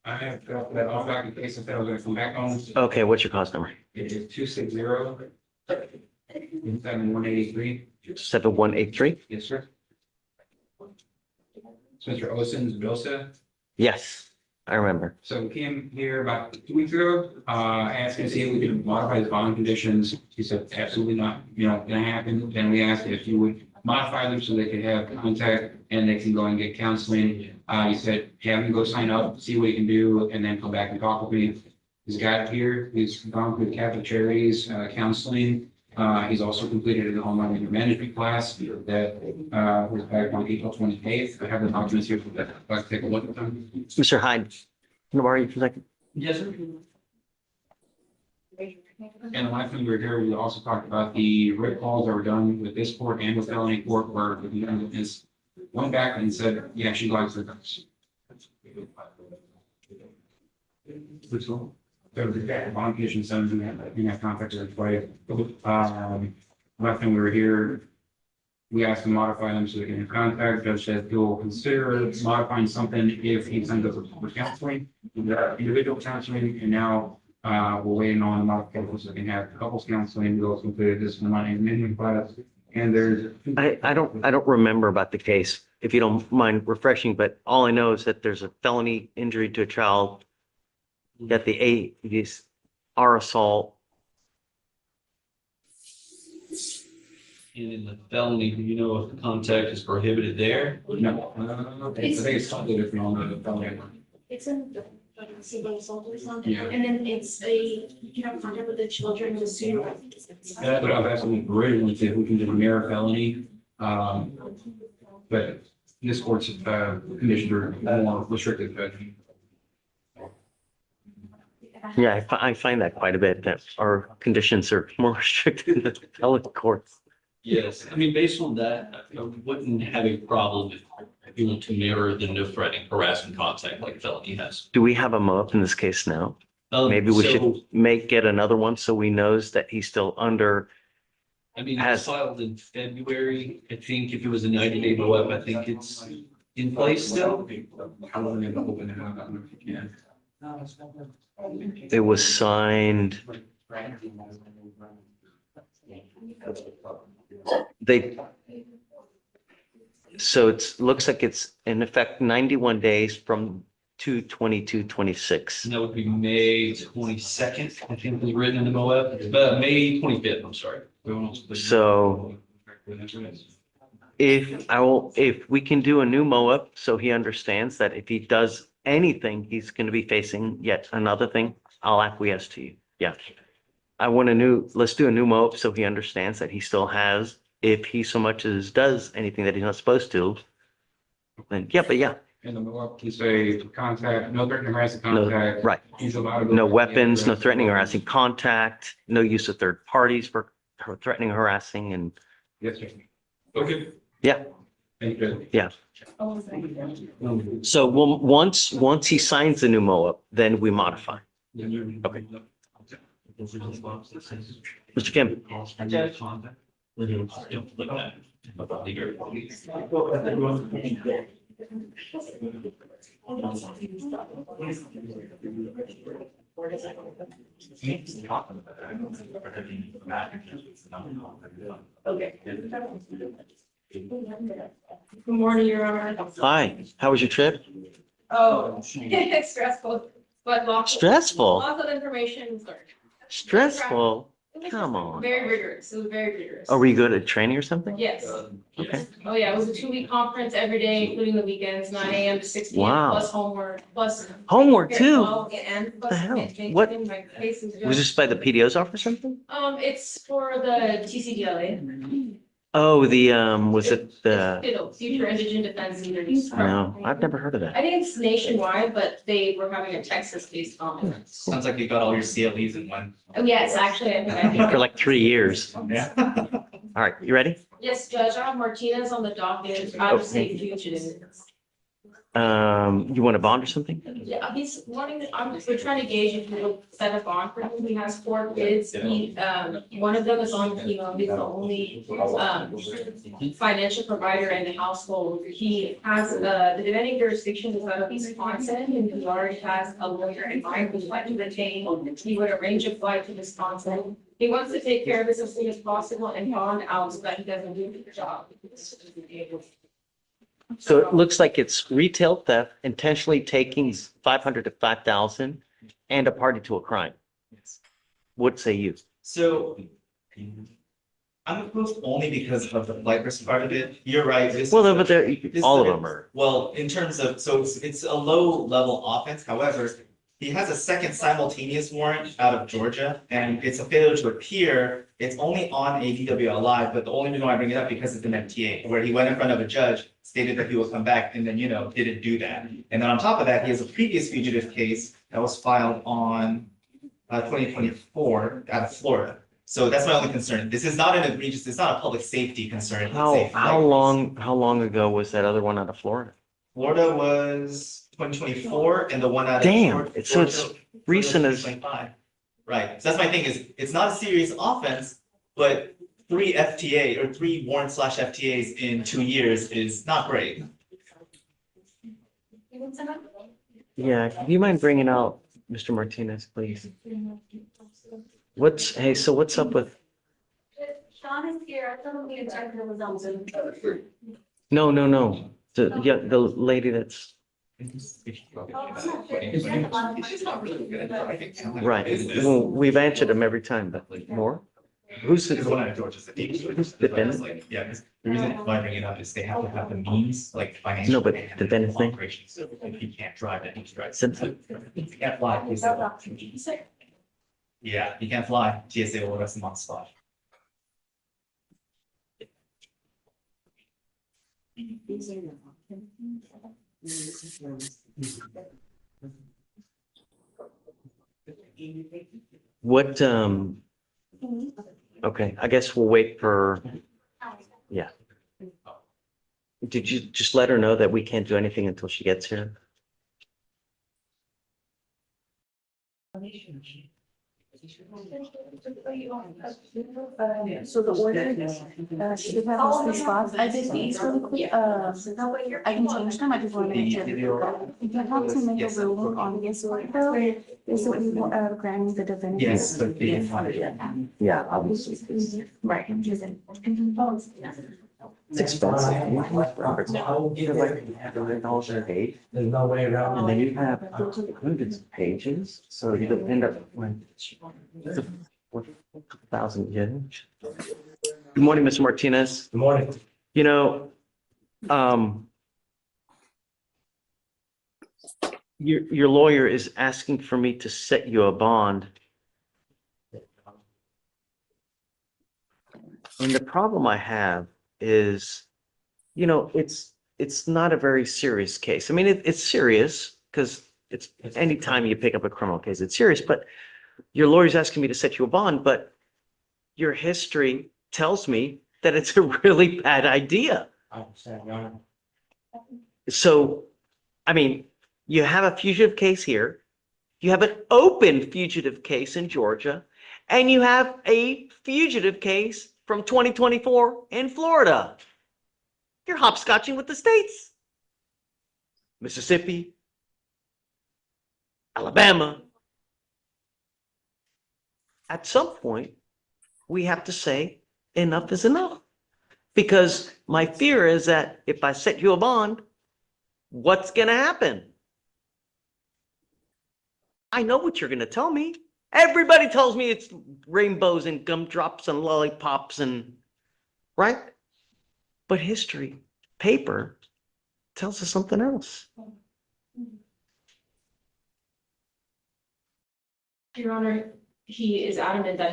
Speaker 12: I have got that off docket case I said I was gonna come back on.
Speaker 1: Okay, what's your cause number?
Speaker 12: It is 260-7183.
Speaker 1: 7183?
Speaker 12: Yes, sir. It's Mr. Osins Dosa.
Speaker 1: Yes, I remember.
Speaker 12: So we came here about 2 weeks ago, asking to see if we could modify his bond conditions. He said absolutely not, gonna happen. Then we asked if you would modify them so they could have contact and they can go and get counseling. He said, have him go sign up, see what he can do, and then come back and talk with me. He's got it here. He's gone through Catholic Charities, counseling. He's also completed an online media management class that was back on April 28th. I have the documents here for that. I'd like to take a look at them.
Speaker 1: Mr. Hyde, can I borrow you for a second?
Speaker 12: Yes, sir. And the last time we were here, we also talked about the writ calls that were done with this court and with felony court where the defendant is went back and said, yeah, she likes the guns. Which one? So the bond condition sends in that context of play. Last time we were here, we asked to modify them so they can have contact. Judge said he'll consider modifying something if he sends us for counseling, individual counseling, and now we're waiting on the modifications so we can have couples counseling. We also completed this online amendment class. And there's
Speaker 1: I don't remember about the case, if you don't mind refreshing, but all I know is that there's a felony injury to a child. Got these R assault.
Speaker 16: And in the felony, do you know if the contact is prohibited there?
Speaker 12: No, I think it's totally different on the felony.
Speaker 2: It's in the civil assault or something,
Speaker 12: Yeah.
Speaker 2: and then it's you have contact with the children, the sooner.
Speaker 12: That's what I was asking originally, if we can just mirror felony. But this court's conditions are more restrictive.
Speaker 1: Yeah, I find that quite a bit, that our conditions are more restricted than the appellate courts.
Speaker 16: Yes, I mean, based on that, I wouldn't have a problem if you want to mirror the no threatening, harassment contact like a felony has.
Speaker 1: Do we have him up in this case now? Maybe we should get another one so we knows that he's still under.
Speaker 16: I mean, it was filed in February. I think if it was a 90-day go-up, I think it's in place still.
Speaker 1: It was signed. So looks like it's in effect 91 days from 2/22/26.
Speaker 16: And that would be May 22nd, I think was written in the MOAB, but May 25th, I'm sorry.
Speaker 1: So if we can do a new MOAB, so he understands that if he does anything, he's going to be facing yet another thing, I'll acquiesce to you. Yeah. Let's do a new MOAB so he understands that he still has, if he so much as does anything that he's not supposed to, then, yeah, but yeah.
Speaker 12: And the more can say contact, no threatening, harassing
Speaker 1: No,
Speaker 12: contact.
Speaker 1: right.
Speaker 12: He's allowed to go
Speaker 1: No
Speaker 12: back
Speaker 1: weapons,
Speaker 12: in.
Speaker 1: no threatening or harassing contact, no use of third parties for threatening, harassing, and
Speaker 12: Yes, sir. Okay.
Speaker 1: yeah,
Speaker 12: Thank you.
Speaker 1: yeah. So once he signs the new MOAB, then we modify. Okay. Mr. Kim.
Speaker 2: Okay. Good morning, Your Honor.
Speaker 1: Hi, how was your trip?
Speaker 2: Oh, it's stressful, but
Speaker 1: Stressful?
Speaker 2: Lots of information is learned.
Speaker 1: Stressful?
Speaker 2: It was
Speaker 1: Come on.
Speaker 2: Very rigorous. It was very rigorous.
Speaker 1: Oh, were you good at training or something?
Speaker 2: Yes.
Speaker 1: Okay.
Speaker 2: Oh, yeah. It was a 2-week conference every day, including the weekends, 9 a.m. to 6 p.m.
Speaker 1: Wow.
Speaker 2: plus homework, plus.
Speaker 1: Homework too?
Speaker 2: And
Speaker 1: The
Speaker 2: plus.
Speaker 1: hell?
Speaker 2: maintaining
Speaker 1: What?
Speaker 2: my cases.
Speaker 1: Was this by the PDO's office or something?
Speaker 2: It's for the TCDLA.
Speaker 1: Oh, was it the,
Speaker 2: FIDL, Future Indigent Defense Leaders.
Speaker 1: no, I've never heard of
Speaker 2: I
Speaker 1: that.
Speaker 2: think it's nationwide, but they were having a Texas-based conference.
Speaker 13: Sounds like you got all your CLEs in one.
Speaker 2: Oh, yes, actually, I think.
Speaker 1: For like 3 years.
Speaker 13: Yeah.
Speaker 1: All right, you ready?
Speaker 2: Yes, Judge, I have Martinez on the docket, out of state fugitive.
Speaker 1: You want a bond or something?
Speaker 2: Yeah, he's wanting, we're trying to gauge if we'll set a bond for him. He has 4 kids. One of them is on chemo. He's the only, financial provider in the household. He has, the defending jurisdiction is out of Wisconsin, and he already has a lawyer in mind who'd like to retain. He would arrange a flight to Wisconsin. He wants to take care of this as soon as possible and bond out so that he doesn't do the job.
Speaker 1: So it looks like it's retail theft, intentionally taking 500 to 5,000 and a party to a crime. What say you?
Speaker 13: So I'm opposed only because of the flight risk part of it. You're right.
Speaker 1: Well, but all of them are.
Speaker 13: Well, in terms of, so it's a low level offense. However, he has a second simultaneous warrant out of Georgia and it's a failure to appear. It's only on a DWLI, but the only reason why I bring it up because it's an FTA where he went in front of a judge, stated that he will come back and then, didn't do that. And then on top of that, he has a previous fugitive case that was filed on 2024 out of Florida. So that's my only concern. This is not an egregious, it's not a public safety concern.
Speaker 1: How long ago was that other one out of Florida?
Speaker 13: Florida was 2024 and the one out of.
Speaker 1: Damn, so it's recent as.
Speaker 13: 2025. Right, so that's my thing is, it's not a serious offense, but 3 FTA or 3 warrant/FTAs in 2 years is not great.
Speaker 1: Yeah, do you mind bringing out Mr. Martinez, please? So what's up with?
Speaker 4: Sean is here, I thought we had checked the results.
Speaker 1: No. The lady that's. Right, well, we've answered them every time, but more? Who's
Speaker 13: The one out of Georgia is the deepest.
Speaker 1: defendant?
Speaker 13: Yeah, because the reason why I bring it up is they have to have the means, like financial.
Speaker 1: No, but defendant's name?
Speaker 13: operations. So if he can't drive, then he's driving.
Speaker 1: Simpson?
Speaker 13: He can't fly. Yeah, he can't fly. TSA will arrest him on the spot.
Speaker 1: What, okay, I guess we'll wait for, yeah. Did you just let her know that we can't do anything until she gets here?
Speaker 20: So the order, should have this response. I did these really quick. I can change them. I just want to make sure. If you have to make a ruling on this order, though, is it you granting the defendant?
Speaker 13: Yes, but
Speaker 1: Yeah,
Speaker 20: obviously. Right.
Speaker 1: it's expensive. You have like $100 a page.
Speaker 19: There's no way around.
Speaker 1: And then you have hundreds of pages, so you end up with 1,000 yen. Good morning, Mr. Martinez.
Speaker 12: Good morning.
Speaker 1: You know, your lawyer is asking for me to set you a bond. And the problem I have is, it's not a very serious case. I mean, it's serious because it's anytime you pick up a criminal case, it's serious, but your lawyer's asking me to set you a bond, but your history tells me that it's a really bad idea.
Speaker 12: I understand, Your Honor.
Speaker 1: So, I mean, you have a fugitive case here, you have an open fugitive case in Georgia, and you have a fugitive case from 2024 in Florida. You're hopscotching with the states. Mississippi, Alabama. At some point, we have to say enough is enough. Because my fear is that if I set you a bond, what's going to happen? I know what you're going to tell me. Everybody tells me it's rainbows and gumdrops and lollipops and, right? But history, paper, tells us something else.
Speaker 2: Your Honor, he is adamant that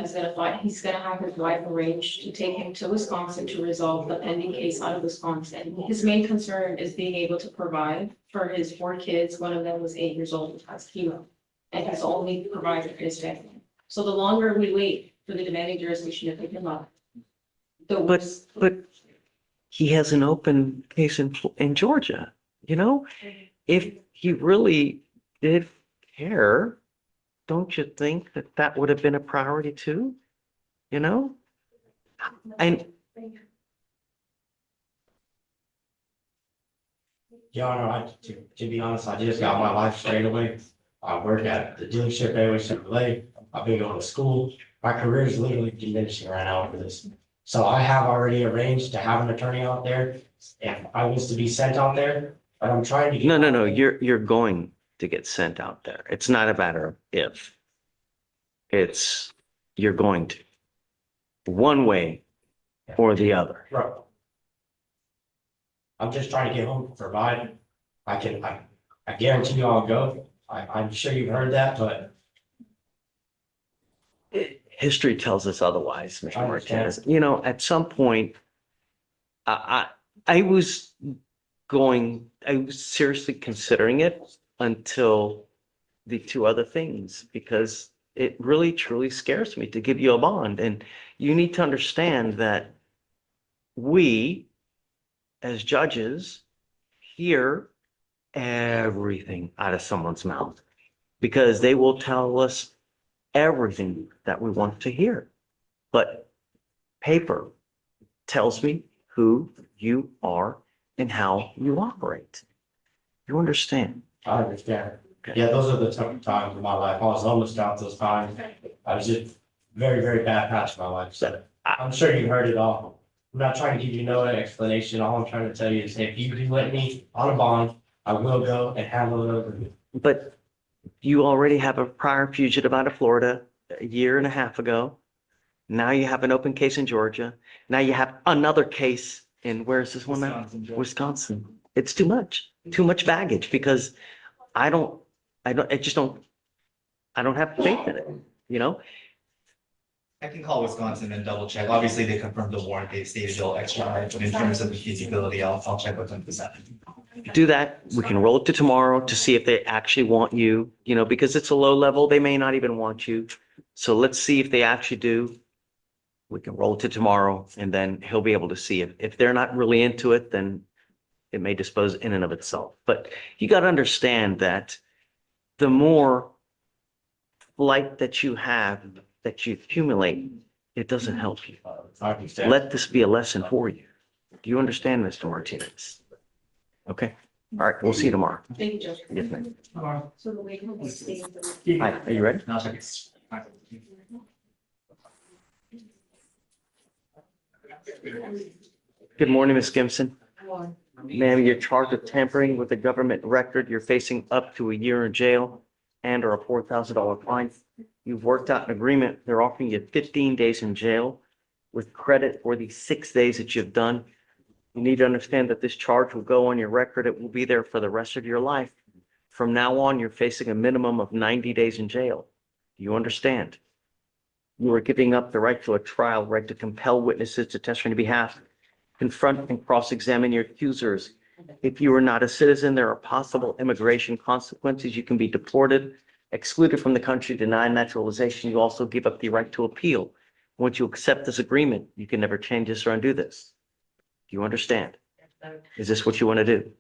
Speaker 2: he's gonna have his wife arranged to take him to Wisconsin to resolve the pending case out of Wisconsin. His main concern is being able to provide for his 4 kids. One of them was 8 years old, has chemo, and his only provider for his family. So the longer we wait for the demanding jurisdiction to pick him up, the worse.
Speaker 1: But he has an open case in Georgia, If he really did care, don't you think that that would have been a priority too? And
Speaker 12: Your Honor, to be honest, I just got my life straight away. I work at the dealership every single day. I've been going to school. My career is literally diminishing right now for this. So I have already arranged to have an attorney out there if I was to be sent out there, but I'm trying to get.
Speaker 1: No, you're going to get sent out there. It's not a matter of if. You're going to. One way or the other.
Speaker 12: Right. I'm just trying to get home to provide. I guarantee you I'll go. I'm sure you've heard that, but.
Speaker 1: History tells us otherwise, Mr.
Speaker 12: I
Speaker 1: Martinez.
Speaker 12: understand.
Speaker 1: At some point, I was seriously considering it until the 2 other things, because it really truly scares me to give you a bond. And you need to understand that we, as judges, hear everything out of someone's mouth because they will tell us everything that we want to hear. But paper tells me who you are and how you operate. You understand?
Speaker 12: I understand. Yeah, those are the tough times of my life. I was homeless down those times. I was just very, very bad patch of my life. So I'm sure you heard it all. I'm not trying to give you no explanation. All I'm trying to tell you is if you can let me on a bond, I will go and handle it over.
Speaker 1: But you already have a prior fugitive out of Florida a year and a half ago. Now you have an open case in Georgia. Now you have another case in, where is this one now? Wisconsin. It's too much baggage because I don't have faith in it,
Speaker 13: I can call Wisconsin and double check. Obviously, they confirmed the warrant, they stated they'll extradite, but in terms of the feasibility, I'll check with them for that.
Speaker 1: Do that. We can roll it to tomorrow to see if they actually want you, because it's a low level, they may not even want you. So let's see if they actually do. We can roll it to tomorrow and then he'll be able to see if they're not really into it, then it may dispose in and of itself. But you got to understand that the more flight that you have, that you accumulate, it doesn't help you. Let this be a lesson for you. Do you understand, Mr. Martinez? Okay. All right. We'll see you tomorrow.
Speaker 2: Thank you, Judge.
Speaker 1: Yes, ma'am.
Speaker 2: So the way will stay.
Speaker 1: Hi, are you ready? Good morning, Ms. Gibson. Ma'am, you're charged with tampering with a government record. You're facing up to a year in jail and or a $4,000 fine. You've worked out an agreement. They're offering you 15 days in jail. with credit for the 6 days that you've done. You need to understand that this charge will go on your record. It will be there for the rest of your life. From now on, you're facing a minimum of 90 days in jail. Do you understand? You are giving up the right to a trial, right to compel witnesses to testify on your behalf, confront and cross-examine your accusers. If you are not a citizen, there are possible immigration consequences. You can be deported, excluded from the country, denied naturalization. You also give up the right to appeal. Once you accept this agreement, you can never change this or undo this. Do you understand? Is this what you want to do?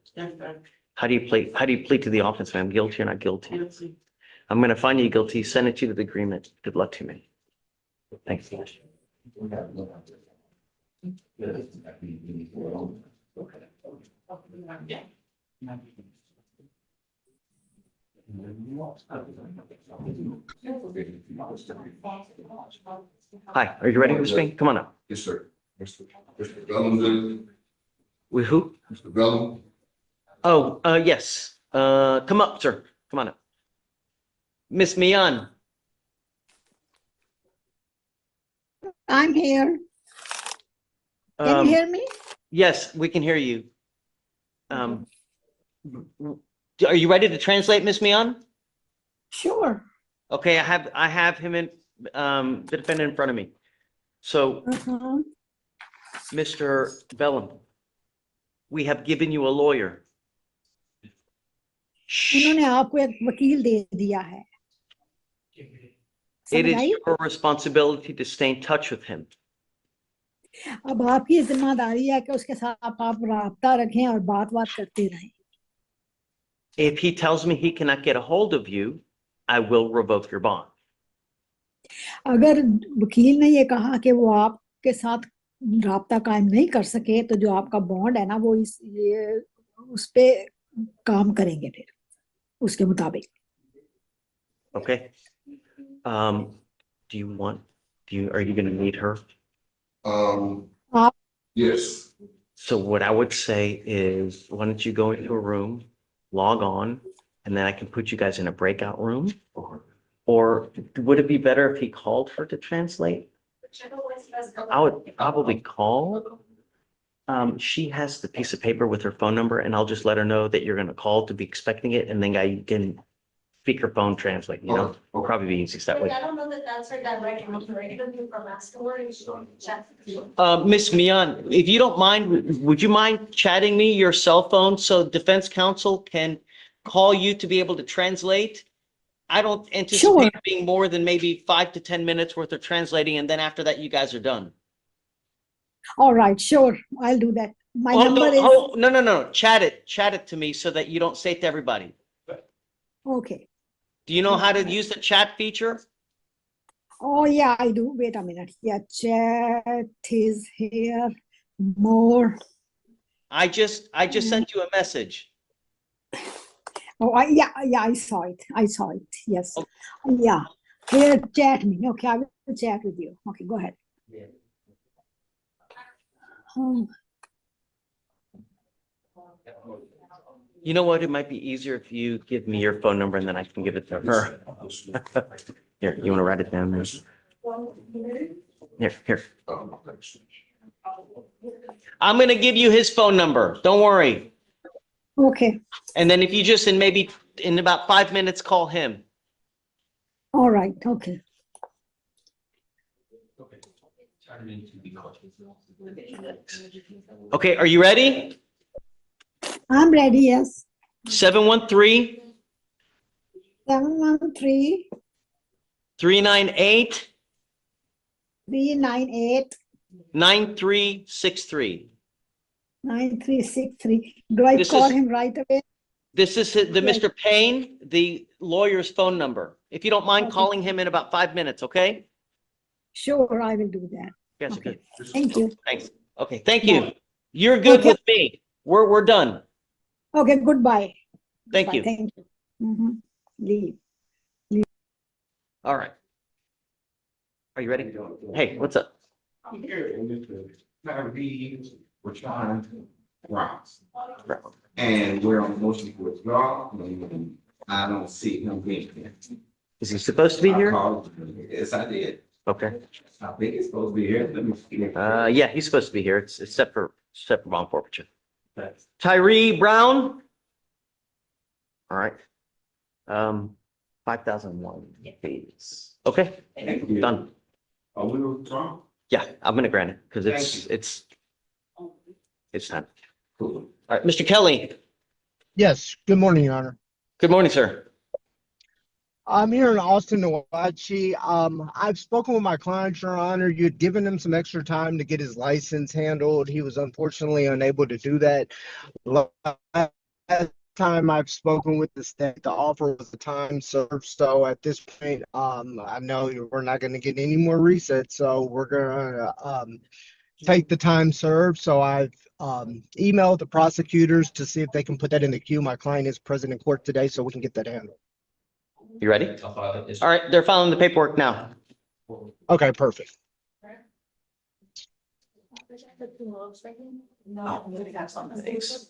Speaker 1: How do you plead to the offense, ma'am? Guilty or not guilty? I'm going to find you guilty, send it to you to the agreement. Good luck to me. Thanks. Hi, are you ready to speak? Come on up.
Speaker 6: Yes, sir. Mr. Bellum,
Speaker 1: With who?
Speaker 6: Mr. Bellum.
Speaker 1: Oh, yes. Come up, sir. Come on up. Miss Mian.
Speaker 15: I'm here. Can you hear me?
Speaker 1: Yes, we can hear you. Are you ready to translate, Miss Mian?
Speaker 15: Sure.
Speaker 1: Okay, I have him in the defendant in front of me. So, Mr. Bellum, we have given you a lawyer.
Speaker 15: उन्होंने आपको एक वकील दे दिया है.
Speaker 1: It is your responsibility to stay in touch with him.
Speaker 15: अब आपकी जिम्मेदारी है कि उसके साथ आप राब्ता रखें और बात करते रहें.
Speaker 1: If he tells me he cannot get a hold of you, I will revoke your bond.
Speaker 15: अगर वकील ने ये कहा कि वो आपके साथ राब्ता कायम नहीं कर सके तो जो आपका बॉन्ड है ना वो उस पे काम करेंगे फिर उसके मुताबिक.
Speaker 1: Okay. Are you going to meet her?
Speaker 6: Yes.
Speaker 1: So what I would say is, why don't you go into a room, log on, and then I can put you guys in a breakout room? Or would it be better if he called her to translate? I would probably call. She has the piece of paper with her phone number, and I'll just let her know that you're going to call to be expecting it, and then I can speakerphone translate, It'll probably be easiest that way.
Speaker 4: I don't know that that's her direct number. I can do from afterwards. Check.
Speaker 1: Miss Mian, if you don't mind, would you mind chatting me your cell phone so defense counsel can call you to be able to translate? I don't anticipate it being more than maybe 5 to 10 minutes worth of translating, and then after that, you guys are done.
Speaker 15: All right, sure, I'll do that. My number is.
Speaker 1: No. Chat it to me so that you don't say it to everybody.
Speaker 15: Okay.
Speaker 1: Do you know how to use the chat feature?
Speaker 15: Oh yeah, I do. Wait a minute. Yeah, chat is here. More.
Speaker 1: I just sent you a message.
Speaker 15: Oh, yeah, I saw it. Yes. Okay. Yeah. Here, chat me. Okay, I will chat with you. Okay, go ahead.
Speaker 1: You know what? It might be easier if you give me your phone number and then I can give it to her. Here, you want to write it down there? Here. I'm going to give you his phone number. Don't worry.
Speaker 15: Okay.
Speaker 1: And then if you just in about 5 minutes, call him.
Speaker 15: All right. Okay.
Speaker 1: Okay, are you ready?
Speaker 15: I'm ready, yes.
Speaker 1: 713
Speaker 15: 713
Speaker 1: 398
Speaker 15: 398
Speaker 1: 9363.
Speaker 15: 9363. Do I call him right away?
Speaker 1: This is the Mr. Payne, the lawyer's phone number. If you don't mind calling him in about 5 minutes, okay?
Speaker 15: Sure, I will do that.
Speaker 1: Yes,
Speaker 15: okay. Thank you.
Speaker 1: Thanks. Okay, thank you. You're good with me. We're done.
Speaker 15: Okay, goodbye.
Speaker 1: Thank you.
Speaker 15: Thank you. Leave.
Speaker 1: All right. Are you ready? Hey, what's up?
Speaker 11: I'm here in this we're trying rounds. And we're on motion to withdraw, and I don't see him being here.
Speaker 1: Is he supposed to be here?
Speaker 11: Yes, I did.
Speaker 1: Okay.
Speaker 12: I think it's supposed to be here. Let me see.
Speaker 1: Yeah, he's supposed to be here. It's except for bond forfeiture. Tyree Brown. All right. 5,001 fees. Okay, done.
Speaker 11: Are we wrong?
Speaker 1: Yeah, I'm gonna grant it because
Speaker 11: Thank
Speaker 1: it's time. All right, Mr. Kelly.
Speaker 21: Yes, good morning, Your Honor.
Speaker 1: Good morning, sir.
Speaker 21: I'm here in Austin, Nwachi. I've spoken with my client, Your Honor. You'd given him some extra time to get his license handled. He was unfortunately unable to do that. Last time I've spoken with the state, the offer was the time served. So at this point, I know we're not going to get any more resets. So we're going to take the time served. So I've emailed the prosecutors to see if they can put that in the queue. My client is present in court today, so we can get that handled.
Speaker 1: You ready? All right, they're filing the paperwork now.
Speaker 21: Okay, perfect.
Speaker 2: No,
Speaker 1: thanks.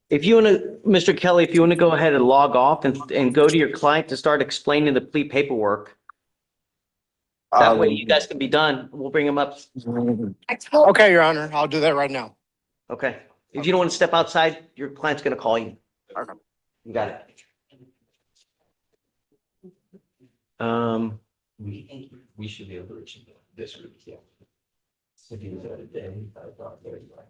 Speaker 1: If you want to, Mr. Kelly, if you want to go ahead and log off and go to your client to start explaining the plea paperwork. That way you guys can be done. We'll bring them up.
Speaker 21: Okay, Your Honor, I'll do that right now.
Speaker 1: Okay. If you don't want to step outside, your client's going to call you. You got it.
Speaker 12: We should be able to reach this week, yeah. If you was at a day, I thought there you are.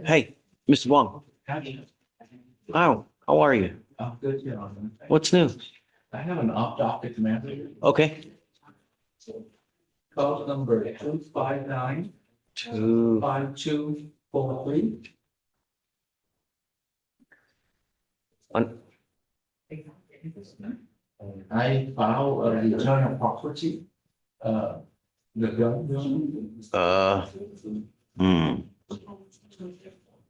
Speaker 1: Hey, Mr. Wong. Oh, how are you?
Speaker 22: I'm good, Your Honor.
Speaker 1: What's new?
Speaker 22: I have an off-docket matter.
Speaker 1: Okay.
Speaker 22: Call number 259
Speaker 1: Two.
Speaker 22: 5243. I file a return of property. The gun.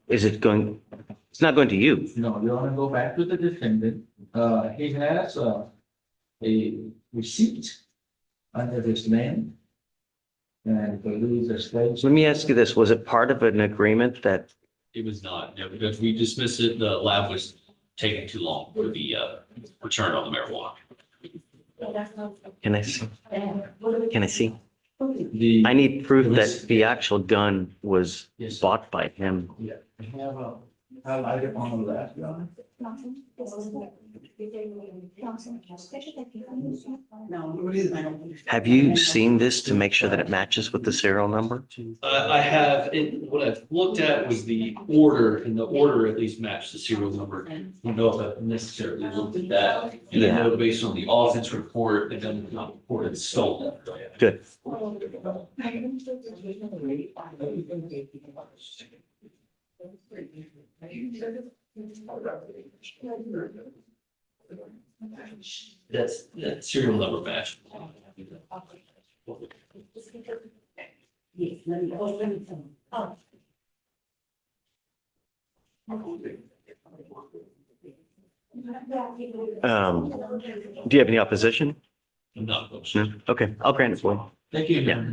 Speaker 1: Is it going, it's not going to you?
Speaker 22: No, you want to go back to the defendant. He has a receipt under his name And if they lose their stage.
Speaker 1: Let me ask you this, was it part of an agreement that,
Speaker 16: It was not, no, because we dismissed it, the lab was taking too long for the return on the marijuana.
Speaker 1: can I see? Can I see?
Speaker 16: The.
Speaker 1: I need proof that the actual gun was
Speaker 22: Yes.
Speaker 1: bought by him.
Speaker 22: Yeah, I have a highlighter on the left, John.
Speaker 1: Have you seen this to make sure that it matches with the serial number?
Speaker 16: I have, what I've looked at was the order, and the order at least matched the serial number. I don't know if I've necessarily looked at that. And I know based on the offense report, the gun was not reported stolen.
Speaker 1: Good.
Speaker 16: That's, that serial number match.
Speaker 1: Do you have any opposition?
Speaker 16: I'm not close.
Speaker 1: No? Okay, I'll grant it for you.
Speaker 16: Thank you.
Speaker 1: Yeah.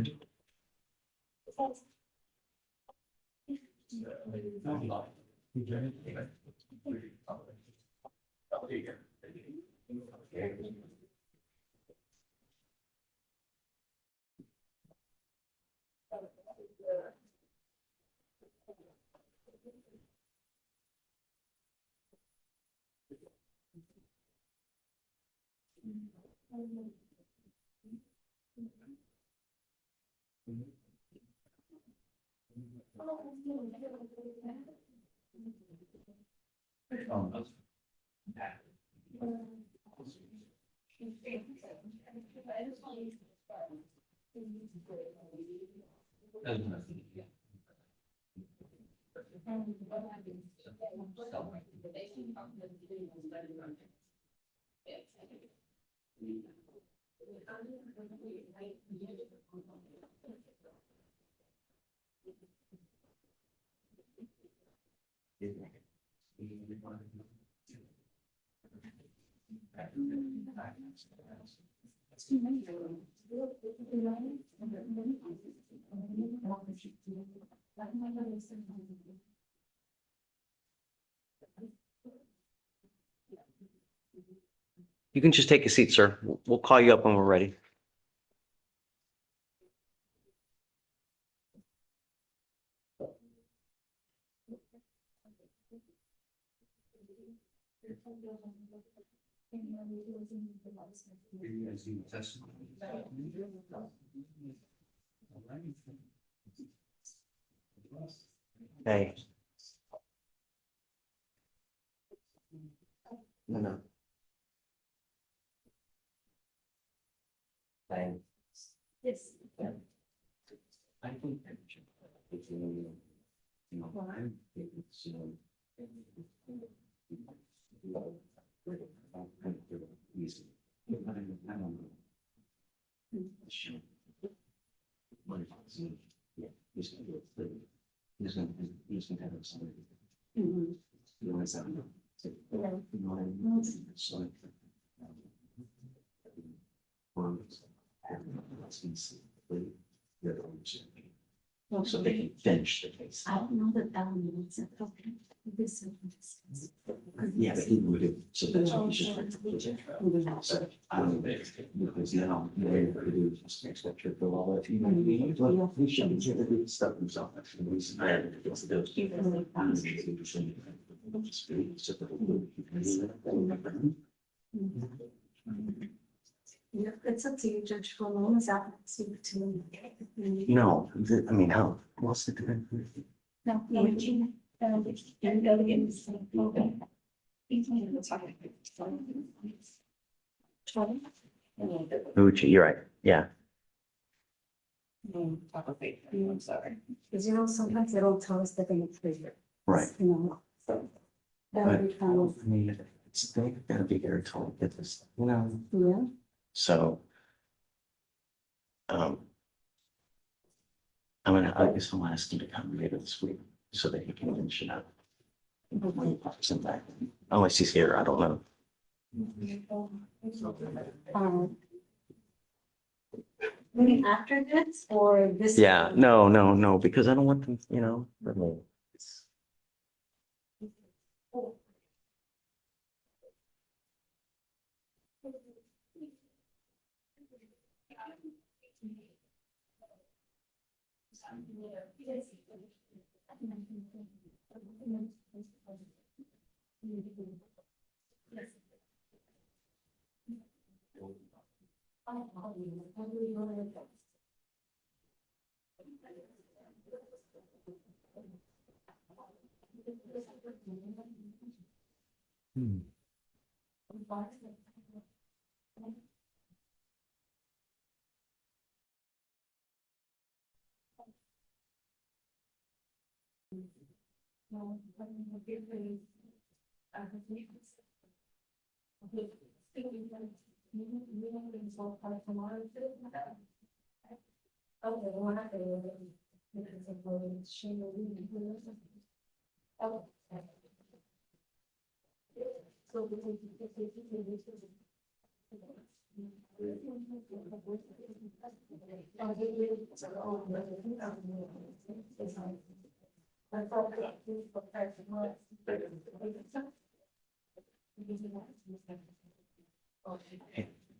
Speaker 1: You can just take a seat, sir. We'll call you up when we're ready. Hey. No. Thanks.
Speaker 4: Yes.
Speaker 1: I think that so they can finish the case.
Speaker 17: I don't know that means it. Okay. This is.
Speaker 1: Yeah, but he would have, so that's what we should. So I don't know, because now, they're going to do just expect your bill all that, you know, we should be able to do stuff himself.
Speaker 17: Yeah, it's up to you, Judge. For long as that speak to me.
Speaker 1: No, I mean, how, what's the difference?
Speaker 17: No, no, you can go again.
Speaker 1: You're right, yeah.
Speaker 17: I'm sorry. Because you know, sometimes they don't tell us they're gonna trigger.
Speaker 1: Right.
Speaker 17: You know, so. That
Speaker 1: But,
Speaker 17: would be kind of,
Speaker 1: I mean, it's, they've got to be here to get this, you know,
Speaker 17: yeah.
Speaker 1: so. I guess I'll ask him to come later this week so that he can finish it up. Unless he's here, I don't know.
Speaker 4: mean, after this or this?
Speaker 1: Yeah, no, because I don't want them, you know. I mean, it's-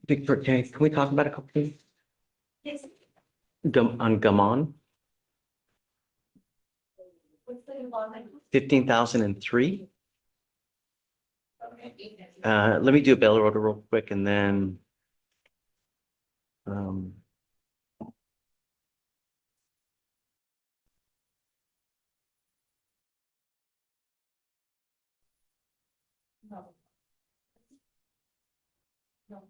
Speaker 1: Victor, can we talk about a couple things?
Speaker 4: Yes.
Speaker 1: On Gammon,
Speaker 4: What's the involvement?
Speaker 1: 15,003. Let me do a bail order real quick and then. Um,
Speaker 4: No. No.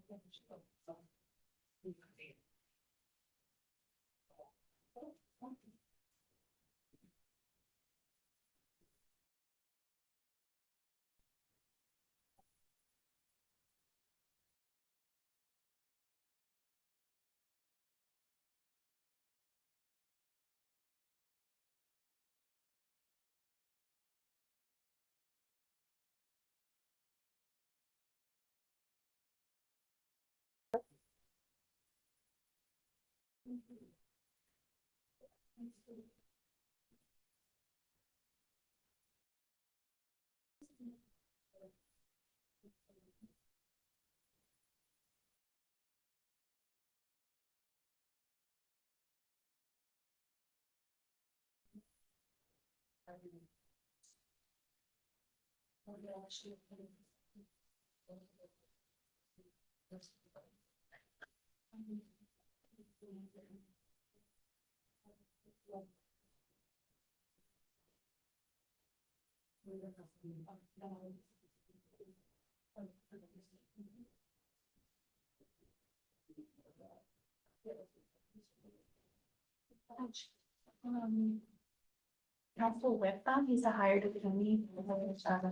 Speaker 20: Council Webpa, he's a hired attorney,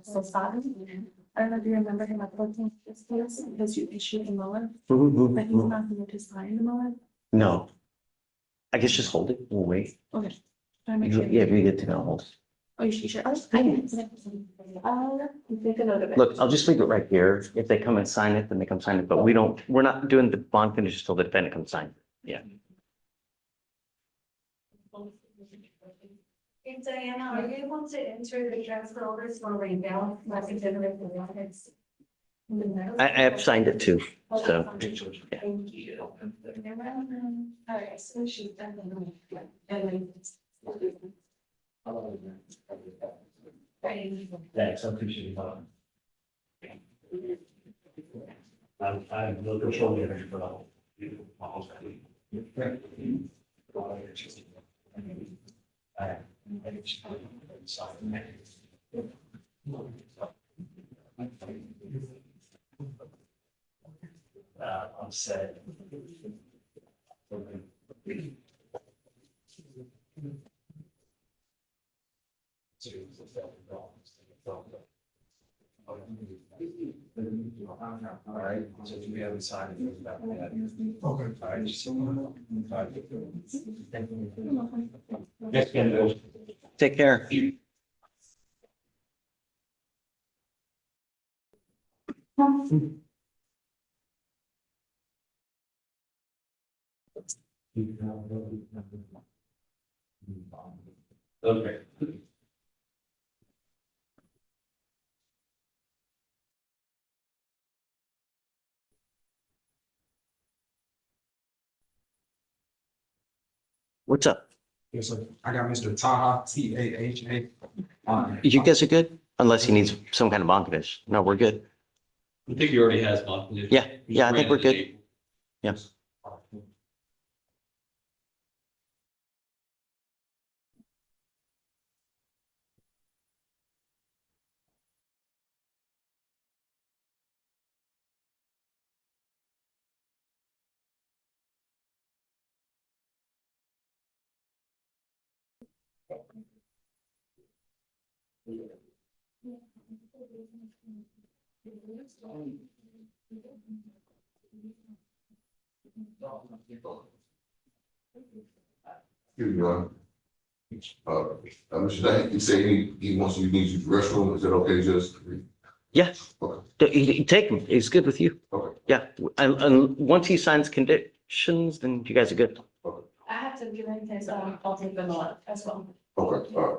Speaker 20: Sosado. I don't know if you remember him at fourteen, because you issued a mower, but he's not here to sign the mower.
Speaker 1: no. I guess just hold it. We'll wait.
Speaker 20: Okay. Try to make sure.
Speaker 1: Yeah, we get to know. Hold.
Speaker 20: Oh, you sure? Oh, I can. Take a note of it.
Speaker 1: Look, I'll just leave it right here. If they come and sign it, then they come sign it, but we're not doing the bond conditions till the defendant comes sign. Yeah.
Speaker 4: Hey, Diana, are you able to enter the transfer orders for right now? I can generate the records.
Speaker 1: I have signed it too, so. Yeah.
Speaker 20: Thank you. All right, so she's done.
Speaker 12: Thanks, I appreciate it. I'm no control there, but. I'm sad. All right, so if you haven't signed it, it's about that. Okay. All right, just. Yes, Ken.
Speaker 1: Take care.
Speaker 16: Okay.
Speaker 1: What's up?
Speaker 9: Yes, sir. I got Mr. Taha, Taha.
Speaker 1: You guys are good? Unless he needs some kind of bond condition. No, we're good.
Speaker 16: I think he already has one.
Speaker 1: Yeah, I think we're good. Yeah.
Speaker 6: Excuse me, Mr. Dang, he said he wants you to use the restroom. Is that okay, just?
Speaker 1: Yeah. Take him. He's good with you.
Speaker 6: Okay.
Speaker 1: Yeah. And once he signs conditions, then you guys are good.
Speaker 20: I have to give him his, I'll take them on as well.
Speaker 6: Okay, all right.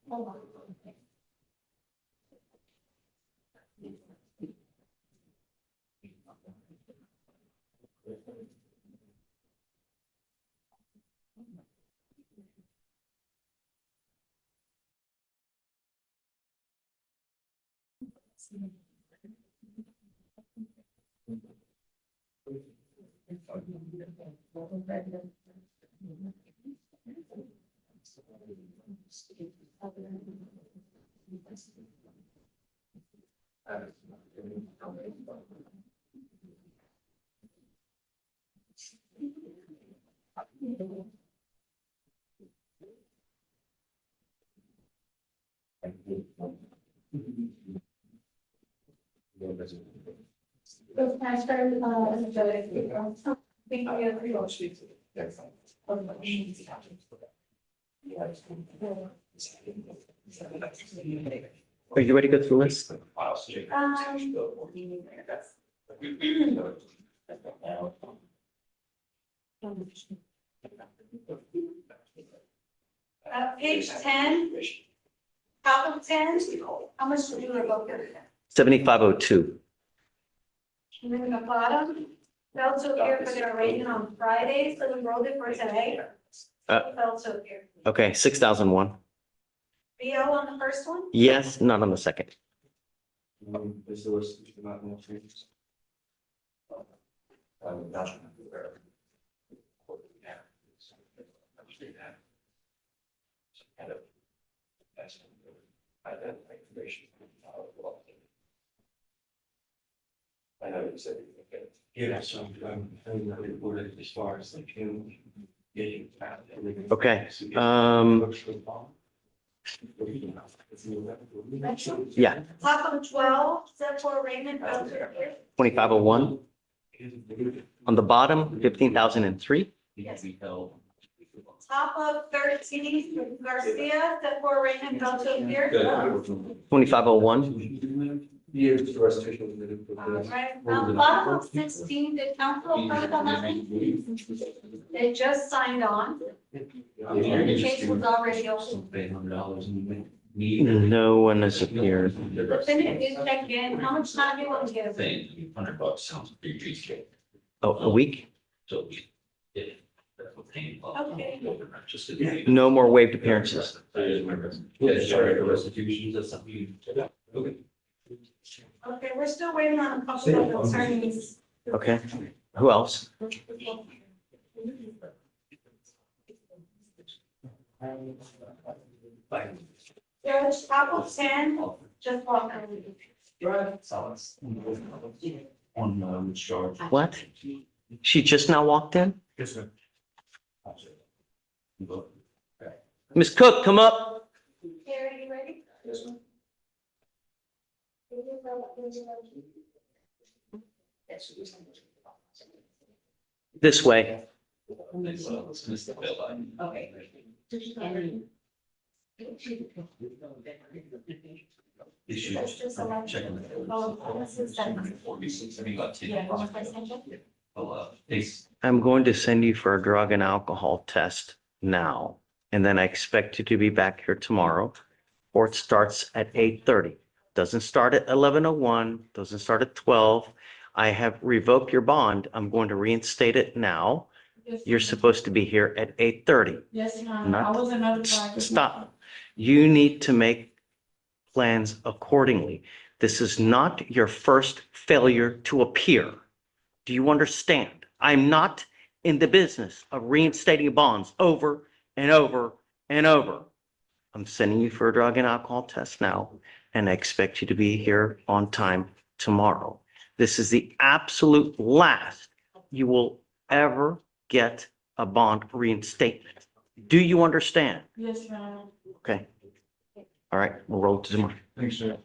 Speaker 20: Hold on. So can I start,
Speaker 1: Are you ready to go through this?
Speaker 4: Page 10, top of 10, how much did you look at?
Speaker 1: 7502.
Speaker 4: And then the bottom, fell to here for their rating on Friday, so we rolled it for today. Fell to here.
Speaker 1: Okay, 6001.
Speaker 4: BO on the first one?
Speaker 1: Yes, not on the second.
Speaker 12: I know you said, yeah, so I'm reported as far as like him getting.
Speaker 1: Okay. Yeah,
Speaker 4: Top of 12, step for Raymond, fell to here.
Speaker 1: 2501. On the bottom, 15,003.
Speaker 4: Yes. Top of 13, Garcia, step for Raymond, fell to here.
Speaker 1: 2501.
Speaker 12: Years the restitution.
Speaker 4: Right, now bottom of 16, the council voted on that one. They just signed on. The case was already open.
Speaker 1: No one has appeared.
Speaker 4: The Senate did check in, how much time do you want to give?
Speaker 16: $100 sounds pretty cheap.
Speaker 1: Oh, a week?
Speaker 16: So, yeah.
Speaker 4: Okay.
Speaker 16: Just to-
Speaker 1: No more waived appearances.
Speaker 16: Yeah, sorry, restitutions, that's something you. Okay.
Speaker 4: Okay, we're still waiting on a couple of attorneys.
Speaker 1: Okay. Who else?
Speaker 4: Judge, top of 10, just walk.
Speaker 16: On, charge.
Speaker 1: What? She just now walked in?
Speaker 9: Yes, sir.
Speaker 1: Miss Cook, come up.
Speaker 4: Gary, you ready?
Speaker 9: Yes, sir.
Speaker 1: This way.
Speaker 17: Okay.
Speaker 1: I'm going to send you for a drug and alcohol test now. And then I expect you to be back here tomorrow. Court starts at 8:30. Doesn't start at 11:01, doesn't start at 12. I have revoked your bond. I'm going to reinstate it now. You're supposed to be here at 8:30.
Speaker 2: Yes, ma'am. I
Speaker 1: Not-
Speaker 2: wasn't notified.
Speaker 1: Stop. You need to make plans accordingly. This is not your first failure to appear. Do you understand? I'm not in the business of reinstating bonds over and over and over. I'm sending you for a drug and alcohol test now, and I expect you to be here on time tomorrow. This is the absolute last you will ever get a bond reinstatement. Do you understand?
Speaker 2: Yes, ma'am.
Speaker 1: Okay. All right, we'll roll to tomorrow.
Speaker 9: Thanks, sir.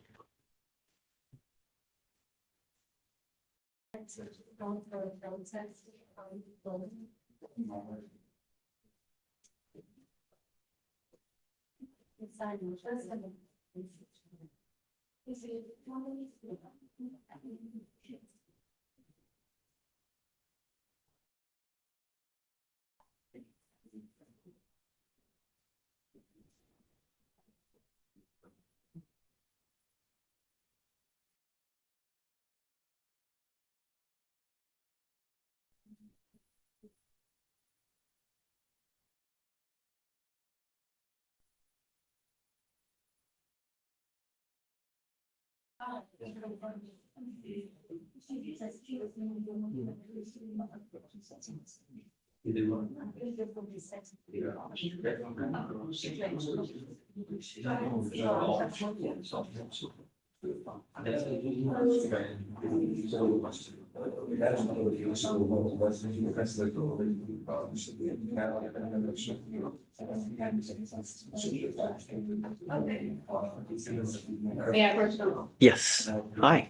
Speaker 17: May I approach them?
Speaker 1: Yes. Hi.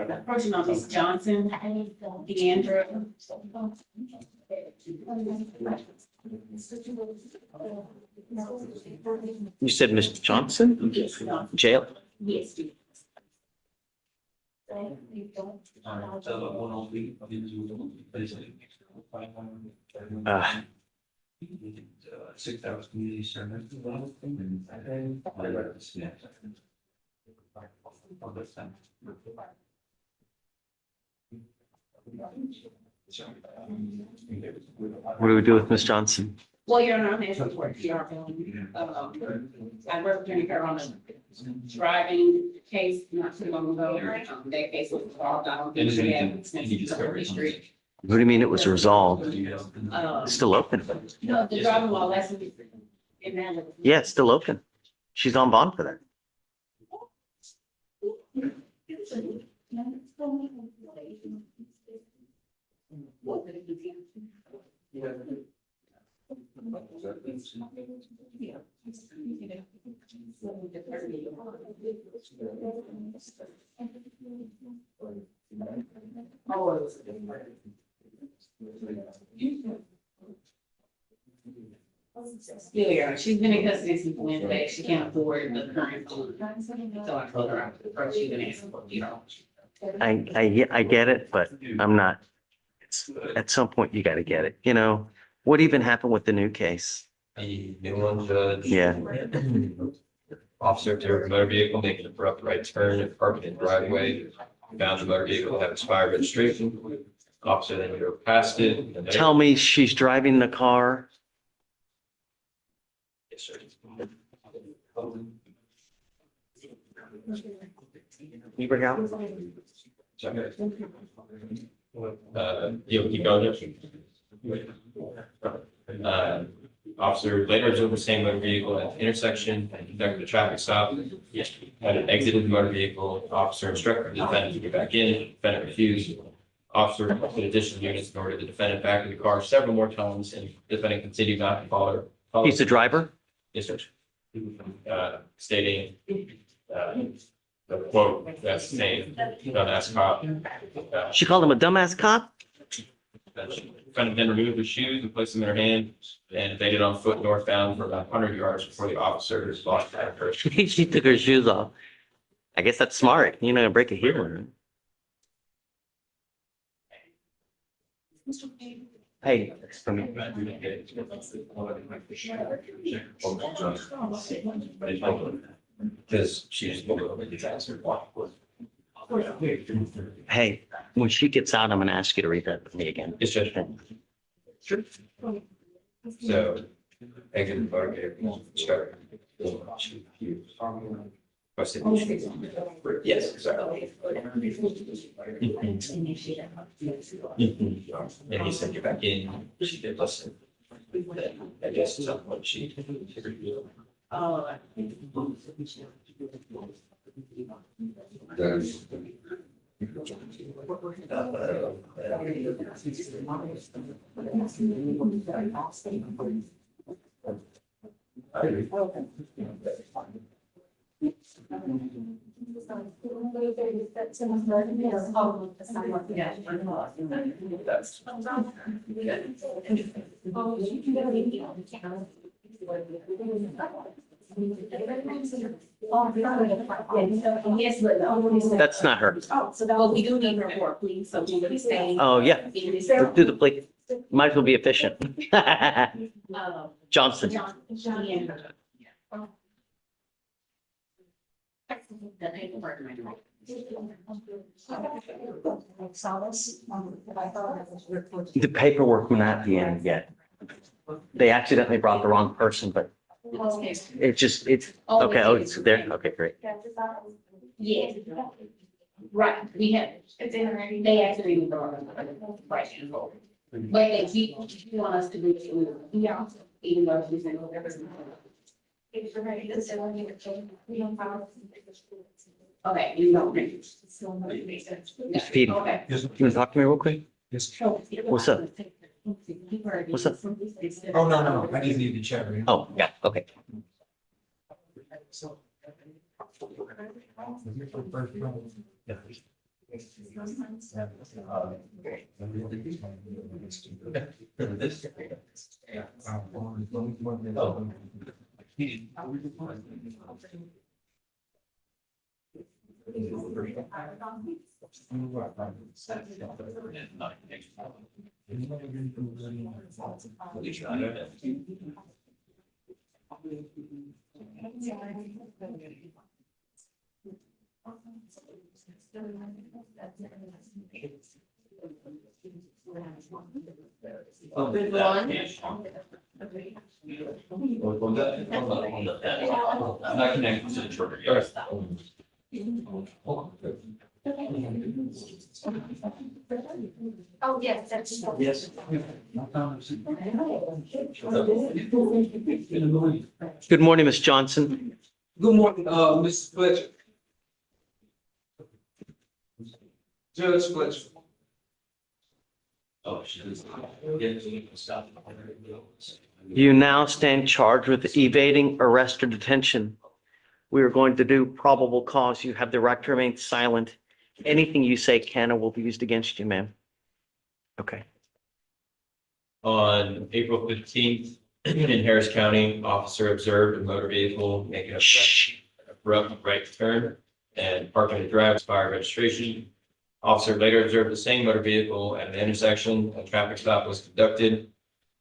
Speaker 17: Approaching on Miss Johnson, Deandra.
Speaker 1: You said Miss Johnson? Jail?
Speaker 17: Yes.
Speaker 1: Uh,
Speaker 12: 6 hours community service.
Speaker 1: What do we do with Miss Johnson?
Speaker 17: Well, you're not an report, PR. I worked during her on a driving case not too long ago. That case was resolved. I don't think she had extensive history.
Speaker 1: What do you mean it was resolved? It's still open.
Speaker 17: No, the driving law lesson.
Speaker 1: Yeah, it's still open. She's on bond for that.
Speaker 17: Yeah, she's been in custody since Wednesday. She can't afford the current bond. So I told her I approach you and ask for,
Speaker 1: I get it, but I'm not. It's, at some point, you got to get it. You know, what even happened with the new case?
Speaker 5: The new one, judge.
Speaker 1: Yeah.
Speaker 5: Officer observed a motor vehicle making a abrupt right turn and parking in the driveway. Found the motor vehicle to have expired registration. Officer then drove past it. and then-
Speaker 1: Tell me she's driving the car.
Speaker 5: Yes, sir.
Speaker 1: You bring out?
Speaker 5: You'll keep going. Officer later observed the same motor vehicle at the intersection and conducted a traffic stop. Had it exited the motor vehicle. Officer instructed the defendant to get back in. Defendant refused. Officer requested additional units and ordered the defendant back in the car several more times, and the defendant continued not to follow.
Speaker 1: He's the driver?
Speaker 5: Yes, sir. Stating, the quote, that's saying, dumbass cop.
Speaker 1: She called him a dumbass cop?
Speaker 5: Defendant then removed the shoes and placed them in her hand and evaded on foot northbound for about 100 yards before the officers lost track of her.
Speaker 1: She took her shoes off. I guess that's smart. You're not gonna break a heel. Right? Hey, it's for me.
Speaker 5: Because she's.
Speaker 1: Hey, when she gets out, I'm gonna ask you to read that with me again.
Speaker 5: It's just. Sure. So, exit the motor vehicle, start. Yes, exactly. And he sent you back in, she did listen. I guess it's what she.
Speaker 1: That's not her.
Speaker 17: Oh, so well, we do need her report, please, so we will stay.
Speaker 1: Oh, yeah. Let's do the plate. Might as well be efficient. Johnson. The paperwork will not be in yet. They accidentally brought the wrong person, but it's just, it's, okay, oh, it's there, okay, great.
Speaker 17: Yeah. Right, we have, they actually moved on. Right. But they keep want us to do it. Yeah. Even though she's in. Okay, you know.
Speaker 1: Mr. Petey,
Speaker 17: Okay.
Speaker 1: you want to talk to me real quick? What's up? What's up?
Speaker 9: Oh, no, I didn't need to check.
Speaker 1: Oh, yeah, okay.
Speaker 5: I'm not connected to the trigger.
Speaker 4: Oh, yes, that's.
Speaker 5: Yes.
Speaker 1: Good morning, Ms. Johnson.
Speaker 7: Good morning, Mrs. Fletcher. Judge Fletcher.
Speaker 5: Oh, she does. Stop.
Speaker 1: You now stand charged with evading arrest or detention. We are going to do probable cause. You have the right to remain silent. Anything you say can or will be used against you, ma'am. Okay.
Speaker 5: On April 15th, in Harris County, officer observed a motor vehicle making a abrupt right turn and parking to drive expired registration. Officer later observed the same motor vehicle at an intersection. A traffic stop was conducted.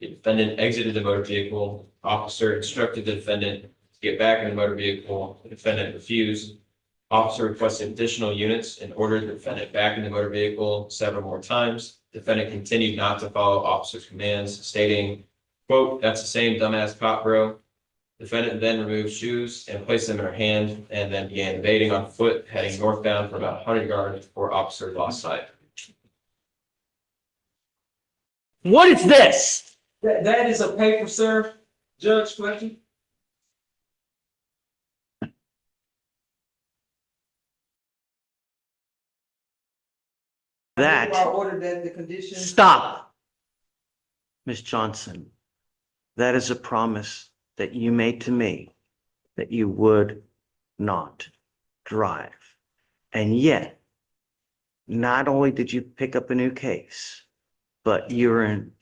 Speaker 5: The defendant exited the motor vehicle. Officer instructed the defendant to get back in the motor vehicle. The defendant refused. Officer requested additional units and ordered the defendant back in the motor vehicle several more times. Defendant continued not to follow officer's commands, stating, quote, "That's the same dumbass cop, bro." Defendant then removed shoes and placed them in her hand and then began evading on foot, heading northbound for about 100 yards before officer lost sight.
Speaker 1: What is this?
Speaker 7: That is a paper, sir, Judge Fletcher.
Speaker 1: That.
Speaker 7: I ordered that the conditions.
Speaker 1: Stop. Ms. Johnson, that is a promise that you made to me that you would not drive. And yet, not only did you pick up a new case, but you're in.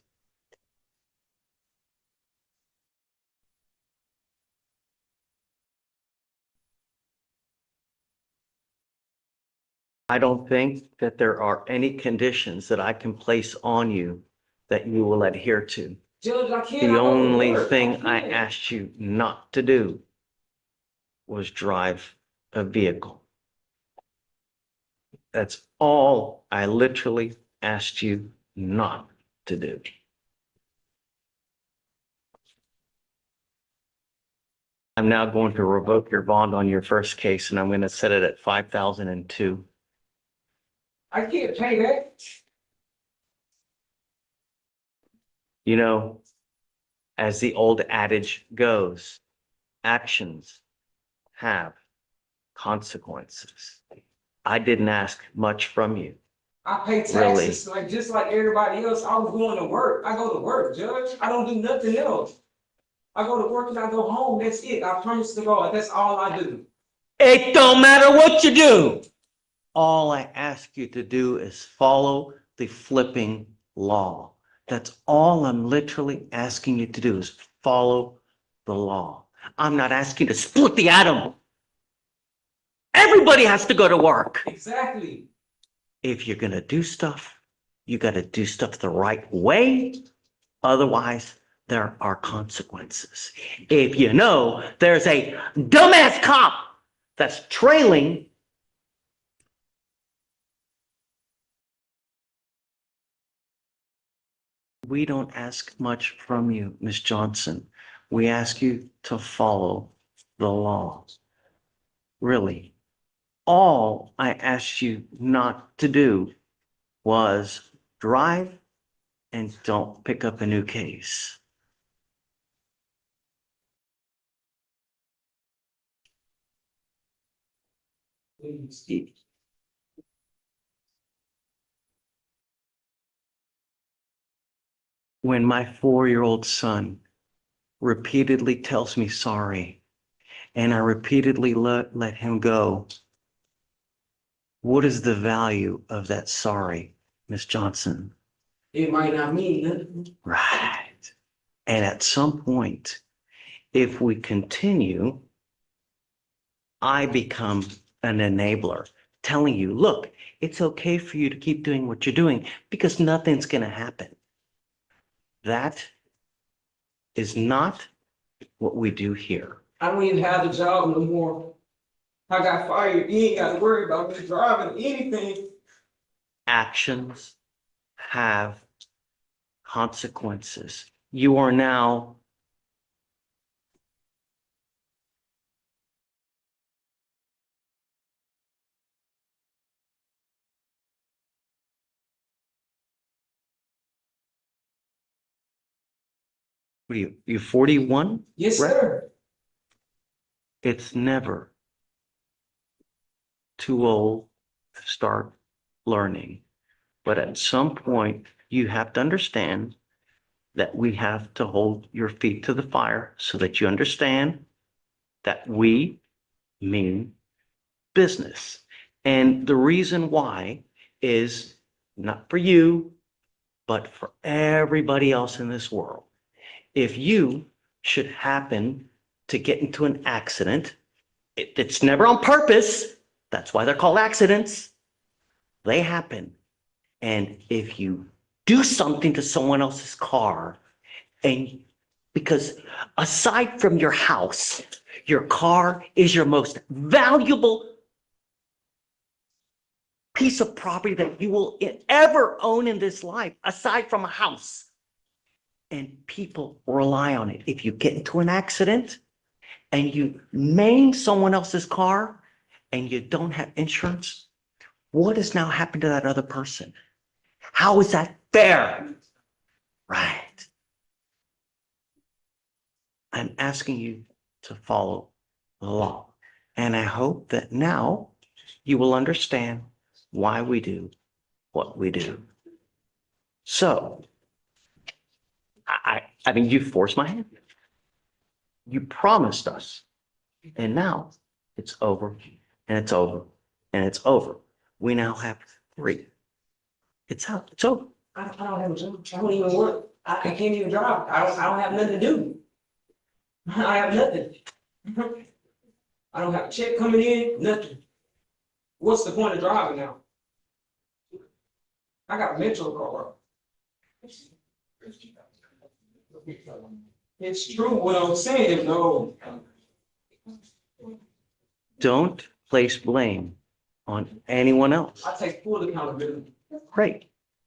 Speaker 1: I don't think that there are any conditions that I can place on you that you will adhere to.
Speaker 7: Judge, I can't.
Speaker 1: The
Speaker 7: I go to
Speaker 1: only
Speaker 7: work.
Speaker 1: thing I
Speaker 7: can't.
Speaker 1: asked you not to do was drive a vehicle. That's all I literally asked you not to do. I'm now going to revoke your bond on your first case, and I'm going to set it at 5,002.
Speaker 7: I can't pay that.
Speaker 1: You know, as the old adage goes, actions have consequences. I didn't ask much from you.
Speaker 7: I pay
Speaker 1: Really?
Speaker 7: taxes like just like everybody else. I was going to work. I go to work, Judge. I don't do nothing else. I go to work and I go home. That's it. I promise to God. That's all I do.
Speaker 1: It don't matter what you do. All I ask you to do is follow the flipping law. That's all I'm literally asking you to do is follow the law. I'm not asking you to split the atom. Everybody has to go to work.
Speaker 7: Exactly.
Speaker 1: If you're going to do stuff, you got to do stuff the right way. Otherwise, there are consequences. If you know there's a dumbass cop that's trailing, we don't ask much from you, Miss Johnson. We ask you to follow the law. Really, all I asked you not to do was drive and don't pick up a new case. When my 4-year-old son repeatedly tells me sorry, and I repeatedly let him go, what is the value of that sorry, Miss Johnson?
Speaker 7: It might not mean nothing.
Speaker 1: Right. And at some point, if we continue, I become an enabler, telling you, look, it's okay for you to keep doing what you're doing because nothing's going to happen. That is not what we do here.
Speaker 7: I don't even have the job no more. I got fired. You ain't got to worry about me driving anything.
Speaker 1: Actions have consequences. You are now what are you 41?
Speaker 7: Yes,
Speaker 1: right?
Speaker 7: sir.
Speaker 1: It's never too old to start learning. But at some point, you have to understand that we have to hold your feet to the fire so that you understand that we mean business. And the reason why is not for you, but for everybody else in this world. If you should happen to get into an accident, it's never on purpose. That's why they're called accidents. They happen. And if you do something to someone else's car, and because aside from your house, your car is your most valuable piece of property that you will ever own in this life, aside from a house. And people rely on it. If you get into an accident and you maim someone else's car and you don't have insurance, what has now happened to that other person? How is that fair? Right. I'm asking you to follow the law. And I hope that now you will understand why we do what we do. So, I mean, you forced my hand. You promised us. And now it's over and it's over and it's over. We now have 3. It's out. It's over.
Speaker 7: I don't have a job. I don't even work. I can't even drive. I don't have nothing to do. I have nothing. I don't have a check coming in, nothing. What's the point of driving now? I got a Metro car. It's true what I'm saying, though.
Speaker 1: Don't place blame on anyone else.
Speaker 7: I take full accountability.
Speaker 1: Great.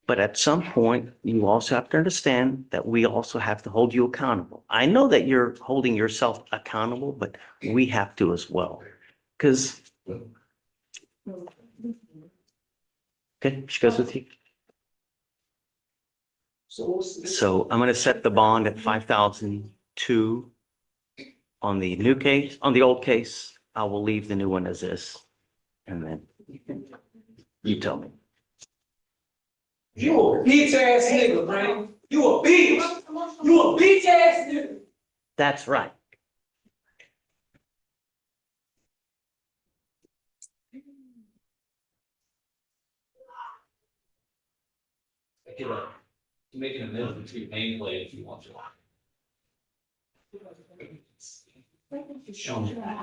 Speaker 1: But at some point, you also have to understand that we also have to hold you accountable. I know that you're holding yourself accountable, but we have to as well. Because, okay, she goes with you. So I'm going to set the bond at 5,002 on the new case. On the old case, I will leave the new one as is. And then you tell me.
Speaker 7: You a bitch ass nigga, man. You a bitch. You a bitch ass nigga.
Speaker 1: That's right.
Speaker 16: I could, make an amendment to your nameplate if you want to.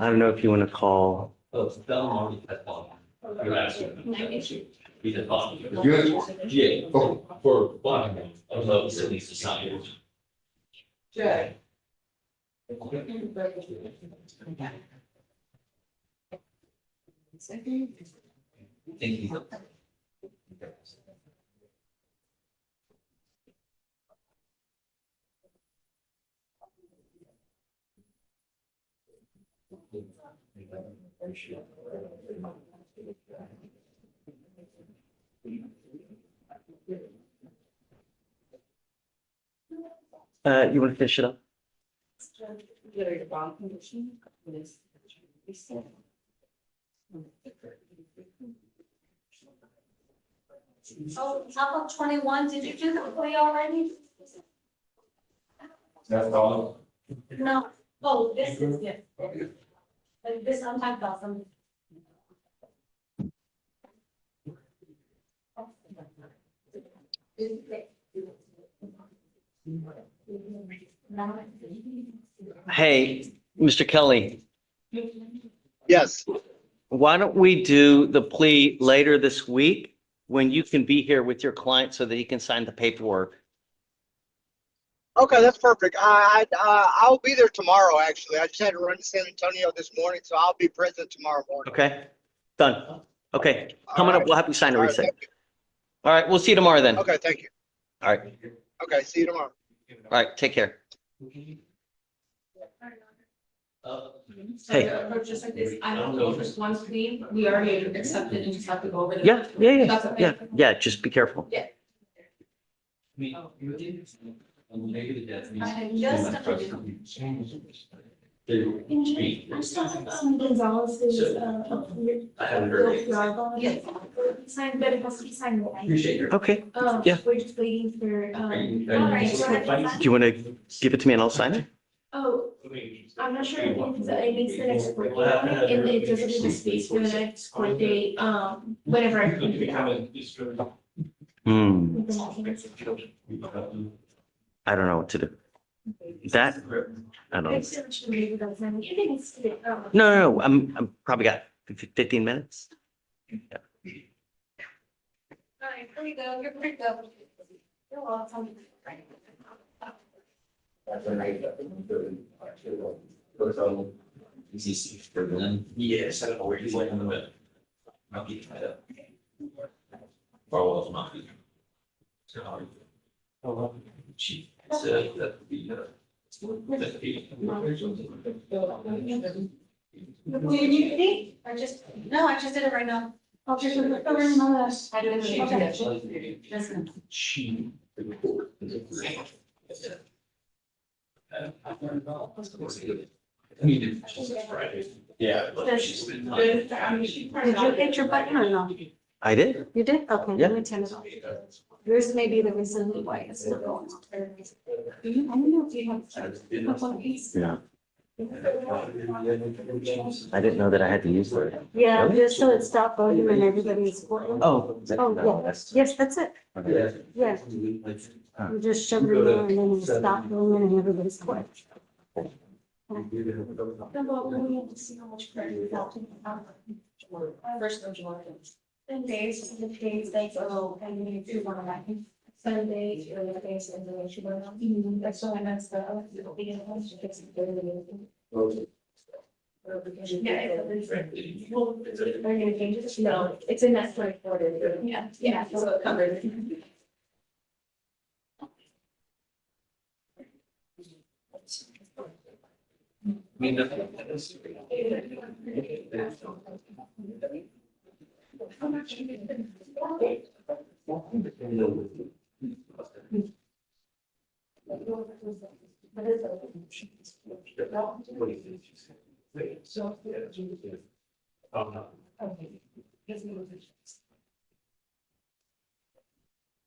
Speaker 1: I don't know if you want to call.
Speaker 16: Oh, it's Belmont at bottom. You're asking. He's at bottom.
Speaker 6: Yes.
Speaker 16: Yeah,
Speaker 6: Oh.
Speaker 16: for bottom of the facilities assigned.
Speaker 7: Jay.
Speaker 16: Thank you.
Speaker 1: You want to finish it up?
Speaker 4: Oh, how about 21? Did you do the play already?
Speaker 5: That's all.
Speaker 4: No. Oh, this is, yeah. This, I'm talking about some.
Speaker 1: Hey, Mr. Kelly,
Speaker 21: Yes.
Speaker 1: why don't we do the plea later this week when you can be here with your client so that he can sign the paperwork?
Speaker 21: Okay, that's perfect. I'll be there tomorrow, actually. I just had to run to San Antonio this morning, so I'll be present tomorrow morning.
Speaker 1: Okay, done. Okay, coming
Speaker 21: All
Speaker 1: up,
Speaker 21: right.
Speaker 1: we'll have you sign a
Speaker 21: All right,
Speaker 1: receipt.
Speaker 21: thank you.
Speaker 1: All right, we'll see you tomorrow then.
Speaker 21: Okay, thank you.
Speaker 1: All right,
Speaker 21: Okay, see you tomorrow.
Speaker 1: all right, take care.
Speaker 2: So to approach just like this, I don't know if there's one plea, we already accepted and just have to go over the.
Speaker 1: Yeah,
Speaker 2: That's okay.
Speaker 1: yeah, just be careful.
Speaker 2: Yeah.
Speaker 16: I haven't heard.
Speaker 2: Yes. Signed, but it has to be signed.
Speaker 16: Appreciate your.
Speaker 1: Okay, yeah.
Speaker 2: We're just waiting for,
Speaker 1: Do you want to give it to me and I'll sign it?
Speaker 2: oh, I'm not sure if it needs the next court date on it, and it doesn't have a space for the next court date, whenever I can figure it out.
Speaker 1: I don't know what to do. That, I don't know.
Speaker 2: Thanks so much for reading that, Sammy. You can sit,
Speaker 1: No, I'm probably got 15 minutes.
Speaker 4: All right, here we go. You're pretty good. You're welcome.
Speaker 5: Yes, I don't know where he's like in the middle. I'll get tied up. Follow up, Chief said that the,
Speaker 4: I just, no, I just did it right now. I'll just, I do it.
Speaker 5: She. Yeah. but she's been-
Speaker 20: Did you hit your button or no?
Speaker 1: I did.
Speaker 20: You did? Okay,
Speaker 1: Yeah.
Speaker 20: let me turn it off. Yours may be the reason why it's not going on. I don't know if you have a couple of these.
Speaker 1: Yeah. I didn't know that I had to use that.
Speaker 20: Yeah,
Speaker 1: Really?
Speaker 20: just so it stopped voting and everybody's.
Speaker 1: Oh.
Speaker 20: Oh, yeah, yes, that's it. Yeah. You just shove it in there and then you stop voting and everybody's quiet.
Speaker 2: First of July.
Speaker 4: 10 days, the days they go, and you do one of that. Sunday, or the days and the issue. That's why I messed up. It'll be in the house, fix it, do it. Yeah. Well, they're gonna change it. No, it's in that 24 day. Yeah, so it covers it.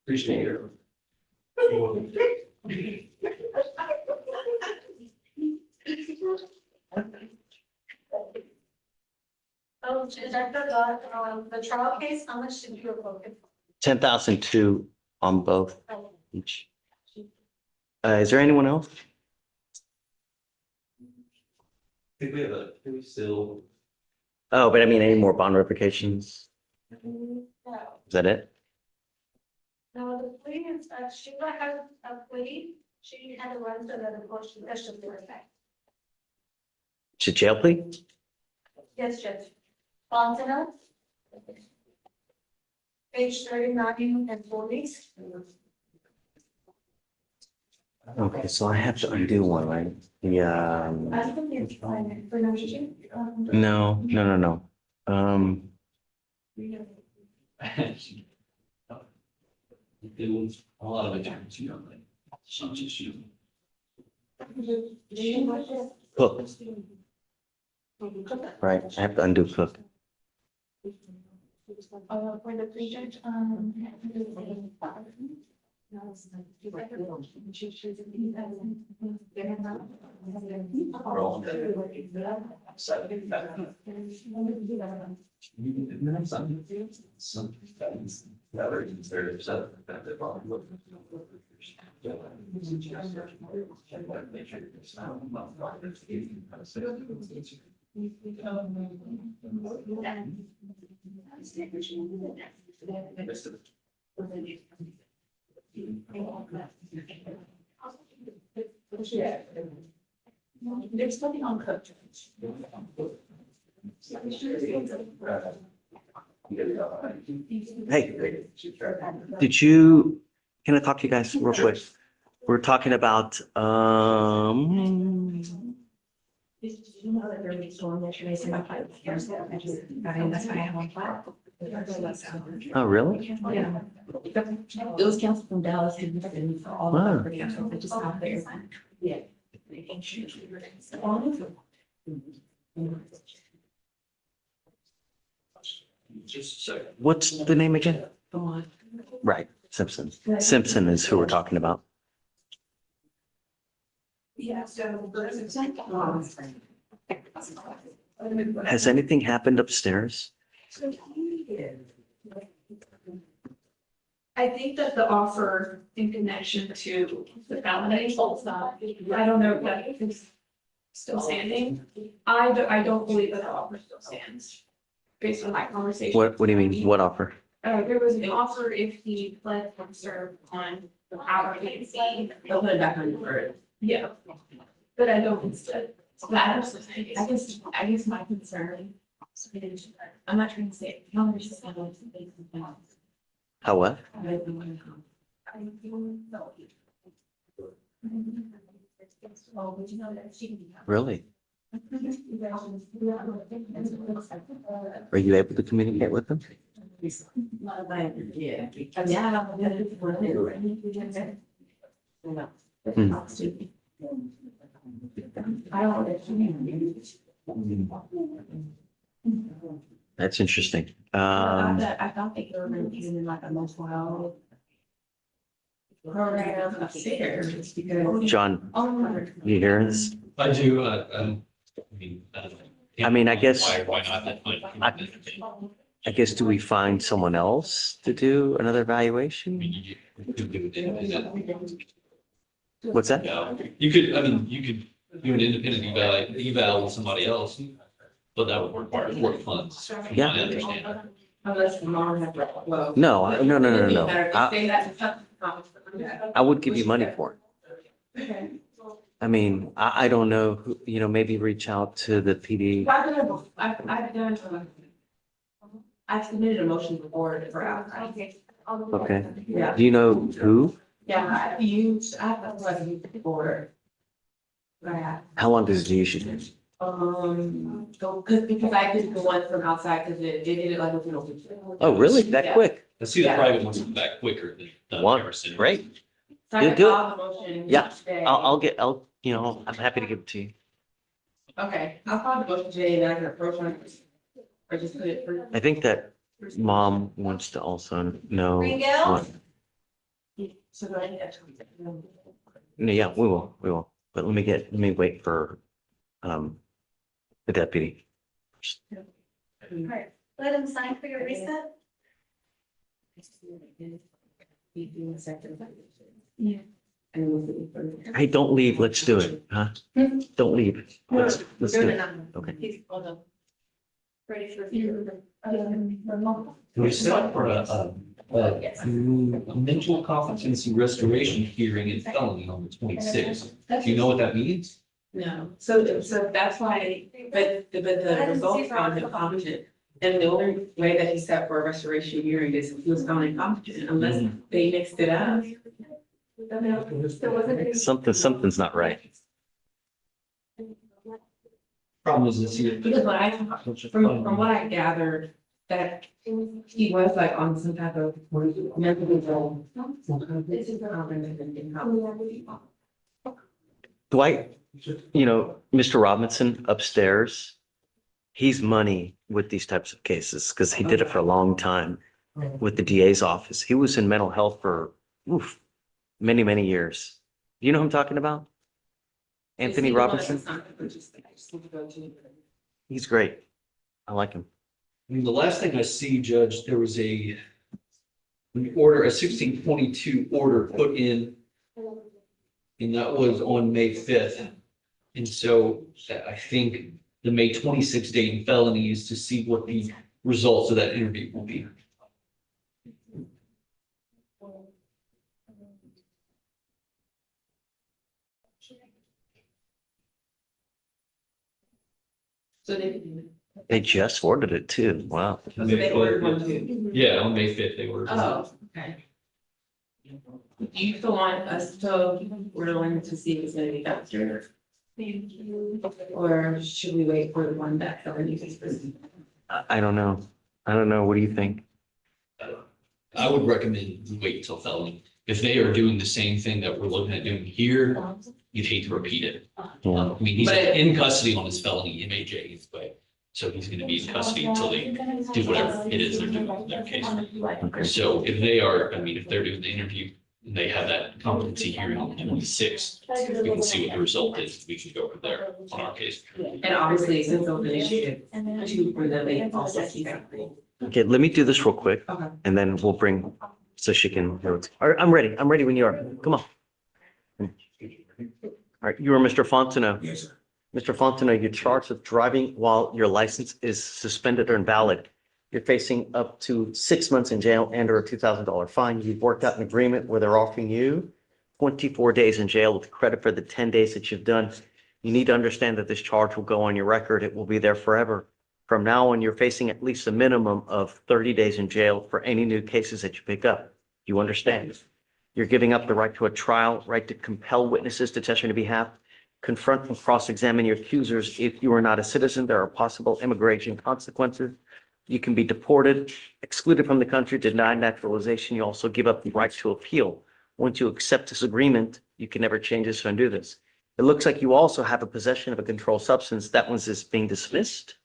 Speaker 16: Appreciate it.
Speaker 4: Oh, the trial case, how much did you vote?
Speaker 1: 10,002 on both each. Is there anyone else?
Speaker 16: Think we have we still.
Speaker 1: Oh, but I mean, any more bond revocations?
Speaker 4: No,
Speaker 1: Is that it?
Speaker 4: no, the plea is, Sheila had a plea, she had to run to the court, because of the effect.
Speaker 1: To jail plea?
Speaker 4: Yes, Judge. Fontana. Page 39 and 40.
Speaker 1: Okay, so I have to undo one, right? The,
Speaker 4: I think it's fine for no issue.
Speaker 1: no.
Speaker 16: It was a lot of attorneys, you know, like, some just you.
Speaker 1: Cook, right? I have to undo Cook.
Speaker 4: For the pre-judge, there's nothing on Cook.
Speaker 1: Hey, can I talk to you guys real quick? We're talking about,
Speaker 3: You know that there was a storm yesterday, so my flight was canceled. That's why I have on file.
Speaker 1: oh, really?
Speaker 3: Yeah. It was canceled from Dallas to Houston, so all
Speaker 1: Wow.
Speaker 3: of them were canceled, just out there. Yeah.
Speaker 16: Just a second.
Speaker 1: What's the name again?
Speaker 3: Come on.
Speaker 1: Right, Simpson. Simpson is who we're talking about.
Speaker 3: Yeah, so.
Speaker 1: Has anything happened upstairs?
Speaker 2: I think that the offer in connection to the felony, I don't know if that is still standing. I don't believe that the offer still stands, based on my conversation.
Speaker 1: What do you mean? What offer?
Speaker 2: There was an offer if he pled and served on our vacancy.
Speaker 3: They'll put it back on your.
Speaker 2: Yeah, but I don't, that,
Speaker 17: I guess my concern, I'm not trying to say, no, there's just.
Speaker 1: How what?
Speaker 17: Oh, but you know that she can be.
Speaker 1: Really? Are you able to communicate with them?
Speaker 3: Yeah.
Speaker 1: That's interesting.
Speaker 3: I thought they were going to be in like a mental health program upstairs because.
Speaker 1: John, you hear this?
Speaker 16: I do,
Speaker 1: I mean, I guess,
Speaker 16: why not?
Speaker 1: I guess, do we find someone else to do another evaluation? What's that?
Speaker 16: You could, I mean, you could do an independent eval with somebody else, but that would require court funds. from what I
Speaker 1: Yeah.
Speaker 16: understand.
Speaker 3: Unless the mom had, well.
Speaker 1: No, no.
Speaker 3: If they had.
Speaker 1: I would give you money for it.
Speaker 3: Okay.
Speaker 1: I mean, I don't know, maybe reach out to the PD.
Speaker 3: I've submitted a motion before for outside.
Speaker 1: Okay.
Speaker 3: Yeah.
Speaker 1: Do you know who?
Speaker 3: Yeah, I've used before. Yeah.
Speaker 1: How long does it usually take?
Speaker 3: Because I did the one from outside, because it did it like within a week.
Speaker 1: Oh, really? That
Speaker 3: Yeah.
Speaker 1: quick?
Speaker 16: I see the
Speaker 3: Yeah.
Speaker 16: private ones come back quicker than
Speaker 1: One,
Speaker 16: Harrison.
Speaker 1: great.
Speaker 3: So I
Speaker 1: You
Speaker 3: can
Speaker 1: do it.
Speaker 3: file the motion.
Speaker 1: Yeah,
Speaker 3: today.
Speaker 1: I'm happy to give it to you.
Speaker 3: Okay, I'll file the motion today and I can approach one. Or just put it for.
Speaker 1: I think that mom wants to also know
Speaker 3: Miguel?
Speaker 1: what,
Speaker 3: So do I need to-
Speaker 1: no, yeah, we will. But let me wait for, the deputy.
Speaker 4: Alright, let him sign for your reset.
Speaker 3: Yeah.
Speaker 1: Hey, don't leave. Let's do it, huh? Don't leave. Let's do it. Okay.
Speaker 4: Hold on. Ready for you.
Speaker 16: Can we set up for a mental competency restoration hearing and felony on the 26th? Do you know what that means?
Speaker 3: No, so that's why, but the results found him competent. And the only way that he's set for a restoration hearing is if he was found incompetent, unless they mixed it up.
Speaker 1: Something's not right.
Speaker 16: Problem is this here.
Speaker 3: Because from what I gathered, that he was like on some type of mental control.
Speaker 1: Dwight, Mr. Robinson upstairs, he's money with these types of cases because he did it for a long time with the DA's office. He was in mental health for many, many years. You know who I'm talking about? Anthony Robinson? He's great. I like him.
Speaker 16: I mean, the last thing I see, Judge, there was an order, a 1622 order put in, and that was on May 5th. And so I think the May 26th date in felony is to see what the results of that interview will be.
Speaker 3: So
Speaker 1: They just ordered it too. Wow.
Speaker 3: they ordered one too.
Speaker 16: Yeah, on May 5th, they ordered.
Speaker 3: Oh, okay. Do you still want us to, we're going to see if it's gonna be faster? Or should we wait for the one that already is?
Speaker 1: I don't know. I don't know. What do you think?
Speaker 16: I would recommend we wait until felony. If they are doing the same thing that we're looking at doing here, you'd hate to repeat it.
Speaker 1: Yeah.
Speaker 16: I mean, he's
Speaker 3: But-
Speaker 16: in custody on his felony MAJ, but so he's gonna be in custody until they do whatever it is they're doing in their case. So if they are, if they're doing the interview and they have that competency hearing on the 26th, we can see what the result is. We can go from there on our case.
Speaker 3: And obviously, since open initiative, for them, they also see that.
Speaker 1: Okay, let me do this real quick
Speaker 3: Okay.
Speaker 1: and then we'll bring, so she can, all right, I'm ready. I'm ready when you are. Come on. All right, you are Mr. Fontenot.
Speaker 6: Yes, sir.
Speaker 1: Mr. Fontenot, you're charged with driving while your license is suspended or invalid. You're facing up to 6 months in jail and or a $2,000 fine. You've worked out an agreement where they're offering you 24 days in jail with credit for the 10 days that you've done. You need to understand that this charge will go on your record. It will be there forever. From now on, you're facing at least a minimum of 30 days in jail for any new cases that you pick up. You understand? You're giving up the right to a trial, right to compel witnesses to testify on your behalf, confront and cross-examine your accusers. If you are not a citizen, there are possible immigration consequences. You can be deported, excluded from the country, denied naturalization. You also give up the right to appeal. Once you accept this agreement, you can never change this or undo this. It looks like you also have a possession of a controlled substance. That one's is being dismissed.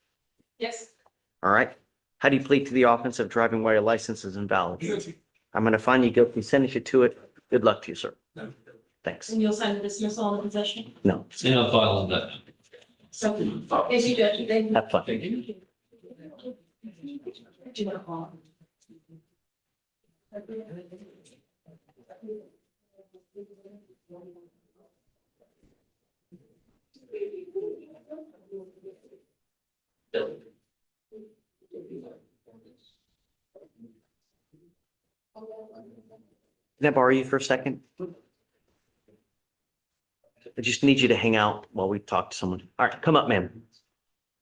Speaker 3: Yes.
Speaker 1: All right. How do you plead to the offense of driving while your license is invalid?
Speaker 6: Guilty.
Speaker 1: I'm going to find you guilty, sentence you to it. Good luck to you, sir. Thanks.
Speaker 2: And you'll send the dismissal on the possession?
Speaker 1: No,
Speaker 16: And I'll file on that.
Speaker 2: So, if you do, they.
Speaker 1: have fun. Can I borrow you for a second? I just need you to hang out while we talk to someone. All right, come up, ma'am.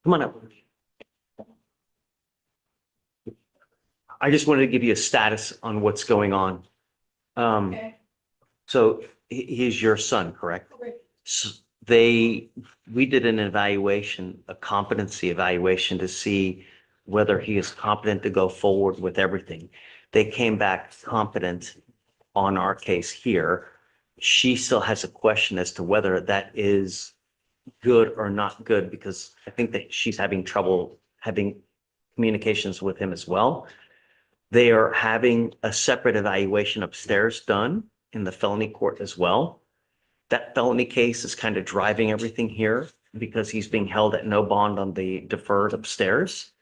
Speaker 1: Come on up. I just wanted to give you a status on what's going on.
Speaker 2: Okay.
Speaker 1: So he's your son, correct?
Speaker 2: Correct.
Speaker 1: So we did an evaluation, a competency evaluation to see whether he is competent to go forward with everything. They came back competent on our case here. She still has a question as to whether that is good or not good, because I think that she's having trouble having communications with him as well. They are having a separate evaluation upstairs done in the felony court as well. That felony case is kind of driving everything here because he's being held at no bond on the deferred upstairs.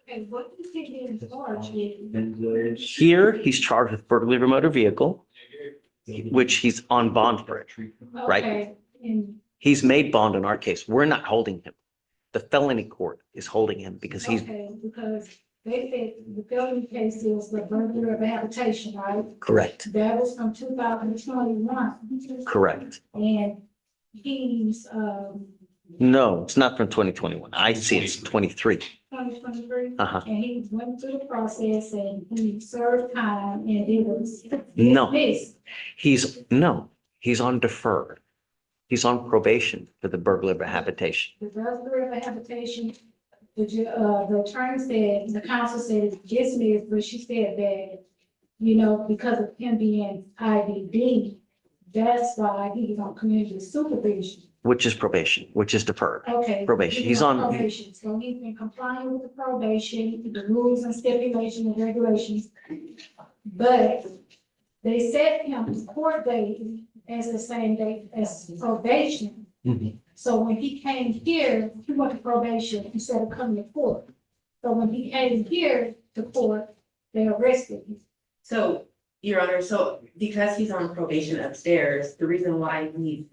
Speaker 2: Okay, what is he being charged with?
Speaker 1: Here, he's charged with burglary of a motor vehicle, which he's on bond for it, right?
Speaker 2: Okay, and
Speaker 1: He's made bond in our case. We're not holding him. The felony court is holding him because he's
Speaker 2: okay, because they said the felony case is the burglary of a habitation, right?
Speaker 1: correct,
Speaker 2: That was from 2021.
Speaker 1: correct.
Speaker 2: And he's,
Speaker 1: No, it's not from 2021. I see it's 23.
Speaker 2: 2023.
Speaker 1: Uh-huh.
Speaker 2: And he went through the process and he served time and it was
Speaker 1: No.
Speaker 2: dismissed.
Speaker 1: He's on deferred. He's on probation for the burglary of a habitation.
Speaker 2: The burglary of a habitation, the attorney said, the counsel said it's dismissed, but she said that, you know, because of him being IDD, that's why he's on community supervision.
Speaker 1: Which is probation, which is deferred.
Speaker 2: Okay.
Speaker 1: Probation. He's on,
Speaker 2: Probation, so he's been complying with the probation, the rules and stipulations and regulations. But they set him court date as the same date as probation.
Speaker 1: Mhm.
Speaker 2: So when he came here, he went to probation instead of coming to court. So when he came here to court, they arrested him.
Speaker 3: So, Your Honor, so because he's on probation upstairs, the reason why he's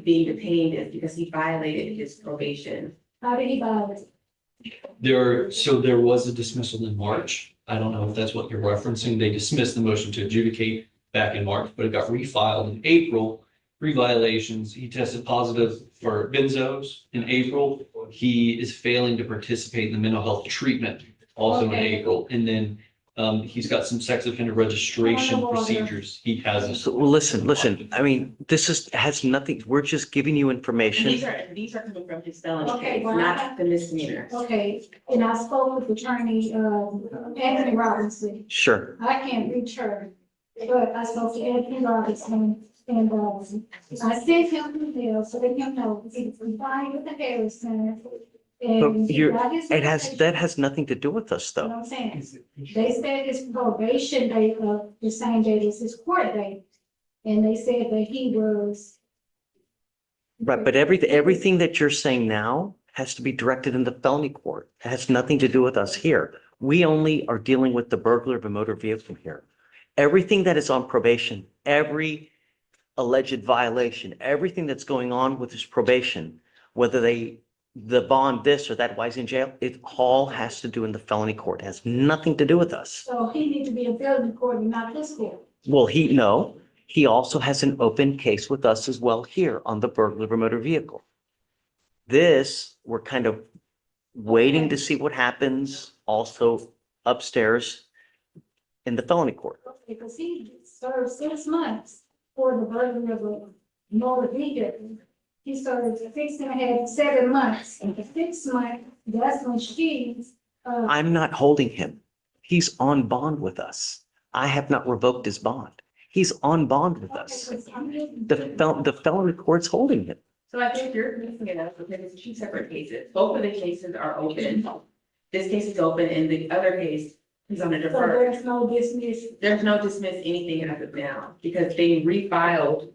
Speaker 3: being detained is because he violated his probation.
Speaker 2: How did he violate?
Speaker 16: There was a dismissal in March. I don't know if that's what you're referencing. They dismissed the motion to adjudicate back in March, but it got refiled in April. 3 violations. He tested positive for benzos in April. He is failing to participate in the mental health treatment also in
Speaker 2: Okay.
Speaker 16: April. And then he's got some sex offender registration procedures. He has.
Speaker 1: so well, listen, I mean, has nothing, we're just giving you information.
Speaker 3: These are coming from his felony
Speaker 2: Okay,
Speaker 3: case,
Speaker 2: well,
Speaker 3: not the misdemeanors.
Speaker 2: Okay, and I spoke with attorney, Anthony Robinson.
Speaker 1: Sure.
Speaker 2: I can't reach her, but I spoke to Anthony Robinson and, I sent him an email so that him know he's complying with the Harris Center.
Speaker 1: But
Speaker 2: And
Speaker 1: that has nothing to do with us
Speaker 2: You know
Speaker 1: though.
Speaker 2: what I'm saying? They said his probation date of the same date as his court date. And they said that he was.
Speaker 1: Right, but everything that you're saying now has to be directed in the felony court. It has nothing to do with us here. We only are dealing with the burglar of a motor vehicle here. Everything that is on probation, every alleged violation, everything that's going on with his probation, whether the bond this or that, why he's in jail, it all has to do in the felony court. It has nothing to do with us.
Speaker 2: So he needs to be in felony court and not this court.
Speaker 1: Well, he also has an open case with us as well here on the burglar of a motor vehicle. This, we're kind of waiting to see what happens also upstairs in the felony court.
Speaker 2: Because he served 6 months for the burglary of a motor vehicle. He served 7 months. And the 6th month, that's when she's,
Speaker 1: I'm not holding him. He's on bond with us. I have not revoked his bond. He's on bond with us. The felony court's holding him.
Speaker 3: So I think you're mixing it up because it's 2 separate cases. Both of the cases are open. This case is open and the other case, He's on a
Speaker 4: So
Speaker 3: defer.
Speaker 4: there's no dismiss.
Speaker 3: There's no dismiss anything as of now, because they refiled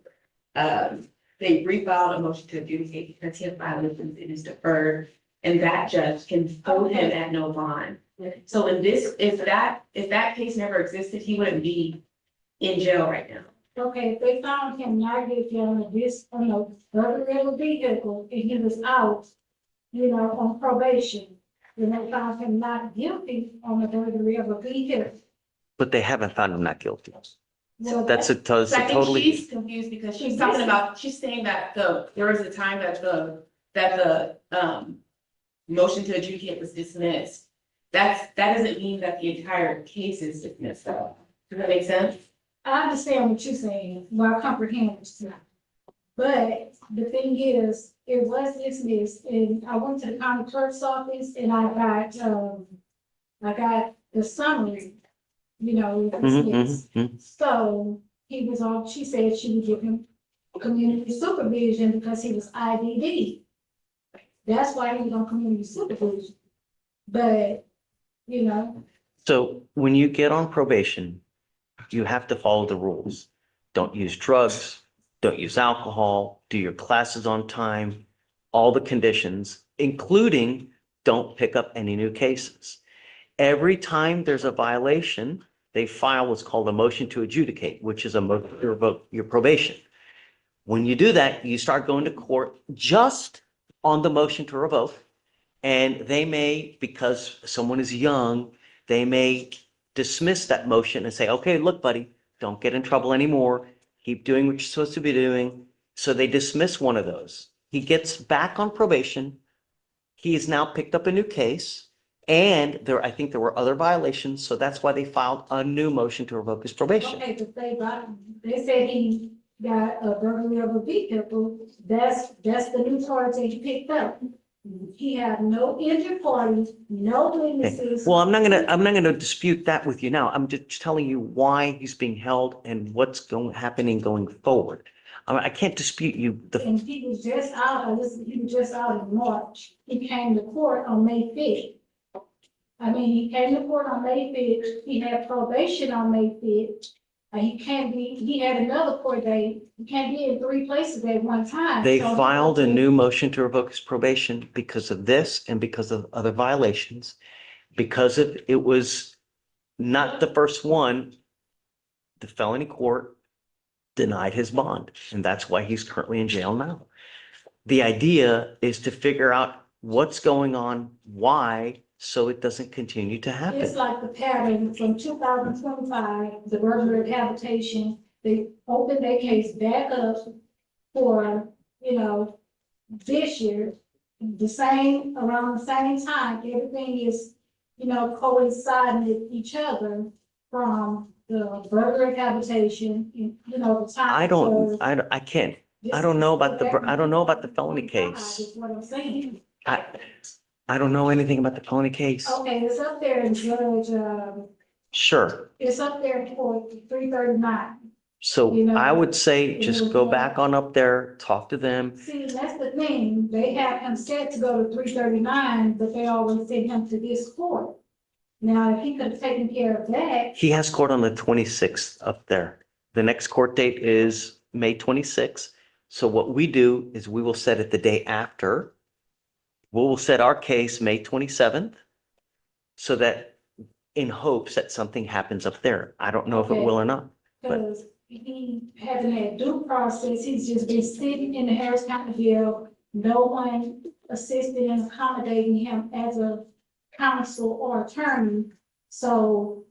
Speaker 3: a motion to adjudicate because he had violations and is deferred. And that judge can hold him at no bond. So in this, if that case never existed, he wouldn't be in jail right now.
Speaker 4: Okay, if they found him not guilty on the burglary of a vehicle and he was out, on probation, then they found him not guilty on the burglary of a vehicle.
Speaker 1: But they haven't found him not guilty.
Speaker 4: Well,
Speaker 1: That's a
Speaker 3: So I think
Speaker 1: totally,
Speaker 3: she's confused because she's talking about, she's saying that there was a time that the motion to adjudicate was dismissed. That doesn't mean that the entire case is dismissed. Does that make sense?
Speaker 4: I understand what you're saying, well, I comprehend what you're saying. But the thing is, it was dismissed, and I went to the county clerk's office and I got the summary, dismissed. So he was on, she said she would give him community supervision because he was IDD. That's why he was on community supervision. But,
Speaker 1: so when you get on probation, you have to follow the rules. Don't use drugs, don't use alcohol, do your classes on time, all the conditions, including don't pick up any new cases. Every time there's a violation, they file what's called a motion to adjudicate, which is a motion to revoke your probation. When you do that, you start going to court just on the motion to revoke. And they may, because someone is young, they may dismiss that motion and say, okay, look, buddy, don't get in trouble anymore. Keep doing what you're supposed to be doing. So they dismiss one of those. He gets back on probation. He has now picked up a new case. And I think there were other violations. So that's why they filed a new motion to revoke his probation.
Speaker 4: okay, but they said he got a burglary of a vehicle. That's the new charge that he picked up. He had no injured parties, no witnesses.
Speaker 1: Well, I'm not gonna dispute that with you now. I'm just telling you why he's being held and what's happening going forward. I can't dispute you.
Speaker 4: And he was just out, he was just out in March. He came to court on May 5th. He came to court on May 5th. He had probation on May 5th. He had another court date. He can't be in 3 places at one time.
Speaker 1: They
Speaker 4: So
Speaker 1: filed a new motion to revoke his probation because of this and because of other violations. Because it was not the first one, the felony court denied his bond, and that's why he's currently in jail now. The idea is to figure out what's going on, why, so it doesn't continue to happen.
Speaker 4: It's like the pattern from 2025, the burglary habitation, they opened their case back up for, this year. Around the same time, everything is, coinciding with each other from the burglary habitation, the time.
Speaker 1: I can't, I don't know about the felony case.
Speaker 4: Is what I'm saying.
Speaker 1: I don't know anything about the felony case.
Speaker 4: Okay, it's up there in Judge,
Speaker 1: Sure.
Speaker 4: it's up there for 339.
Speaker 1: So I would say just go back on up there, talk to them.
Speaker 4: See, that's the thing, they have him set to go to 339, but they always send him to this court. Now, if he could have taken care of that,
Speaker 1: He has court on the 26th up there. The next court date is May 26th. So what we do is we will set it the day after. We will set our case May 27th so that in hopes that something happens up there. I don't know if it will or not.
Speaker 4: because he hasn't had due process, he's just been sitting in the Harris County jail. No one assisted in accommodating him as a counsel or attorney, so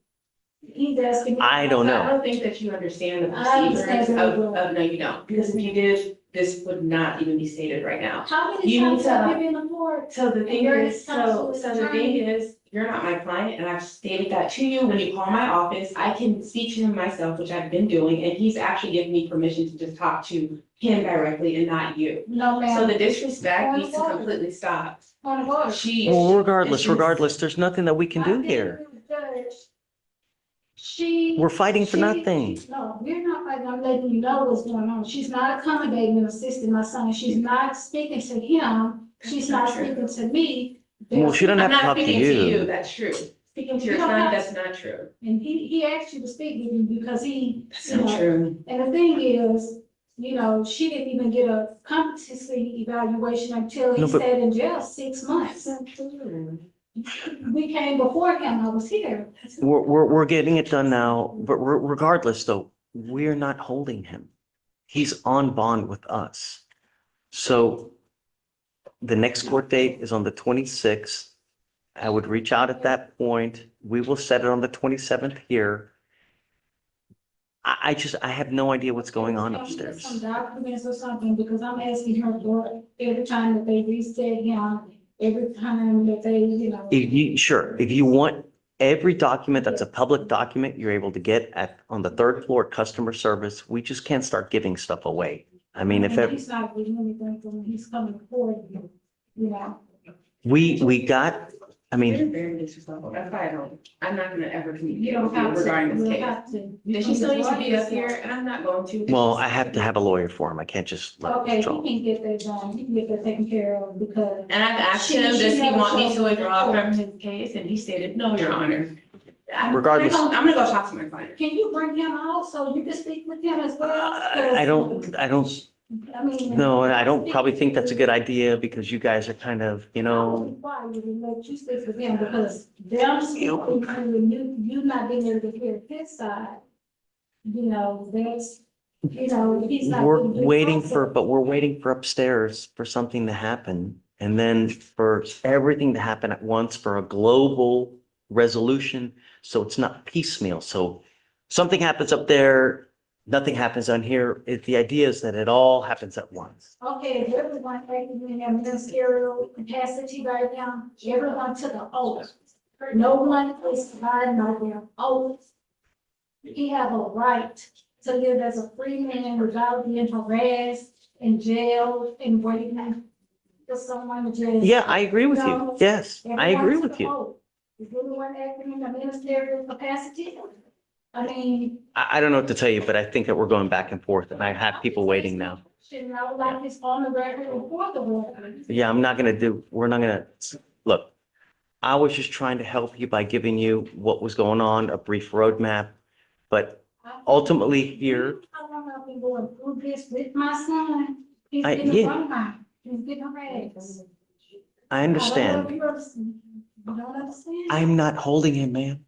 Speaker 4: he's asking.
Speaker 1: I don't know.
Speaker 3: I don't think that you understand the
Speaker 4: I understand
Speaker 3: procedures
Speaker 4: very well.
Speaker 3: no, you don't, because if you did, this would not even be stated right now.
Speaker 4: How many
Speaker 3: You
Speaker 4: times
Speaker 3: need to-
Speaker 4: have you been in court?
Speaker 3: So the thing
Speaker 4: You're
Speaker 3: is,
Speaker 4: his counsel,
Speaker 3: so
Speaker 4: his
Speaker 3: the thing
Speaker 4: attorney.
Speaker 3: is, you're not my client, and I've stated that to you. When you call my office, I can speak to him myself, which I've been doing, and he's actually given me permission to just talk to him directly and not you.
Speaker 4: No, ma'am.
Speaker 3: So the disrespect
Speaker 4: Point
Speaker 3: needs
Speaker 4: of
Speaker 3: to
Speaker 4: order.
Speaker 3: completely stop.
Speaker 4: Point of order.
Speaker 1: Well, regardless, there's nothing that we can do
Speaker 4: I did
Speaker 1: here.
Speaker 4: agree with the judge. She.
Speaker 1: We're fighting for
Speaker 4: she-
Speaker 1: nothing.
Speaker 4: No, we're not fighting, I'm letting you know what's going on. She's not accommodating and assisting my son. She's not speaking to him. She's not speaking to me.
Speaker 1: Well, she doesn't have
Speaker 3: I'm
Speaker 1: to
Speaker 3: not
Speaker 1: talk to
Speaker 3: speaking to you,
Speaker 1: you.
Speaker 3: that's true. Speaking to your son, that's not true.
Speaker 4: And he asked you to speak with him because he,
Speaker 3: That's
Speaker 4: you
Speaker 3: not
Speaker 4: know,
Speaker 3: true.
Speaker 4: and the thing is, you know, she didn't even get a competency evaluation until he
Speaker 1: No, but-
Speaker 4: sat in jail 6 months. We came before him, I was here.
Speaker 1: We're getting it done now, but regardless though, we're not holding him. He's on bond with us. So the next court date is on the 26th. I would reach out at that point. We will set it on the 27th here. I have no idea what's going on
Speaker 4: Can we get
Speaker 1: upstairs.
Speaker 4: some documents or something, because I'm asking her for every time that they reset him, every time that they, you know.
Speaker 1: If you want every document that's a public document, you're able to get on the third floor at customer service. We just can't start giving stuff away. I mean, if
Speaker 4: And he's not getting anything from, he's coming forward, you know.
Speaker 1: we got, I
Speaker 3: You're
Speaker 1: mean,
Speaker 3: very disrespectful. That's why I'm not gonna ever
Speaker 4: You
Speaker 3: communicate
Speaker 4: don't
Speaker 3: with you
Speaker 4: have to,
Speaker 3: regarding
Speaker 4: you
Speaker 3: this
Speaker 4: don't
Speaker 3: case.
Speaker 4: have to.
Speaker 3: Then she still needs to be up here, and I'm not going to.
Speaker 1: well, I have to have a lawyer for him. I can't just let him
Speaker 4: Okay, he
Speaker 1: withdraw.
Speaker 4: can get that done, he can get that taken care of because.
Speaker 3: And I've asked
Speaker 4: She-
Speaker 3: him,
Speaker 4: she
Speaker 3: does he
Speaker 4: never
Speaker 3: want me
Speaker 4: showed
Speaker 3: to
Speaker 4: me
Speaker 3: withdraw
Speaker 4: before.
Speaker 3: from his case? And he stated, no, Your Honor.
Speaker 1: Regardless-
Speaker 3: I'm gonna go talk to my client.
Speaker 4: Can you bring him out so you can speak with him as well? 'Cause,
Speaker 1: I don't,
Speaker 4: I mean.
Speaker 1: no, and I don't probably think that's a good idea because you guys are kind of, you know,
Speaker 4: Why would we let you speak with him, because them speaking and you not being able to hear his side. You know, that's, you know, he's not.
Speaker 1: we're
Speaker 4: getting his
Speaker 1: waiting
Speaker 4: process.
Speaker 1: for, but we're waiting for upstairs for something to happen. And then for everything to happen at once for a global resolution. So it's not piecemeal. So something happens up there, nothing happens on here. The idea is that it all happens at once.
Speaker 4: Okay, if everyone acting in a ministerial capacity right now, everyone took an oath. No one is lying by their oath. He have a right to live as a free man without being harassed in jail and waiting for someone to just.
Speaker 1: Yeah, I agree with you.
Speaker 4: No,
Speaker 1: Yes, I
Speaker 4: everyone
Speaker 1: agree
Speaker 4: took
Speaker 1: with
Speaker 4: an
Speaker 1: you.
Speaker 4: oath. Is anyone acting in a ministerial capacity? I mean.
Speaker 1: I don't know what to tell you, but I think that we're going back and forth and I have people waiting now.
Speaker 4: Should know, like it's on the record and for the record.
Speaker 1: Yeah, we're not gonna, look, I was just trying to help you by giving you what was going on, a brief roadmap. But ultimately here,
Speaker 4: How long I've been going through this with my son? He's
Speaker 1: I-
Speaker 4: getting
Speaker 1: yeah.
Speaker 4: run out. He's getting harassed.
Speaker 1: I
Speaker 4: I don't know if
Speaker 1: understand.
Speaker 4: you understand. You don't understand?
Speaker 1: I'm not holding him, man.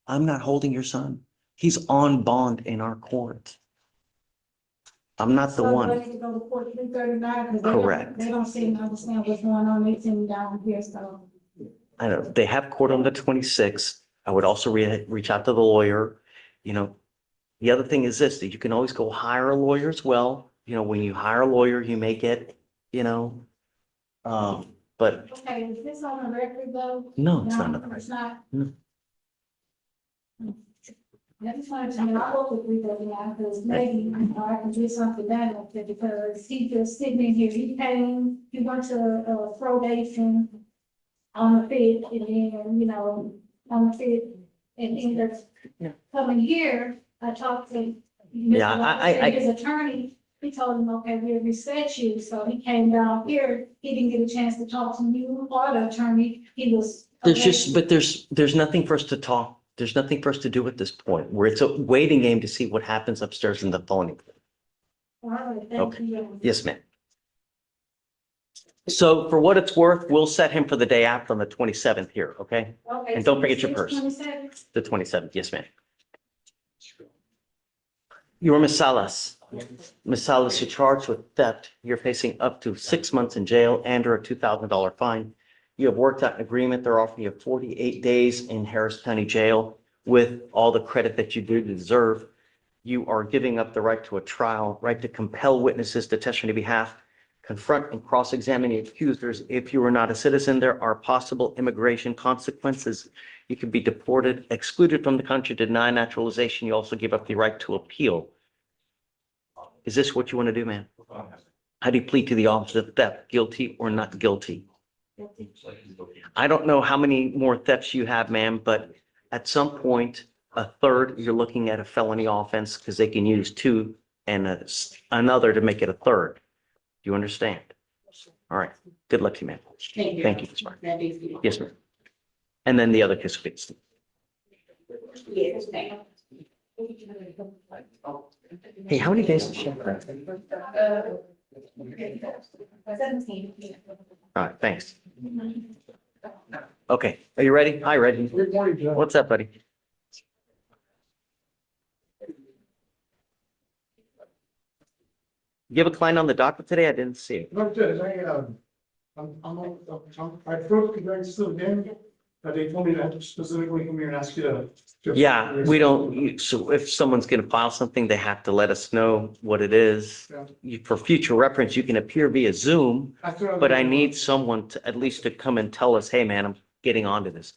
Speaker 1: I'm not holding your son. He's on bond in our court. I'm not the
Speaker 4: So
Speaker 1: one.
Speaker 4: they need to go to court 339 because
Speaker 1: Correct.
Speaker 4: they don't seem to understand what's going on. They seem down here, so.
Speaker 1: I don't, they have court on the 26th. I would also reach out to the lawyer. You know, the other thing is this, that you can always go hire a lawyer as well. You know, when you hire a lawyer, you may get, you know, but
Speaker 4: Okay, is this on the record though?
Speaker 1: no, it's not on the record.
Speaker 4: It's not.
Speaker 1: No.
Speaker 4: I just wanted to know, I hope with 339 because maybe, you know, I can do something done with it because he just sitting in here, he came, he went to, probation on the fifth, and then, you know, on the fifth, and ended
Speaker 1: Yeah.
Speaker 4: up coming here, I talked to
Speaker 1: Yeah, I-
Speaker 4: his attorney, he told him, okay, we'll reset you, so he came down here, he didn't get a chance to talk to you or the attorney, he was.
Speaker 1: There's just, but there's nothing for us to talk. There's nothing for us to do at this point, where it's a waiting game to see what happens upstairs in the phone.
Speaker 4: All right, thank
Speaker 1: Okay.
Speaker 4: you.
Speaker 1: Yes, ma'am. So for what it's worth, we'll set him for the day after on the 27th here, okay?
Speaker 4: Okay,
Speaker 1: And don't forget your
Speaker 4: 26,
Speaker 1: purse.
Speaker 4: 27?
Speaker 1: The 27th, yes, ma'am. You're Ms. Salas. Ms. Salas, you're charged with theft. You're facing up to 6 months in jail and or a $2,000 fine. You have worked out an agreement. They're offering you 48 days in Harris County Jail with all the credit that you do deserve. You are giving up the right to a trial, right to compel witnesses to testify on your behalf, confront and cross-examine the accusers. If you are not a citizen, there are possible immigration consequences. You could be deported, excluded from the country, denied naturalization. You also give up the right to appeal. Is this what you want to do, man? How do you plead to the officer of theft, guilty or not guilty? I don't know how many more thefts you have, ma'am, but at some point, a third, you're looking at a felony offense because they can use two and another to make it a third. Do you understand? All right. Good luck to you, ma'am.
Speaker 3: Thank you.
Speaker 1: Thank you, Ms. Martin.
Speaker 3: That is good.
Speaker 1: Yes, ma'am. And then the other case will be. Hey, how many days does she have? All right, thanks. Okay, are you ready? Hi, Reggie. What's up, buddy? You have a client on the docket today? I didn't see it.
Speaker 14: Not good, I broke the regs to them, but they told me to specifically come here and ask you to.
Speaker 1: Yeah, we don't, so if someone's gonna file something, they have to let us know what it is. For future reference, you can appear via Zoom, but I need someone to, at least to come and tell us, hey, man, I'm getting onto this.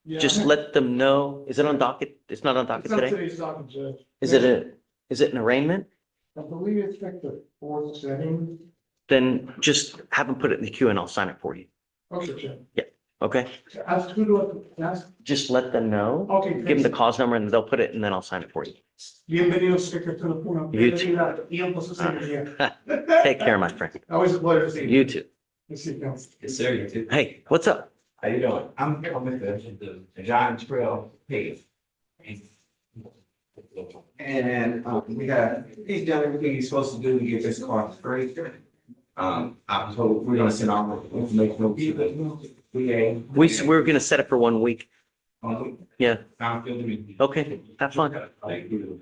Speaker 1: Just let them know. Is it on docket? It's not on docket
Speaker 14: It's not
Speaker 1: today?
Speaker 14: today's docket, Judge.
Speaker 1: Is it an arraignment?
Speaker 14: I believe it's like the fourth setting.
Speaker 1: Then just have them put it in the queue and I'll sign it for you.
Speaker 14: Okay, Judge.
Speaker 1: Yeah, okay?
Speaker 14: Ask who do I ask?
Speaker 1: Just let them know.
Speaker 14: Okay,
Speaker 1: Give them the cause number and they'll put it and then I'll sign it for you.
Speaker 14: Bienvenido, Secretary Puna.
Speaker 1: You too.
Speaker 14: Tiempo su señoría.
Speaker 1: Take care, my friend.
Speaker 14: Always a pleasure to see you.
Speaker 1: You too.
Speaker 14: Yes, you can.
Speaker 12: Yes, sir, you too.
Speaker 1: Hey, what's up?
Speaker 12: How you doing? I'm with the John Trail page. And we got, he's done everything he's supposed to do to get this car straight. I'm told we're gonna send our information over to the VA.
Speaker 1: We're gonna set it for 1 week. Yeah,
Speaker 12: Sounds good to me.
Speaker 1: okay, have fun.
Speaker 12: Thank you.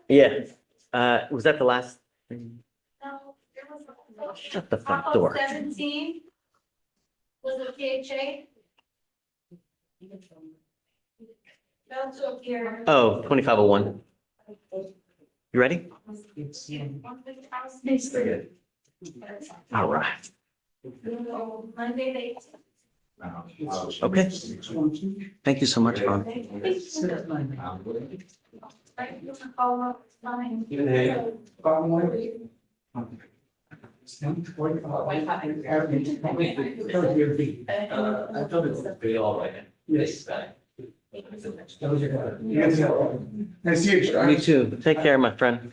Speaker 1: Yeah, was that the last thing? Shut the front door.
Speaker 4: 17 was a PHA. That's up here.
Speaker 1: Oh, 2501. You ready? All right.
Speaker 4: Monday,
Speaker 1: Okay. Thank you so much, Ron.
Speaker 14: Nice to see you.
Speaker 1: You too. Take care, my friend.